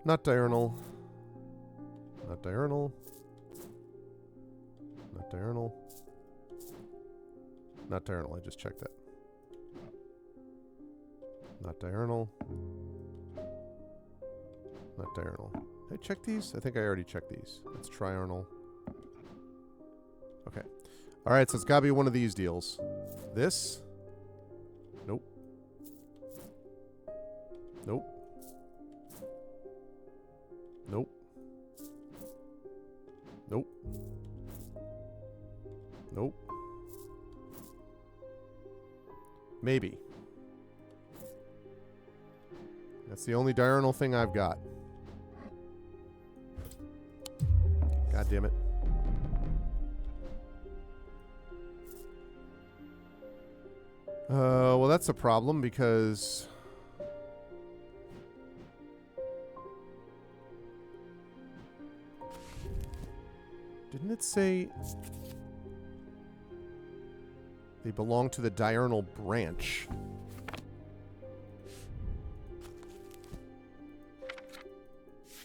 Speaker 1: Not diurnal. Not diurnal. Not diurnal. Not diurnal. I just checked that. Not diurnal. Not diurnal. Did I check these? I think I already checked these. That's triurnal. Okay. Alright, so it's gotta be one of these deals. This? Nope. Nope. Nope. Nope. Nope. Maybe. That's the only diurnal thing I've got. God damn it. Well, that's a problem because... say they belong to the diurnal branch.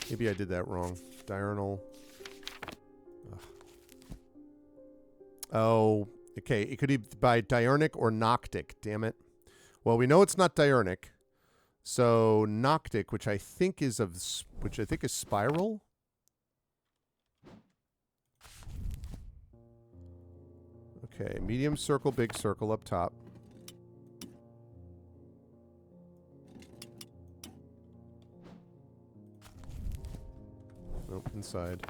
Speaker 1: Maybe I did that wrong. Diurnal. Ugh. Oh, okay. It could be by diurnic or noctic. Damn it. Well, we know it's not diurnic. So noctic, which I think is spiral. Okay, medium circle, big circle up top. Nope, inside.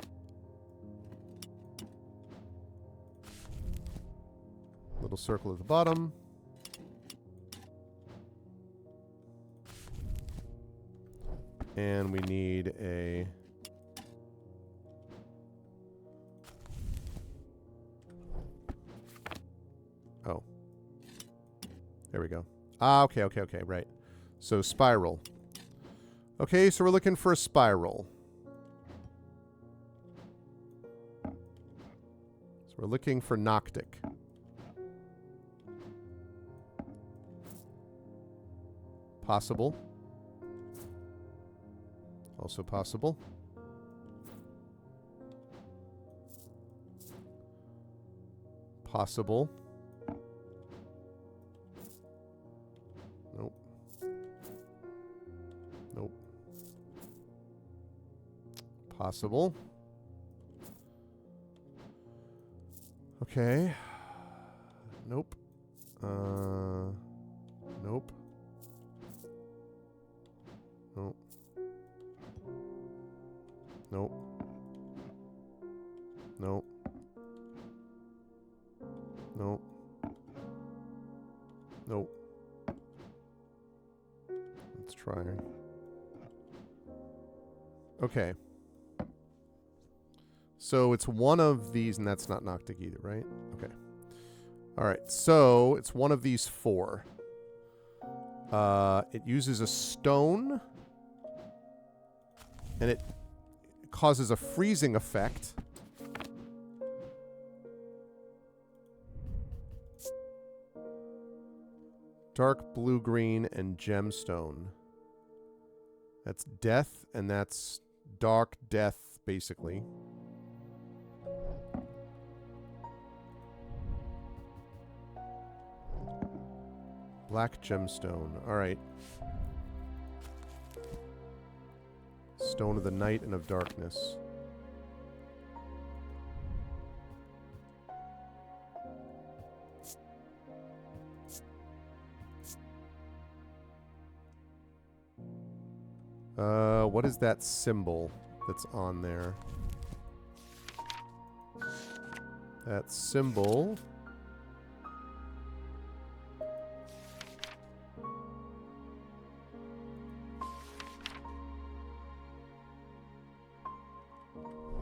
Speaker 1: Little circle at the bottom. And we need a... Oh. There we go. Ah, okay, right. So spiral. Okay, so we're looking for a spiral. So we're looking for noctic. Possible. Also possible. Possible. Nope. Nope. Possible. Okay. Nope. Nope. Nope. Nope. Nope. Nope. Nope. Let's try. Okay. So it's one of these, and that's not noctic either, right? Okay. All right. So it's one of these four. It uses a stone, and it causes a freezing effect. Dark blue-green and gemstone. That's death, and that's dark death, basically. Black gemstone. All right. Stone of the night and of darkness. What is that symbol that's on there? That symbol...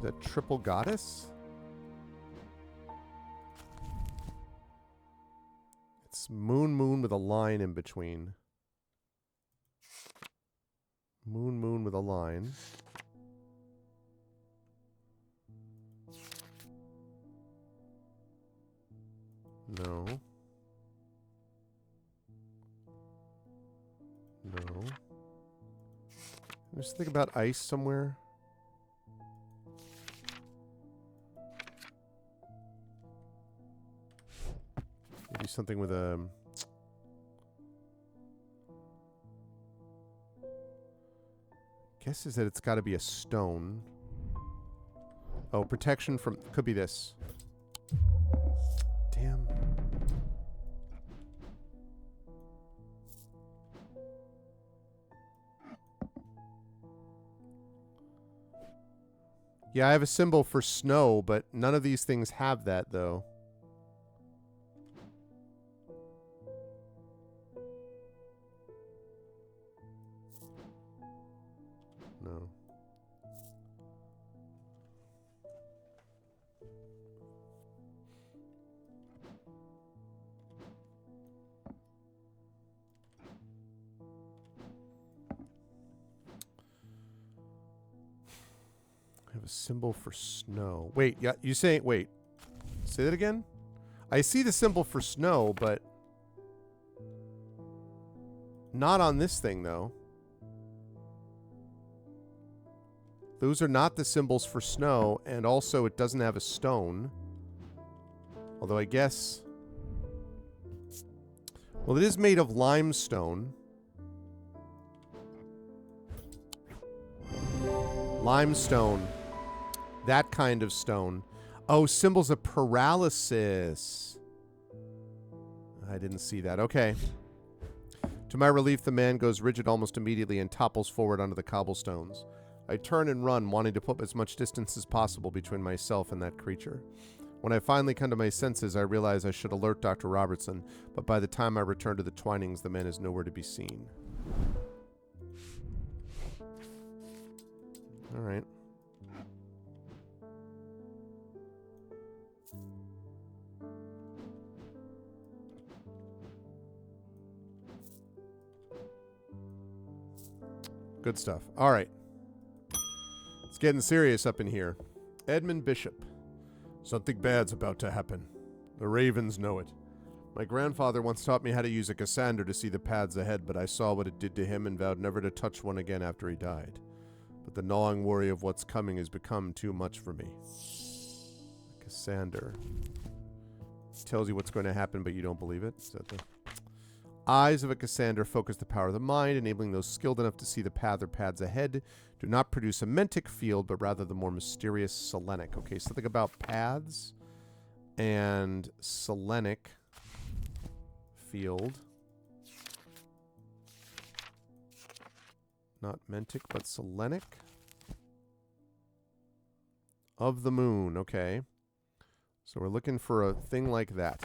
Speaker 1: The triple goddess? It's moon with a line in between. Moon with a line. No. No. Just think about ice somewhere. Maybe something with a... Guess is that it's got to be a stone. Oh, protection from... Could be this. Damn. Yeah, I have a symbol for snow, but none of these things have that, though. No. a symbol for snow. Wait, yeah, you saying, wait. Say that again? I see the symbol for snow, but not on this thing, though. Those are not the symbols for snow, and also it doesn't have a stone. Although I guess... Well, it is made of limestone. Limestone. That kind of stone. Oh, symbols of paralysis. I didn't see that. Okay. To my relief, the man goes rigid almost immediately and topples forward onto the cobblestones. I turn and run, wanting to put as much distance as possible between myself and that creature. When I finally come to my senses, I realize I should alert Dr. Robertson, but by the time I return to the Twinings, the man is nowhere to be seen. All right. Good stuff. All right. It's getting serious up in here. Edmund Bishop. Something bad's about to happen. The ravens know it. My grandfather once taught me how to use a Cassander to see the paths ahead, but I saw what it did to him and vowed never to touch one again after he died. But the gnawing worry of what's coming has become too much for me. Cassander. Tells you what's going to happen, but you don't believe it. Is that the... Eyes of a Cassander focus the power of the mind, enabling those skilled enough to see the path or paths ahead. Do not produce a mentic field, but rather the more mysterious Selenic. Okay, so think about paths and Selenic field. Not mentic, but Selenic. Of the moon, okay. So we're looking for a thing like that.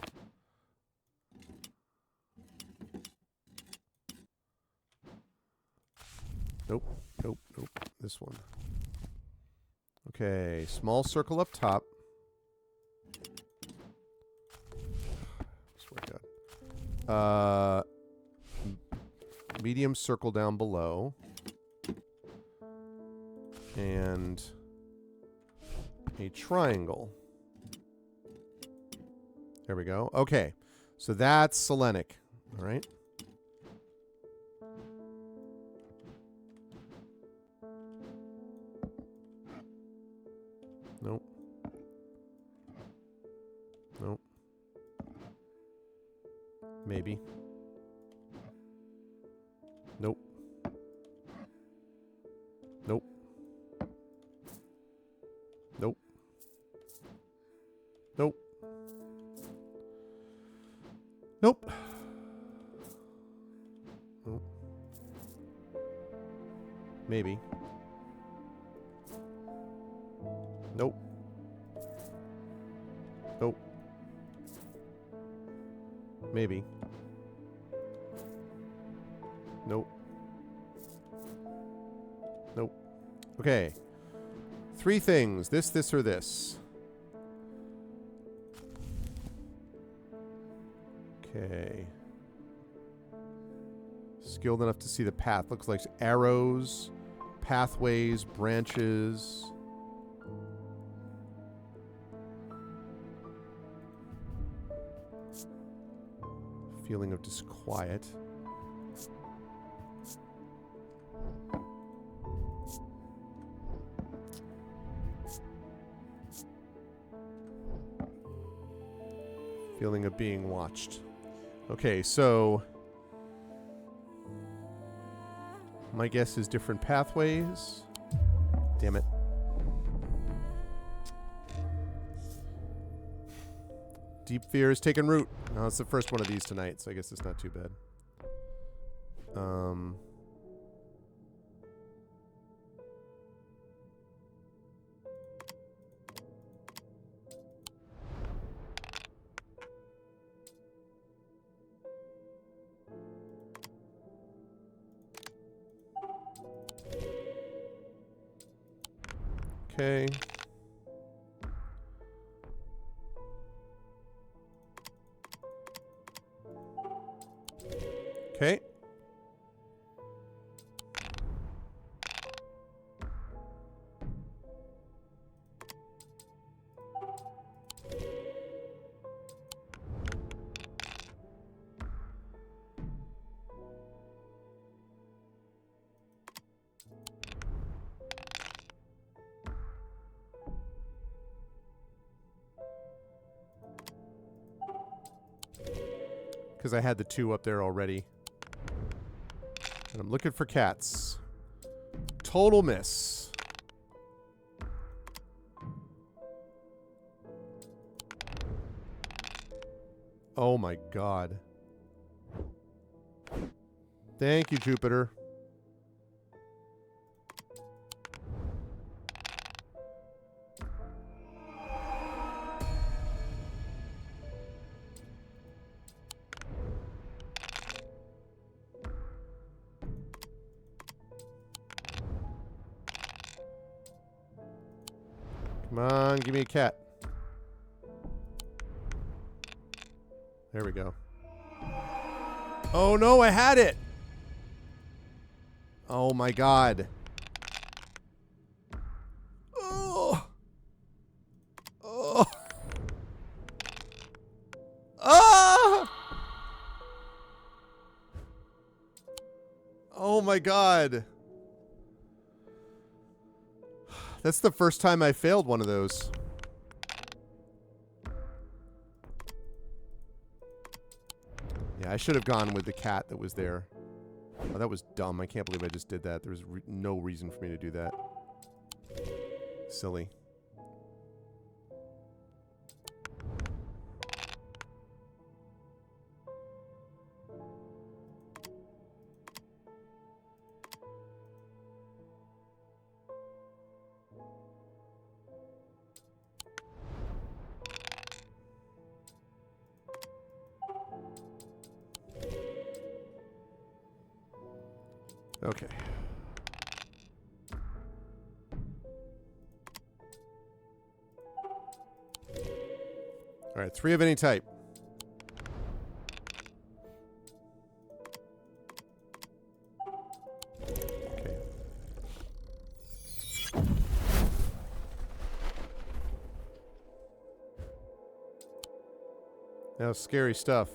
Speaker 1: Nope, nope, nope. This one. Okay, small circle up top. Swear to God. Medium circle down below. And a triangle. There we go. Okay, so that's Selenic. All right. Nope. Nope. Maybe. Nope. Nope. Nope. Nope. Nope. Nope. Maybe. Nope. Nope. Maybe. Nope. Nope. Okay. 3 things. This, or this. Okay. Skilled enough to see the path. Looks like arrows, pathways, branches. Feeling of disquiet. Feeling of being watched. Okay, so my guess is different pathways. Damn it. Deep fear is taking root. Oh, it's the first one of these tonight, so I guess it's not too bad. Okay. Okay. Because I had the 2 up there already. And I'm looking for cats. Total miss. Oh my god. Thank you, Jupiter. Come on, give me a cat. There we go. Oh no, I had it! Oh my god. Oh! Oh! Ah! Oh my god. That's the first time I failed one of those. Yeah, I should have gone with the cat that was there. Oh, that was dumb. I can't believe I just did that. There was no reason for me to do that. Silly. Okay. All right, 3 of any type. Okay. Now, scary stuff.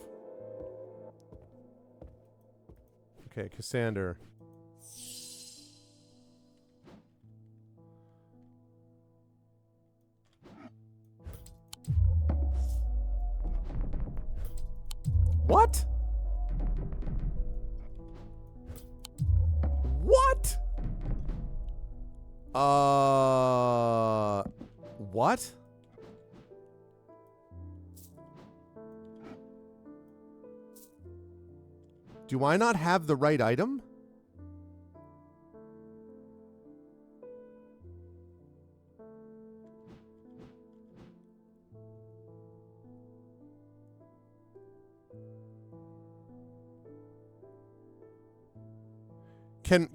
Speaker 1: Okay, Cassander. What? What? What? Do I not have the right item?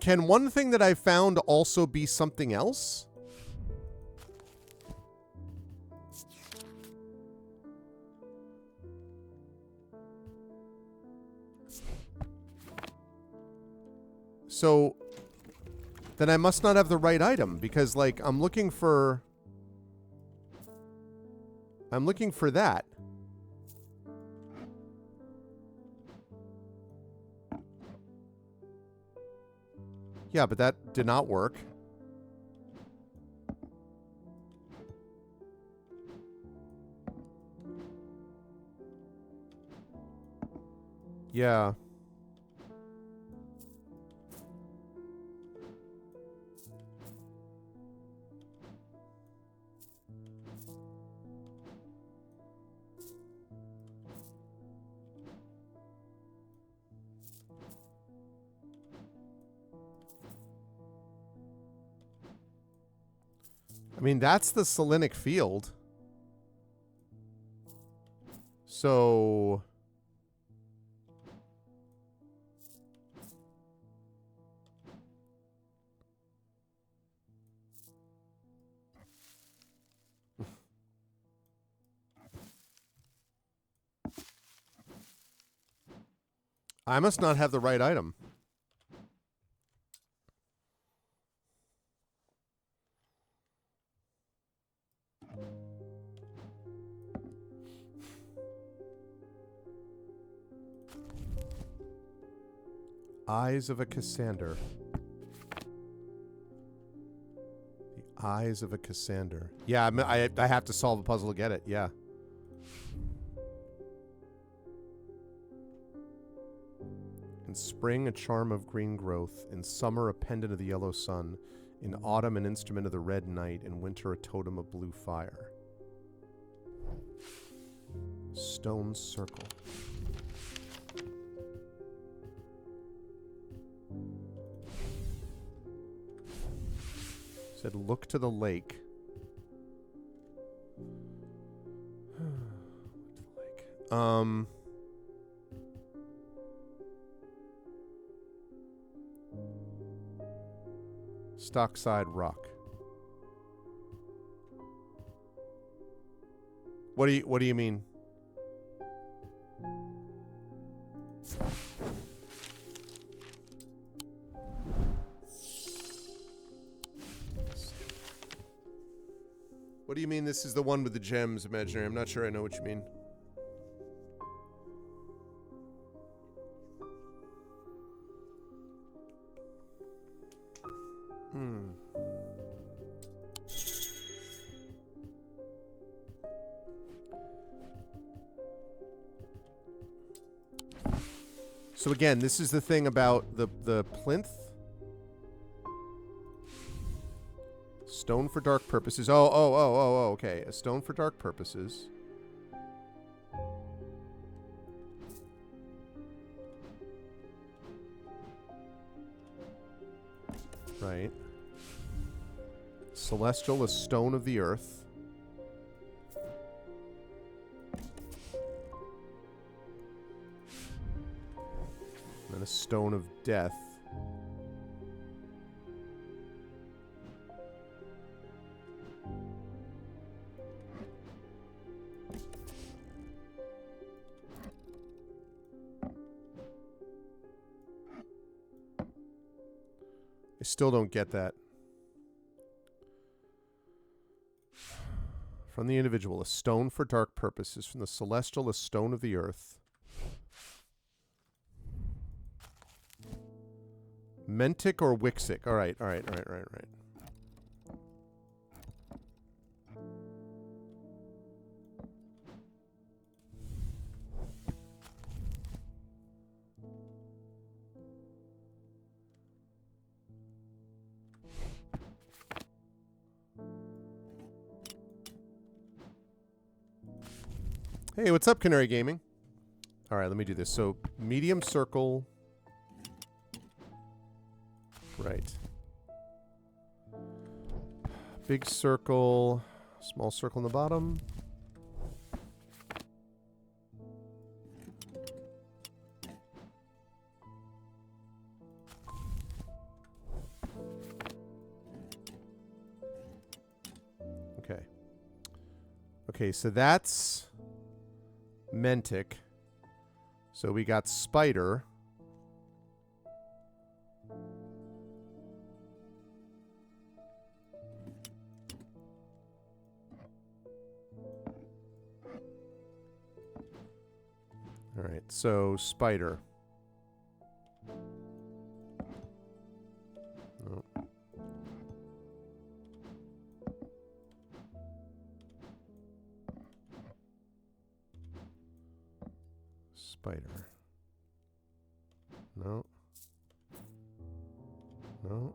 Speaker 1: Can one thing that I found also be something else? So then I must not have the right item because like I'm looking for that. Yeah, but that did not work. Yeah. I mean, that's the Selenic field. So... I must not have the right item. Eyes of a Cassander. The eyes of a Cassander. Yeah, I have to solve a puzzle to get it. Yeah. In spring, a charm of green growth. In summer, a pendant of the yellow sun. In autumn, an instrument of the red night. In winter, a totem of blue fire. Stone circle. Said, look to the lake. Look to the lake. Stockside Rock. What do you mean? What do you mean this is the one with the gems, Imaginary? I'm not sure I know what you mean. So again, this is the thing about the plinth. Stone for dark purposes. Oh, okay. A stone for dark purposes. Right. Celestial, a stone of the earth. And a stone of death. I still don't get that. From the individual, a stone for dark purposes. From the celestial, a stone of the earth. Mentic or Wixic? All right. Hey, what's up, Canary Gaming? All right, let me do this. So, medium circle. Right. Big circle, small circle in the bottom. Okay. Okay, so that's Mentic. So we got Spider. All right, so Spider. Oh. Spider. No. No.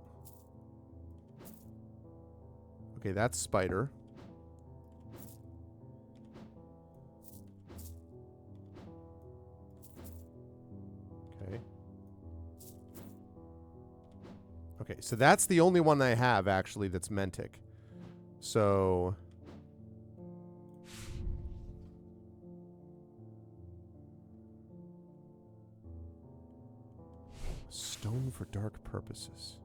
Speaker 1: Okay, that's Spider. Okay. Okay, so that's the only one I have, actually, that's Mentic. So... Stone for dark purposes.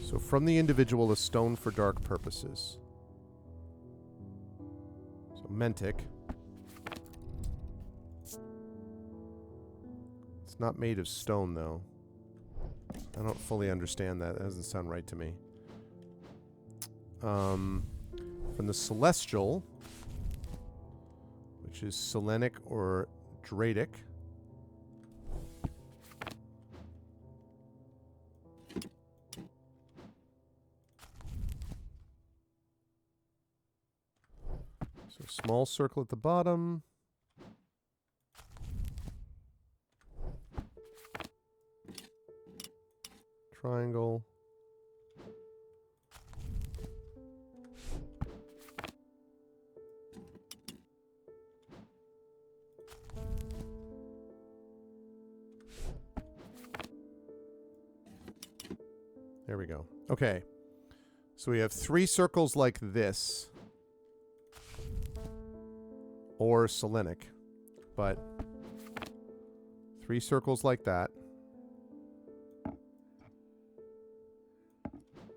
Speaker 1: So from the individual, a stone for dark purposes. So Mentic. It's not made of stone, though. I don't fully understand that. That doesn't sound right to me. From the Celestial, which is Selenic or Dradic. So small circle at the bottom. Triangle. There we go. Okay. So we have 3 circles like this. Or Selenic. But 3 circles like that.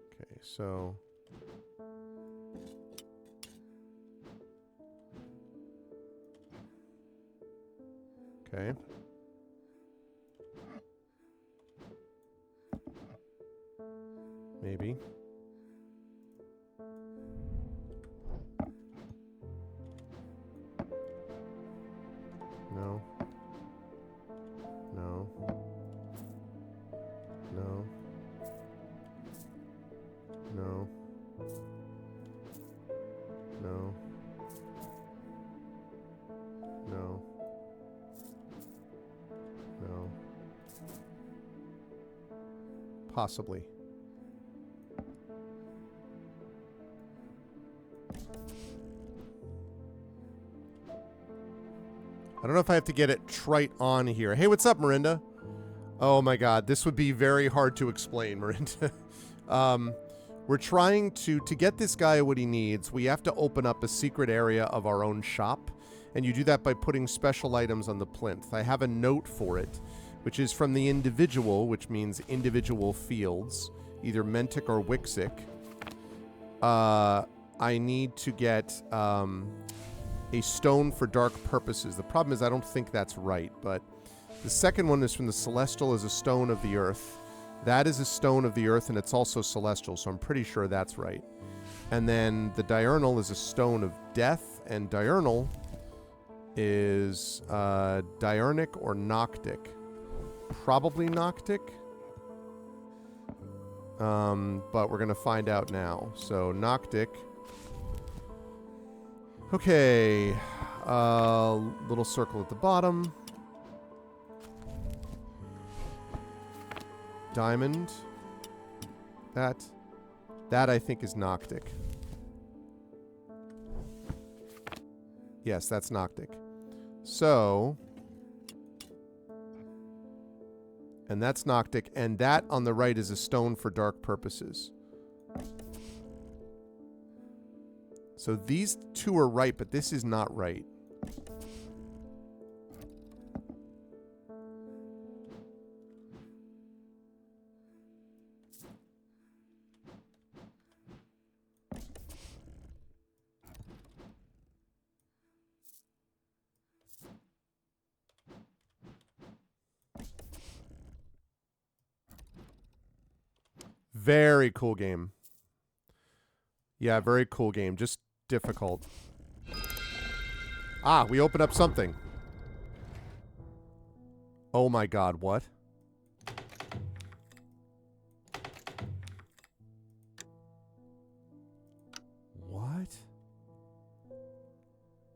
Speaker 1: Okay, so... Okay. Maybe. No. No. No. No. No. No. No. Possibly. I don't know if I have to get it right on here. Hey, what's up, Mirinda? Oh my god, this would be very hard to explain, Mirinda. We're trying to get this guy what he needs, we have to open up a secret area of our own shop. And you do that by putting special items on the plinth. I have a note for it, which is from the individual, which means individual fields, either Mentic or Wixic. I need to get a stone for dark purposes. The problem is I don't think that's right, but the second one is from the celestial as a stone of the earth. That is a stone of the earth, and it's also celestial, so I'm pretty sure that's right. And then the diurnal is a stone of death, and diurnal is diurnic or noctic. Probably noctic. But we're going to find out now. So, noctic. Okay. Little circle at the bottom. Diamond. That I think is noctic. Yes, that's noctic. So, and that's noctic, and that on the right is a stone for dark purposes. So these 2 are right, but this is not right. Very cool game. Yeah, very cool game. Just difficult. Ah, we opened up something. Oh my god, what? What?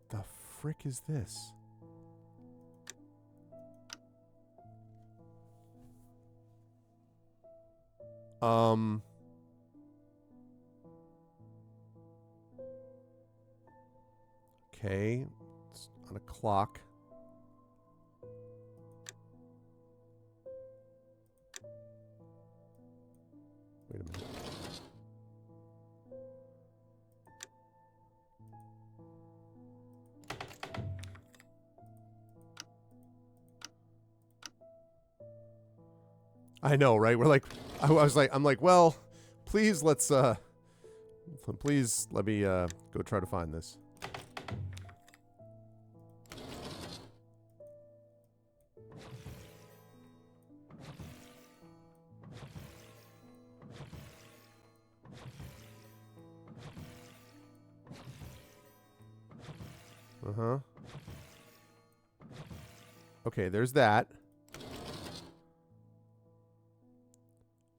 Speaker 1: The frick is this? Okay. It's on a clock. Wait a minute. I know, right? We're like, I'm like, well, please let's, please let me, go try to find this. Uh-huh. Okay, there's that.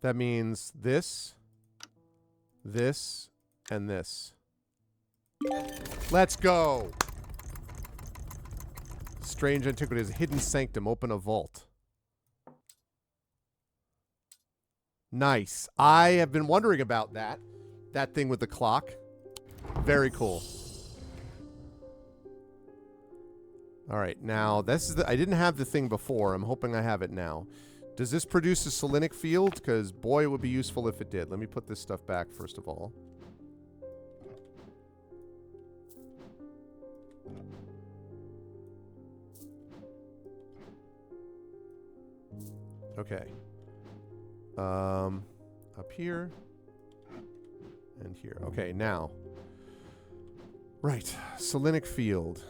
Speaker 1: That means this, this, and this. Let's go. Strange Antiquities. Hidden Sanctum. Open a vault. Nice. I have been wondering about that. That thing with the clock. Very cool. All right. Now, this is I didn't have the thing before. I'm hoping I have it now. Does this produce a selenic field? Because, boy, it would be useful if it did. Let me put this stuff back, first of all. Okay. Up here. And here. Okay, now. Right. Selenic field.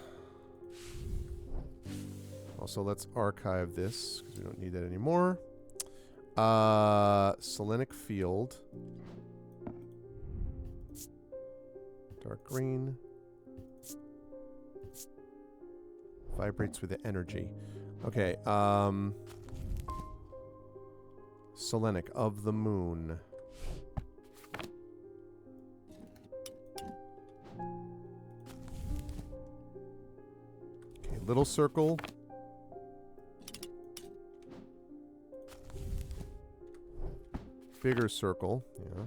Speaker 1: Also, let's archive this, because we don't need that anymore. Selenic field. Dark green. Vibrates with the energy. Okay, Selenic of the moon. Okay, little circle. Bigger circle, yeah.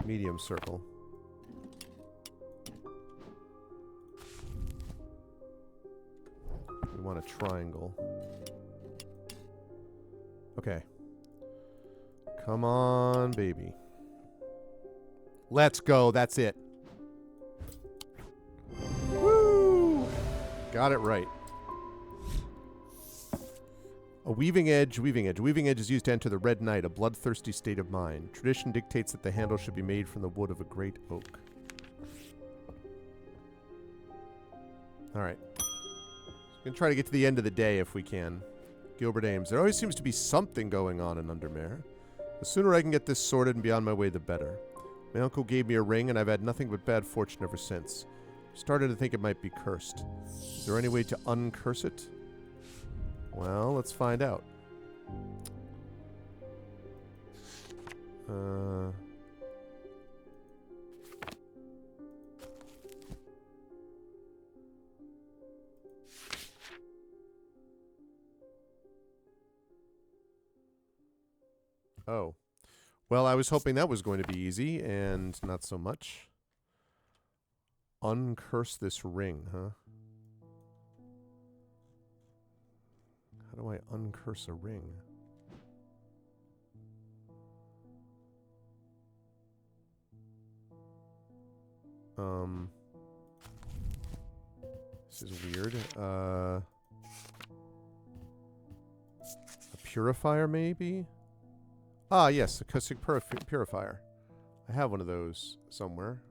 Speaker 1: Medium circle. We want a triangle. Okay. Come on, baby. Let's go. That's it. Woo! Got it right. A weaving edge, weaving edge. Weaving edge is used to enter the red night, a bloodthirsty state of mind. Tradition dictates that the handle should be made from the wood of a great oak. Alright. Gonna try to get to the end of the day if we can. Gilbert Ames. There always seems to be something going on in Undermare. The sooner I can get this sorted and be on my way, the better. My uncle gave me a ring, and I've had nothing but bad fortune ever since. Started to think it might be cursed. Is there any way to uncurse it? Well, let's find out. Oh. Well, I was hoping that was going to be easy, and not so much. Uncurse this ring, huh? How do I uncurse a ring? This is weird. A purifier, maybe? Ah, yes, acoustic purifier. I have one of those somewhere.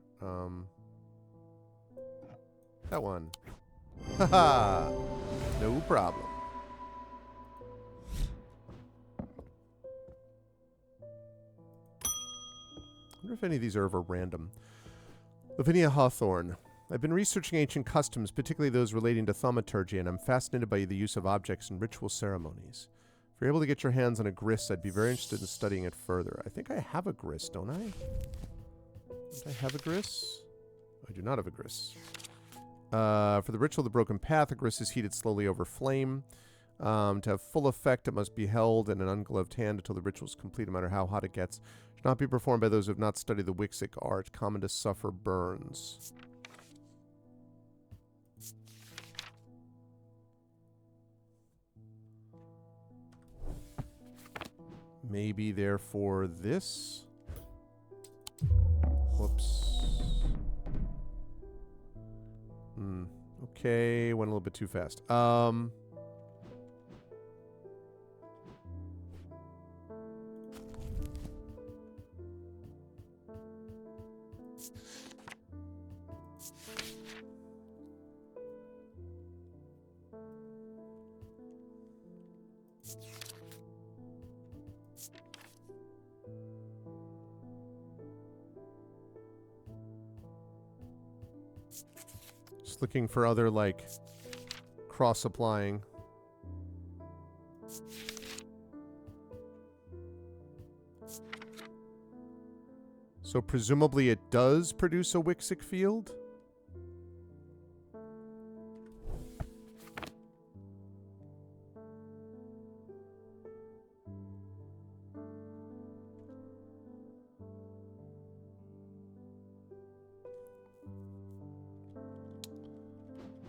Speaker 1: That one. Haha! No problem. I wonder if any of these are ever random. Lavinia Hawthorne. I've been researching ancient customs, particularly those relating to thaumaturgy, and I'm fascinated by the use of objects in ritual ceremonies. If you're able to get your hands on a grist, I'd be very interested in studying it further. I think I have a grist, don't I? Don't I have a grist? I do not have a grist. For the ritual of the broken path, a grist is heated slowly over flame. To have full effect, it must be held in an ungloved hand until the ritual is complete, no matter how hot it gets. It should not be performed by those who have not studied the Wixic art, common to suffer burns. Maybe, therefore, this? Whoops. Okay, went a little bit too fast. Just looking for other, like, cross-applying. So presumably it does produce a Wixic field?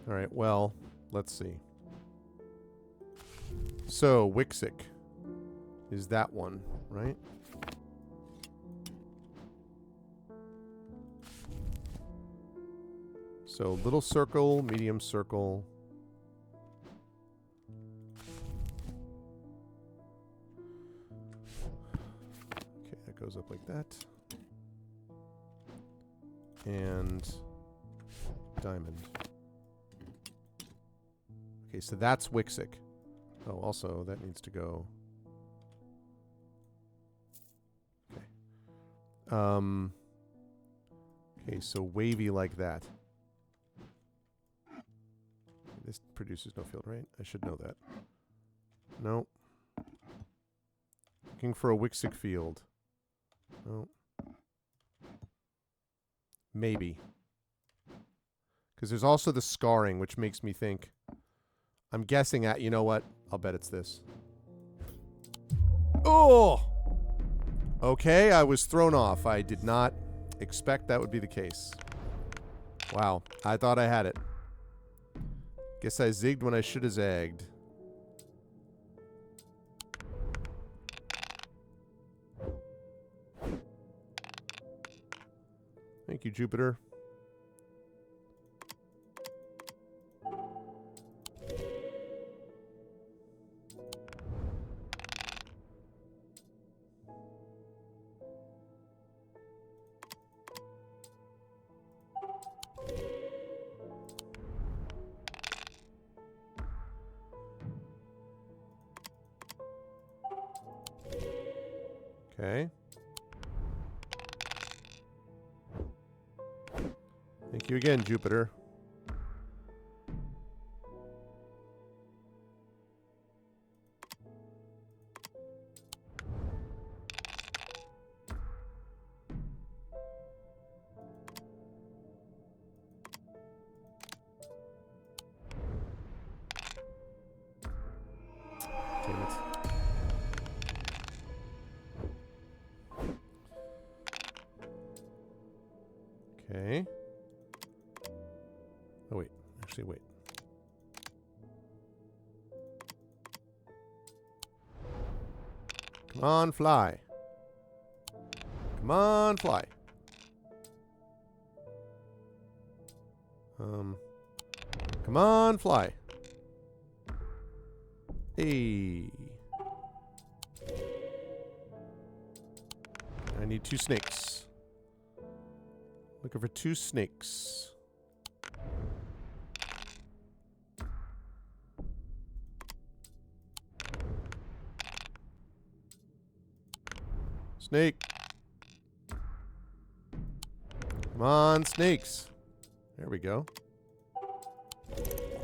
Speaker 1: All right, well, let's see. So, Wixic is that one, right? So, little circle, medium circle. Okay, that goes up like that. And diamond. Okay, so that's Wixic. Oh, also, that needs to go. Okay. Okay, so wavy like that. This produces no field, right? I should know that. No. Looking for a Wixic field. No. Maybe. Because there's also the scarring, which makes me think... I'm guessing at... You know what? I'll bet it's this. Oh! Okay, I was thrown off. I did not expect that would be the case. Wow. I thought I had it. Guess I zigged when I should have zagged. Thank you, Jupiter. Okay. Thank you again, Jupiter. Damn it. Okay. Oh, wait. Actually, wait. Come on, fly. Come on, fly. Come on, fly. Hey. I need 2 snakes. Looking for 2 snakes. Snake. Come on, snakes. There we go.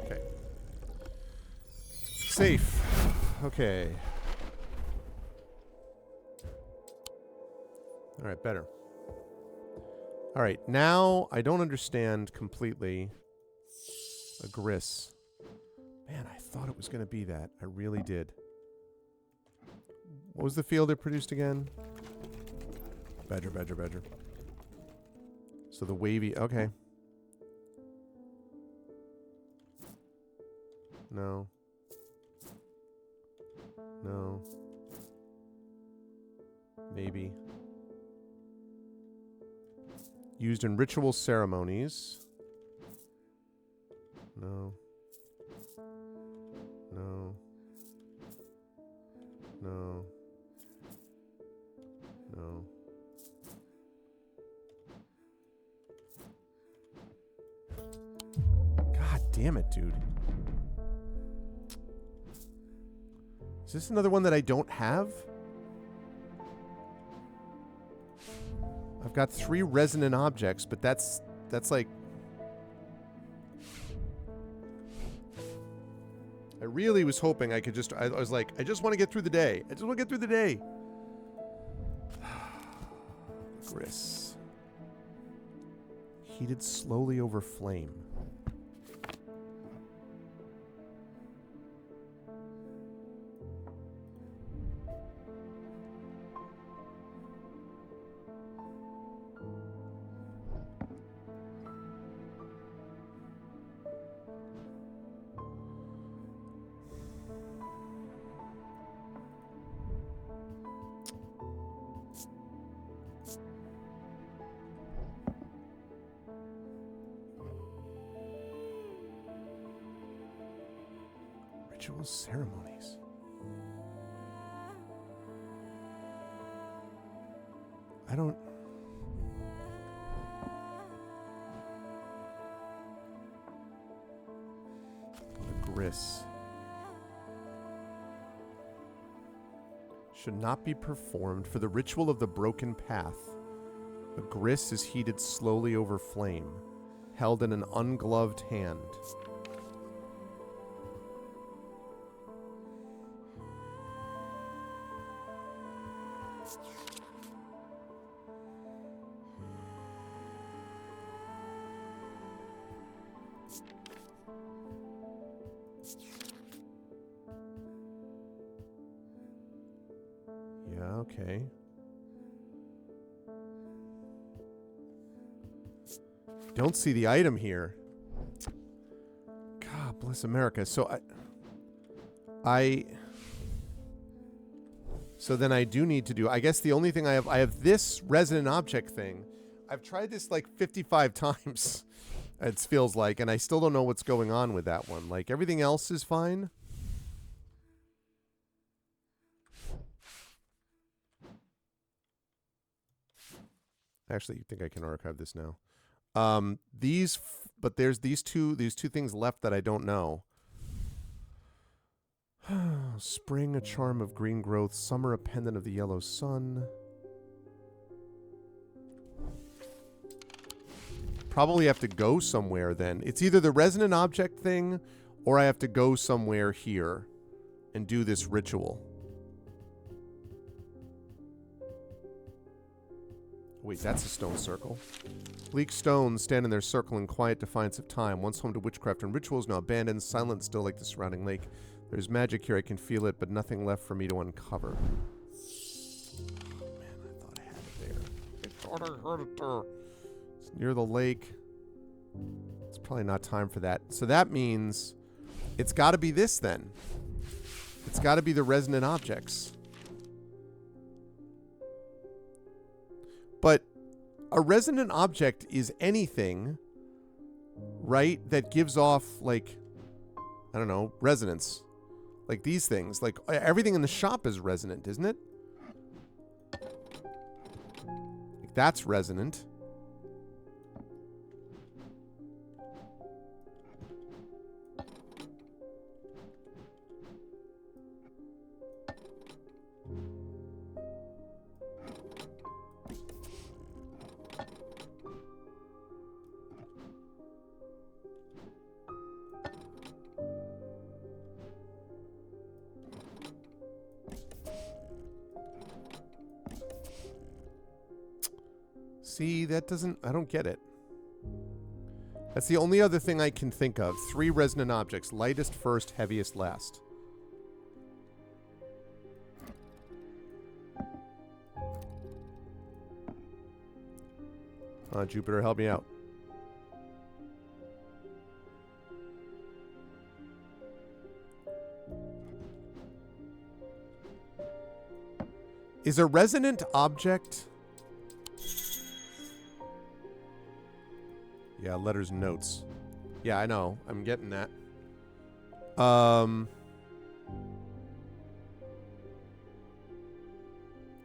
Speaker 1: Okay. Safe. Okay. All right, better. All right, now I don't understand completely a gris. Man, I thought it was going to be that. I really did. What was the field it produced again? Badger, badger, badger. So the wavy... Okay. No. No. Maybe. Used in ritual ceremonies. No. No. No. No. God damn it, dude. Is this another one that I don't have? I've got 3 resonant objects, but that's like... I really was hoping I could just... I was like, I just want to get through the day. I just want to get through the day. Gris. Heated slowly over flame. Ritual ceremonies. I don't... The Gris. Should not be performed for the ritual of the broken path. The Gris is heated slowly over flame, held in an ungloved hand. Yeah, okay. Don't see the item here. God bless America. So so then I do need to do, I guess the only thing I have this resonant object thing. I've tried this like 55 times. It feels like, and I still don't know what's going on with that one. Like everything else is fine. Actually, you think I can archive this now? But there's these two things left that I don't know. Spring, a charm of green growth. Summer, a pendant of the yellow sun. Probably have to go somewhere then. It's either the resonant object thing, or I have to go somewhere here and do this ritual. Wait, that's a stone circle. Bleak stones stand in their circle in quiet defiance of time. Once home to witchcraft and rituals, now abandoned, silent still like the surrounding lake. There's magic here, I can feel it, but nothing left for me to uncover. Oh man, I thought I had it there. I thought I heard it there. It's near the lake. It's probably not time for that. So that means it's got to be this then. It's got to be the resonant objects. But a resonant object is anything, right, that gives off, like, I don't know, resonance. Like these things. Like, everything in the shop is resonant, isn't it? Like, that's resonant. See, that doesn't... I don't get it. That's the only other thing I can think of. 3 resonant objects. Lightest first, heaviest last. Jupiter, help me out. Is a resonant object... Yeah, letters and notes. Yeah, I know. I'm getting that.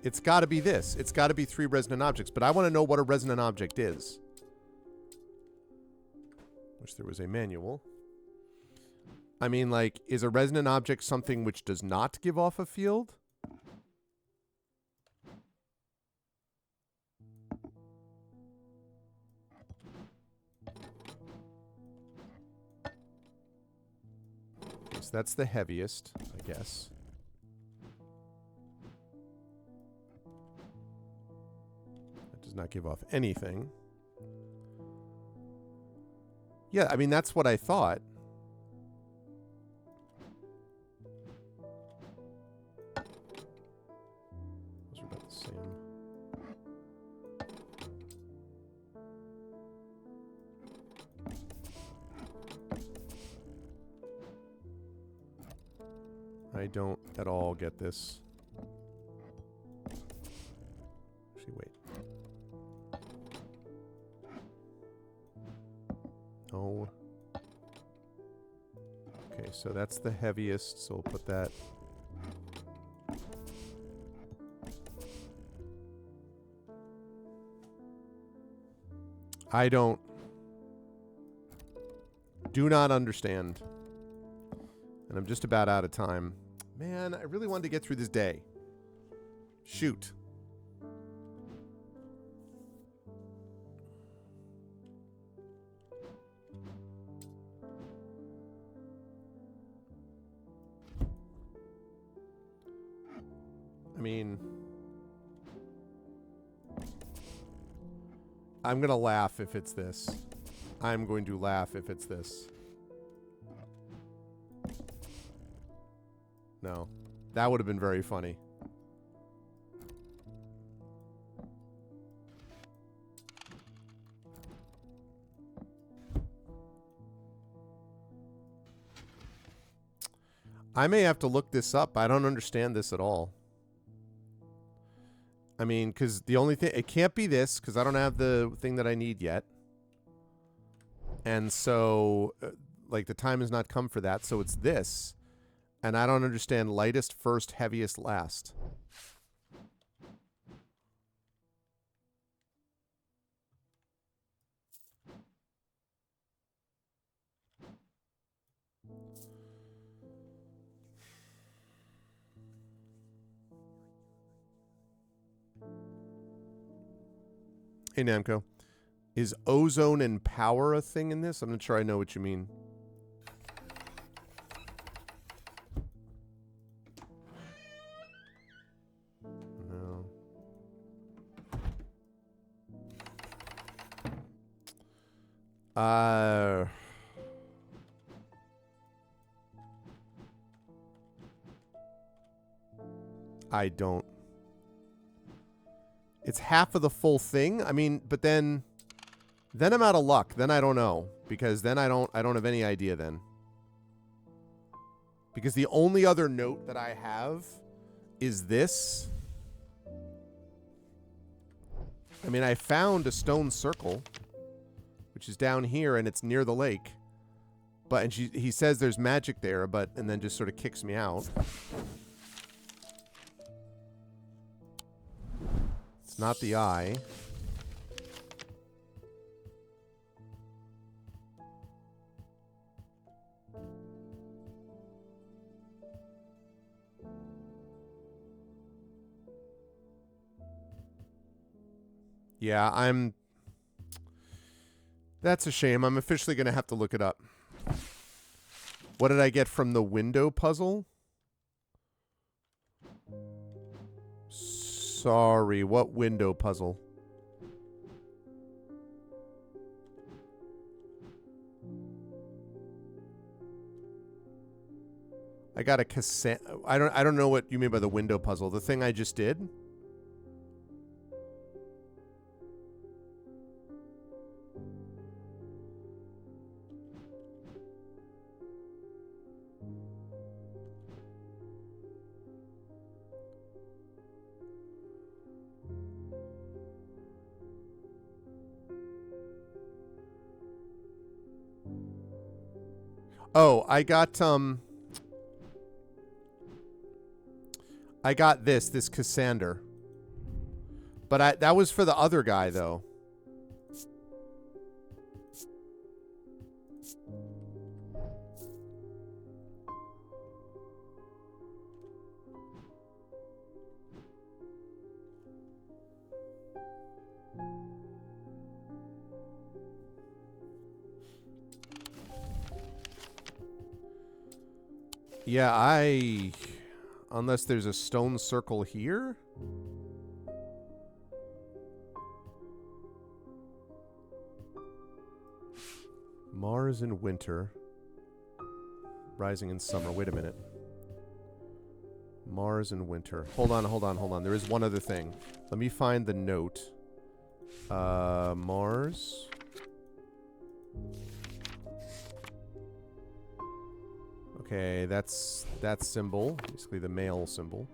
Speaker 1: It's got to be this. It's got to be 3 resonant objects. But I want to know what a resonant object is. Wish there was a manual. I mean, like, is a resonant object something which does not give off a field? That's the heaviest, I guess. That Does not give off anything. Yeah, I mean, that's what I thought. Those are about the same. I don't at all get this. Actually, wait. Oh. Okay, so that's the heaviest, so we'll put that. I do not understand. And I'm just about out of time. Man, I really wanted to get through this day. Shoot. I mean, I'm going to laugh if it's this. I'm going to laugh if it's this. No. That would have been very funny. I may have to look this up. I don't understand this at all. I mean, because the only thing... It can't be this, because I don't have the thing that I need yet. And so, like, the time has not come for that, so it's this. And I don't understand lightest first, heaviest last. Hey, Namco. Is ozone and power a thing in this? I'm not sure I know what you mean. No. I don't. It's half of the full thing. I mean, but then I'm out of luck. Then I don't know, because then I don't have any idea then. Because the only other note that I have is this. I mean, I found a stone circle, which is down here, and it's near the lake. But and he says there's magic there, and then just sort of kicks me out. It's not the eye. Yeah, that's a shame. I'm officially going to have to look it up. What did I get from the window puzzle? Sorry, what window puzzle? I got a cassette. I don't know what you mean by the window puzzle. The thing I just did? Oh, I got this Cassander. But that was for the other guy though. Yeah, unless there's a stone circle here. Mars in winter. Rising in summer. Wait a minute. Mars in winter. Hold on. There is one other thing. Let me find the note. Mars. Okay, that's that symbol. Basically the male symbol.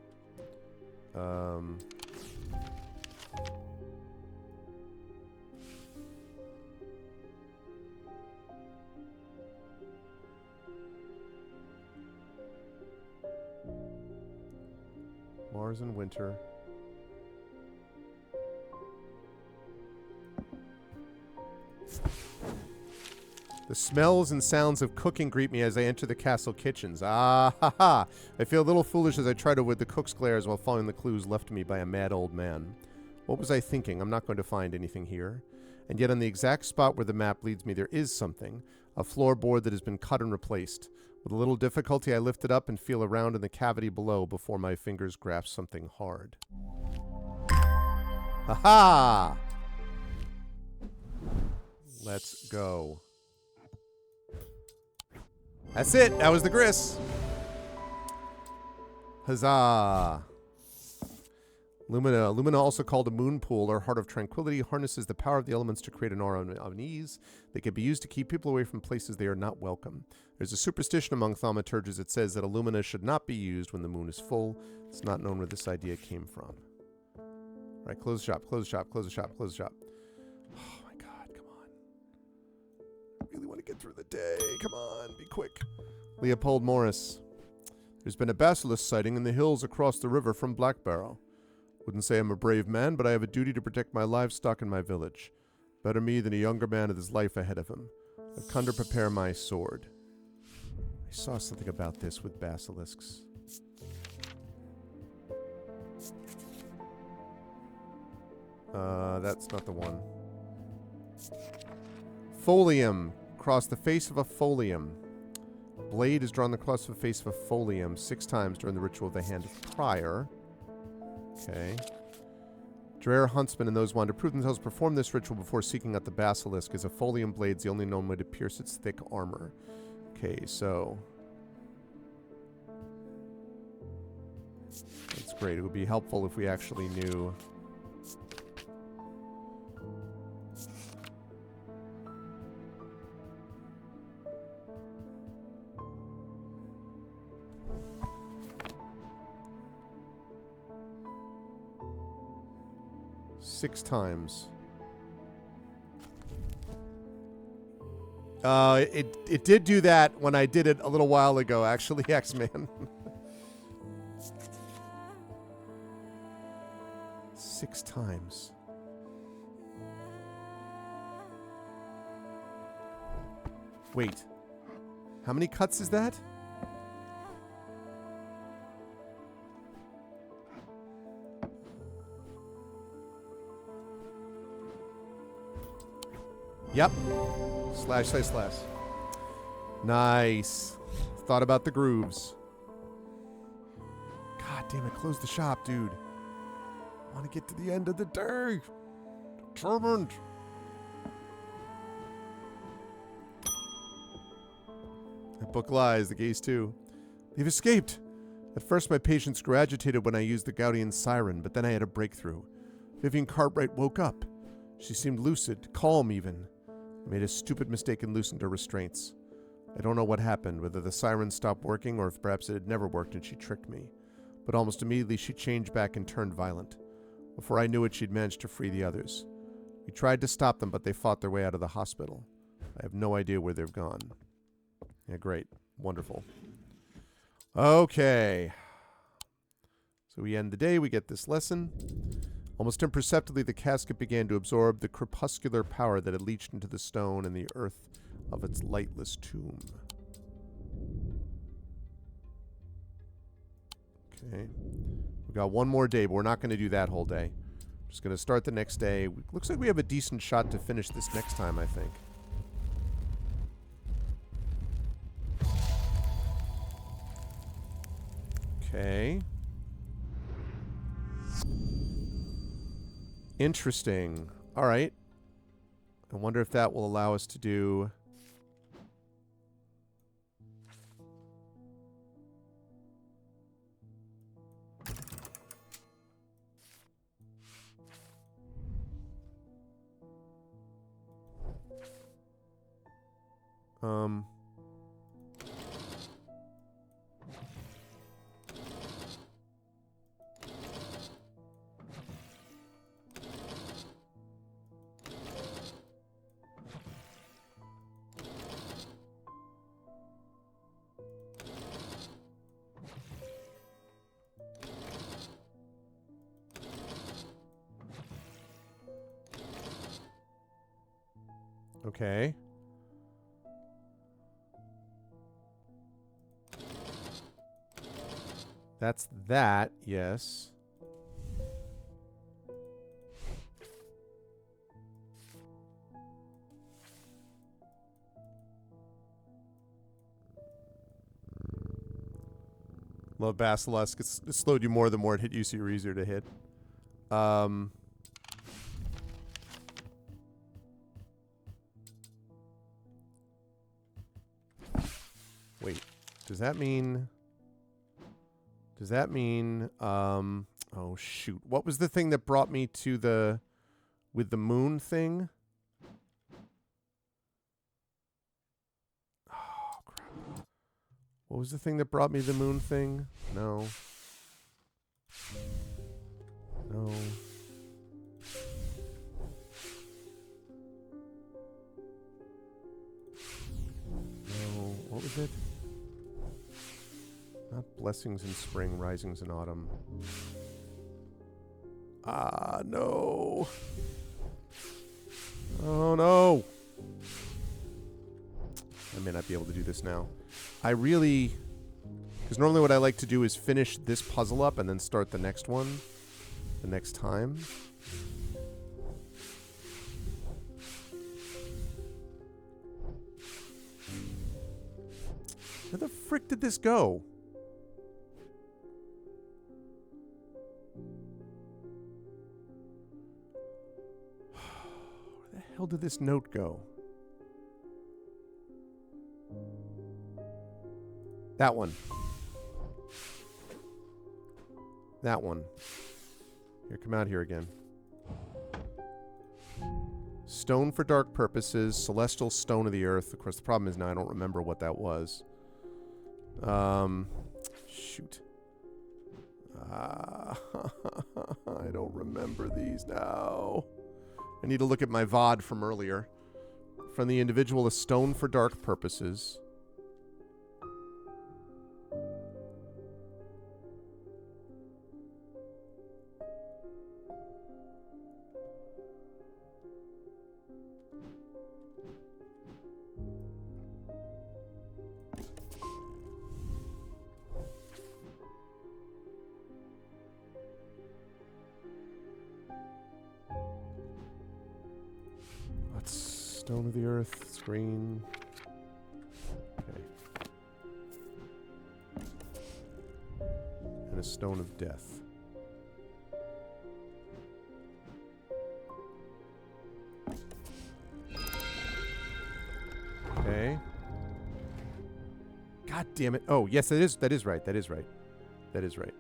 Speaker 1: Mars in winter. The smells and sounds of cooking greet me as I enter the castle kitchens. Ah, ha, ha. I feel a little foolish as I try to avoid the cook's glares while following the clues left to me by a mad old man. What was I thinking? I'm not going to find anything here. And yet on the exact spot where the map leads me, there is something. A floorboard that has been cut and replaced. With a little difficulty, I lift it up and feel around in the cavity below before my fingers grasp something hard. Ha-ha! Let's go. That's it. That was the Gris. Huzzah. Lumina. Lumina, also called a moon pool or heart of tranquility, harnesses the power of the elements to create an aura of ease that can be used to keep people away from places they are not welcome. There's a superstition among thaumaturges that says that a lumina should not be used when the moon is full. It's not known where this idea came from. All right, close the shop, close the shop, close the shop, close the shop. Oh my God, come on. I really want to get through the day. Come on, be quick. Leopold Morris. There's been a basilisk sighting in the hills across the river from Blackbarrow. Wouldn't say I'm a brave man, but I have a duty to protect my livestock and my village. Better me than a younger man with his life ahead of him. I've come to prepare my sword. I saw something about this with basilisks. That's not the one. Folium. Across the face of a folium. Blade is drawn across the face of a folium 6 times during the ritual of the Hand of Prior. Okay. Dreher huntsmen and those wanting to prove themselves perform this ritual before seeking out the basilisk, as a folium blade's the only known way to pierce its thick armor. Okay, so that's great. It would be helpful if we actually knew. Six times. It did do that when I did it a little while ago, actually, X-Man. 6 times. Wait. How many cuts is that? Yep. Slash, slash, slash. Nice. Thought about the grooves. God damn it. Close the shop, dude. I want to get to the end of the day. Determined. That book lies. The gaze too. They've escaped. At first, my patients grew agitated when I used the Gaudian siren, but then I had a breakthrough. Vivian Cartwright woke up. She seemed lucid, calm even. I made a stupid mistake and loosened her restraints. I don't know what happened, whether the siren stopped working or if perhaps it had never worked and she tricked me. But almost immediately she changed back and turned violent. Before I knew it, she'd managed to free the others. We tried to stop them, but they fought their way out of the hospital. I have no idea where they've gone. Yeah, great. Wonderful. Okay. So we end the day, we get this lesson. Almost imperceptibly, the casket began to absorb the crepuscular power that had leached into the stone and the earth of its lightless tomb. Okay. We've got one more day, but we're not going to do that whole day. I'm just going to start the next day. Looks like we have a decent shot to finish this next time, I think. Okay. Interesting. All right. I wonder if that will allow us to do Okay. That's that, yes. Love Basilisk. It slowed you more the more it hit you, so you're easier to hit. Wait. Does that mean... oh, shoot. What was the thing that brought me to the... with the moon thing? Oh, crap. What was the thing that brought me the moon thing? No. No. No. What was it? Not blessings in spring, risings in autumn. Ah, no. Oh, no. I may not be able to do this now. I really... because normally what I like to do is finish this puzzle up and then start the next one the next time. Where the frick did this go? Where the hell did this note go? That one. That one. Here, come out here again. Stone for dark purposes. Celestial stone of the earth. Of course, the problem is now I don't remember what that was. Shoot. I don't remember these now. I need to look at my VOD from earlier. From the individual, a stone for dark purposes. Stone of the earth, screen. Okay. And a stone of death. Okay. God damn it. Oh, yes, that is right. That is right. That is right.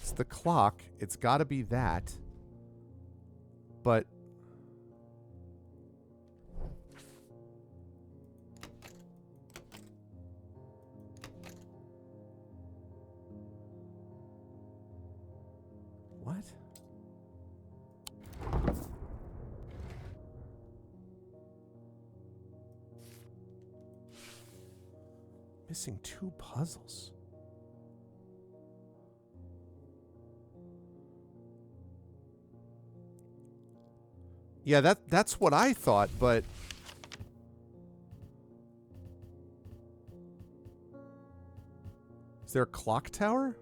Speaker 1: It's the clock. It's got to be that. But what? Missing 2 puzzles. Yeah, that's what I thought, but is there a clock tower?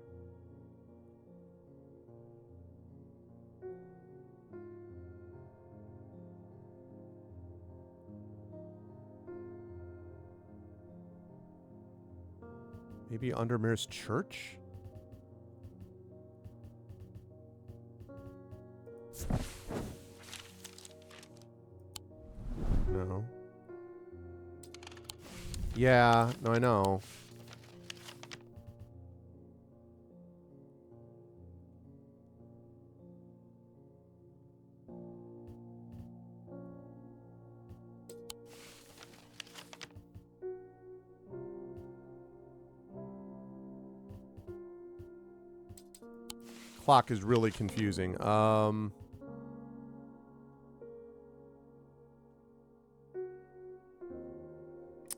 Speaker 1: Maybe Undermere's church? Yeah, no, I know. Clock is really confusing.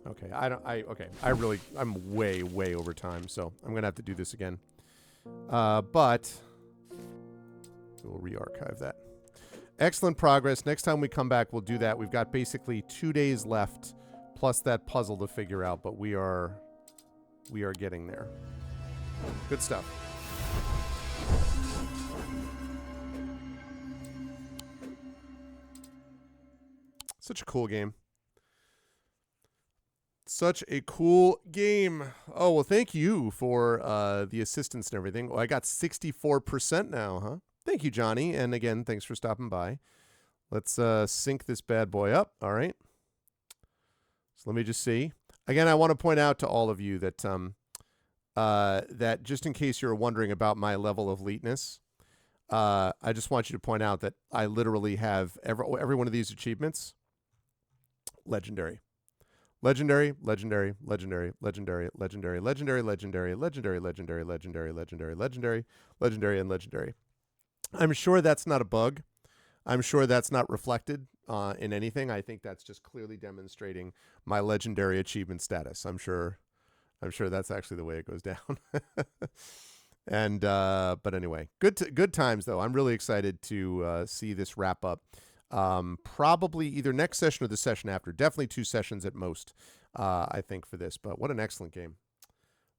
Speaker 1: Okay, I'm way over time, so I'm going to have to do this again. But we'll re-archive that. Excellent progress. Next time we come back, we'll do that. We've got basically 2 days left, plus that puzzle to figure out, but we are getting there. Good stuff. Such a cool game. Such a cool game. Oh, well, thank you for the assistance and everything. Oh, I got 64% now, huh? Thank you, Johnny. And again, thanks for stopping by. Let's sync this bad boy up. All right. So let me just see. Again, I want to point out to all of you that that just in case you're wondering about my level of eliteness, I just want you to point out that I literally have every one of these achievements legendary. Legendary, legendary, legendary, legendary, legendary, legendary, legendary, legendary, legendary, legendary, legendary, legendary, legendary, and legendary. I'm sure that's not a bug. I'm sure that's not reflected in anything. I think that's just clearly demonstrating my legendary achievement status. I'm sure that's actually the way it goes down. And but anyway, good times though. I'm really excited to see this wrap up. Probably either next session or the session after. Definitely 2 sessions at most, I think, for this. But what an excellent game.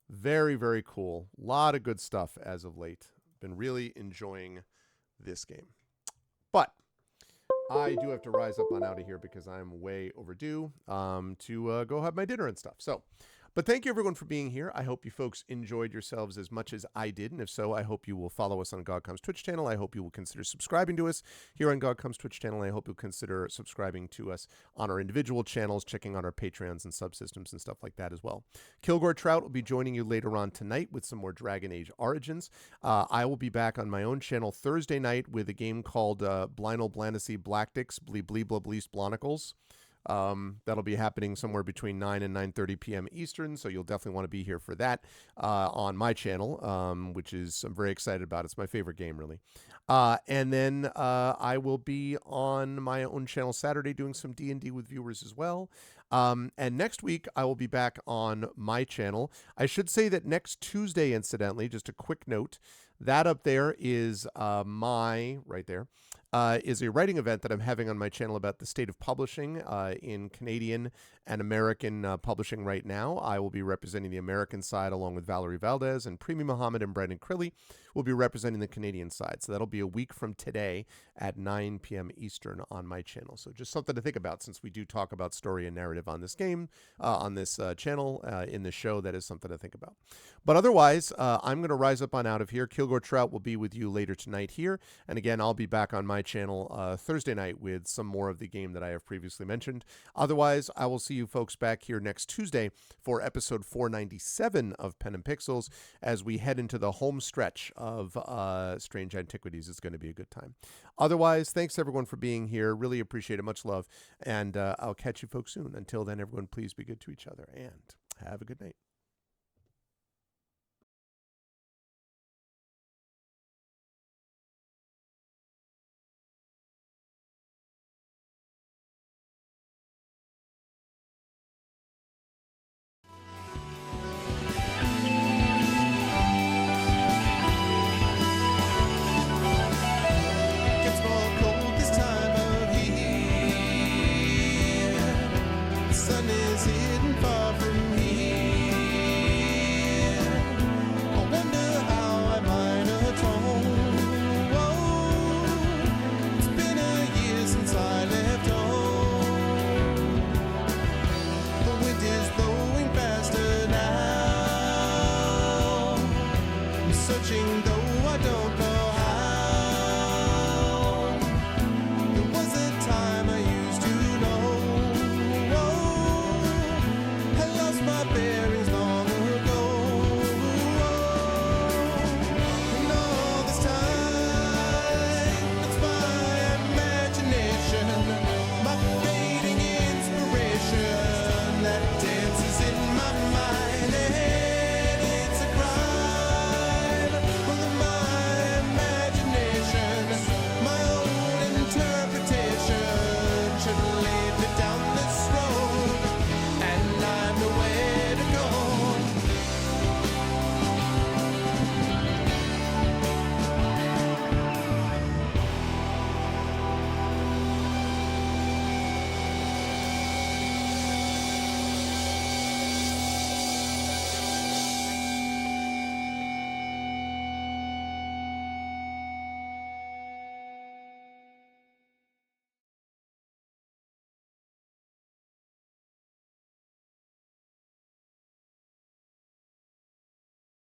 Speaker 1: Very, very cool. A lot of good stuff as of late. Been really enjoying this game. But I do have to rise up on out of here because I'm way overdue to go have my dinner and stuff. So, but thank you everyone for being here. I hope you folks enjoyed yourselves as much as I did. And if so, I hope you will follow us on GogCom's Twitch channel. I hope you will consider subscribing to us here on GogCom's Twitch channel. I hope you'll consider subscribing to us on our individual channels, checking out our Patreons and subsystems and stuff like that as well. Kilgore Trout will be joining you later on tonight with some more Dragon Age Origins. I will be back on my own channel Thursday night with a game called Blino Blandisi Blacktix Blee Blee Bleast Blonicles. That'll be happening somewhere between 9 and 9:30 p.m. Eastern, so you'll definitely want to be here for that on my channel, which is I'm very excited about. It's my favorite game, really. And then I will be on my own channel Saturday doing some D&D with viewers as well. And next week, I will be back on my channel. I should say that next Tuesday, incidentally, just a quick note, that up there is right there. Is a writing event that I'm having on my channel about the state of publishing in Canadian and American publishing right now. I will be representing the American side along with Valerie Valdez, and Primi Muhammad and Brandon Crilly will be representing the Canadian side. So that'll be a week from today at 9 p.m. Eastern on my channel. So just something to think about since we do talk about story and narrative on this game, on this channel, in the show. That is something to think about. But otherwise, I'm going to rise up on out of here. Kilgore Trout will be with you later tonight here. And again, I'll be back on my channel Thursday night with some more of the game that I have previously mentioned. Otherwise, I will see you folks back here next Tuesday for episode 497 of Pen and Pixels as we head into the home stretch of Strange Antiquities. It's going to be a good time. Otherwise, thanks everyone for being here. Really appreciate it. Much love. And I'll catch you folks soon. Until then, everyone, please be good to each other and have a good night.
Speaker 2: Gets more cold this time of year. The sun is hidden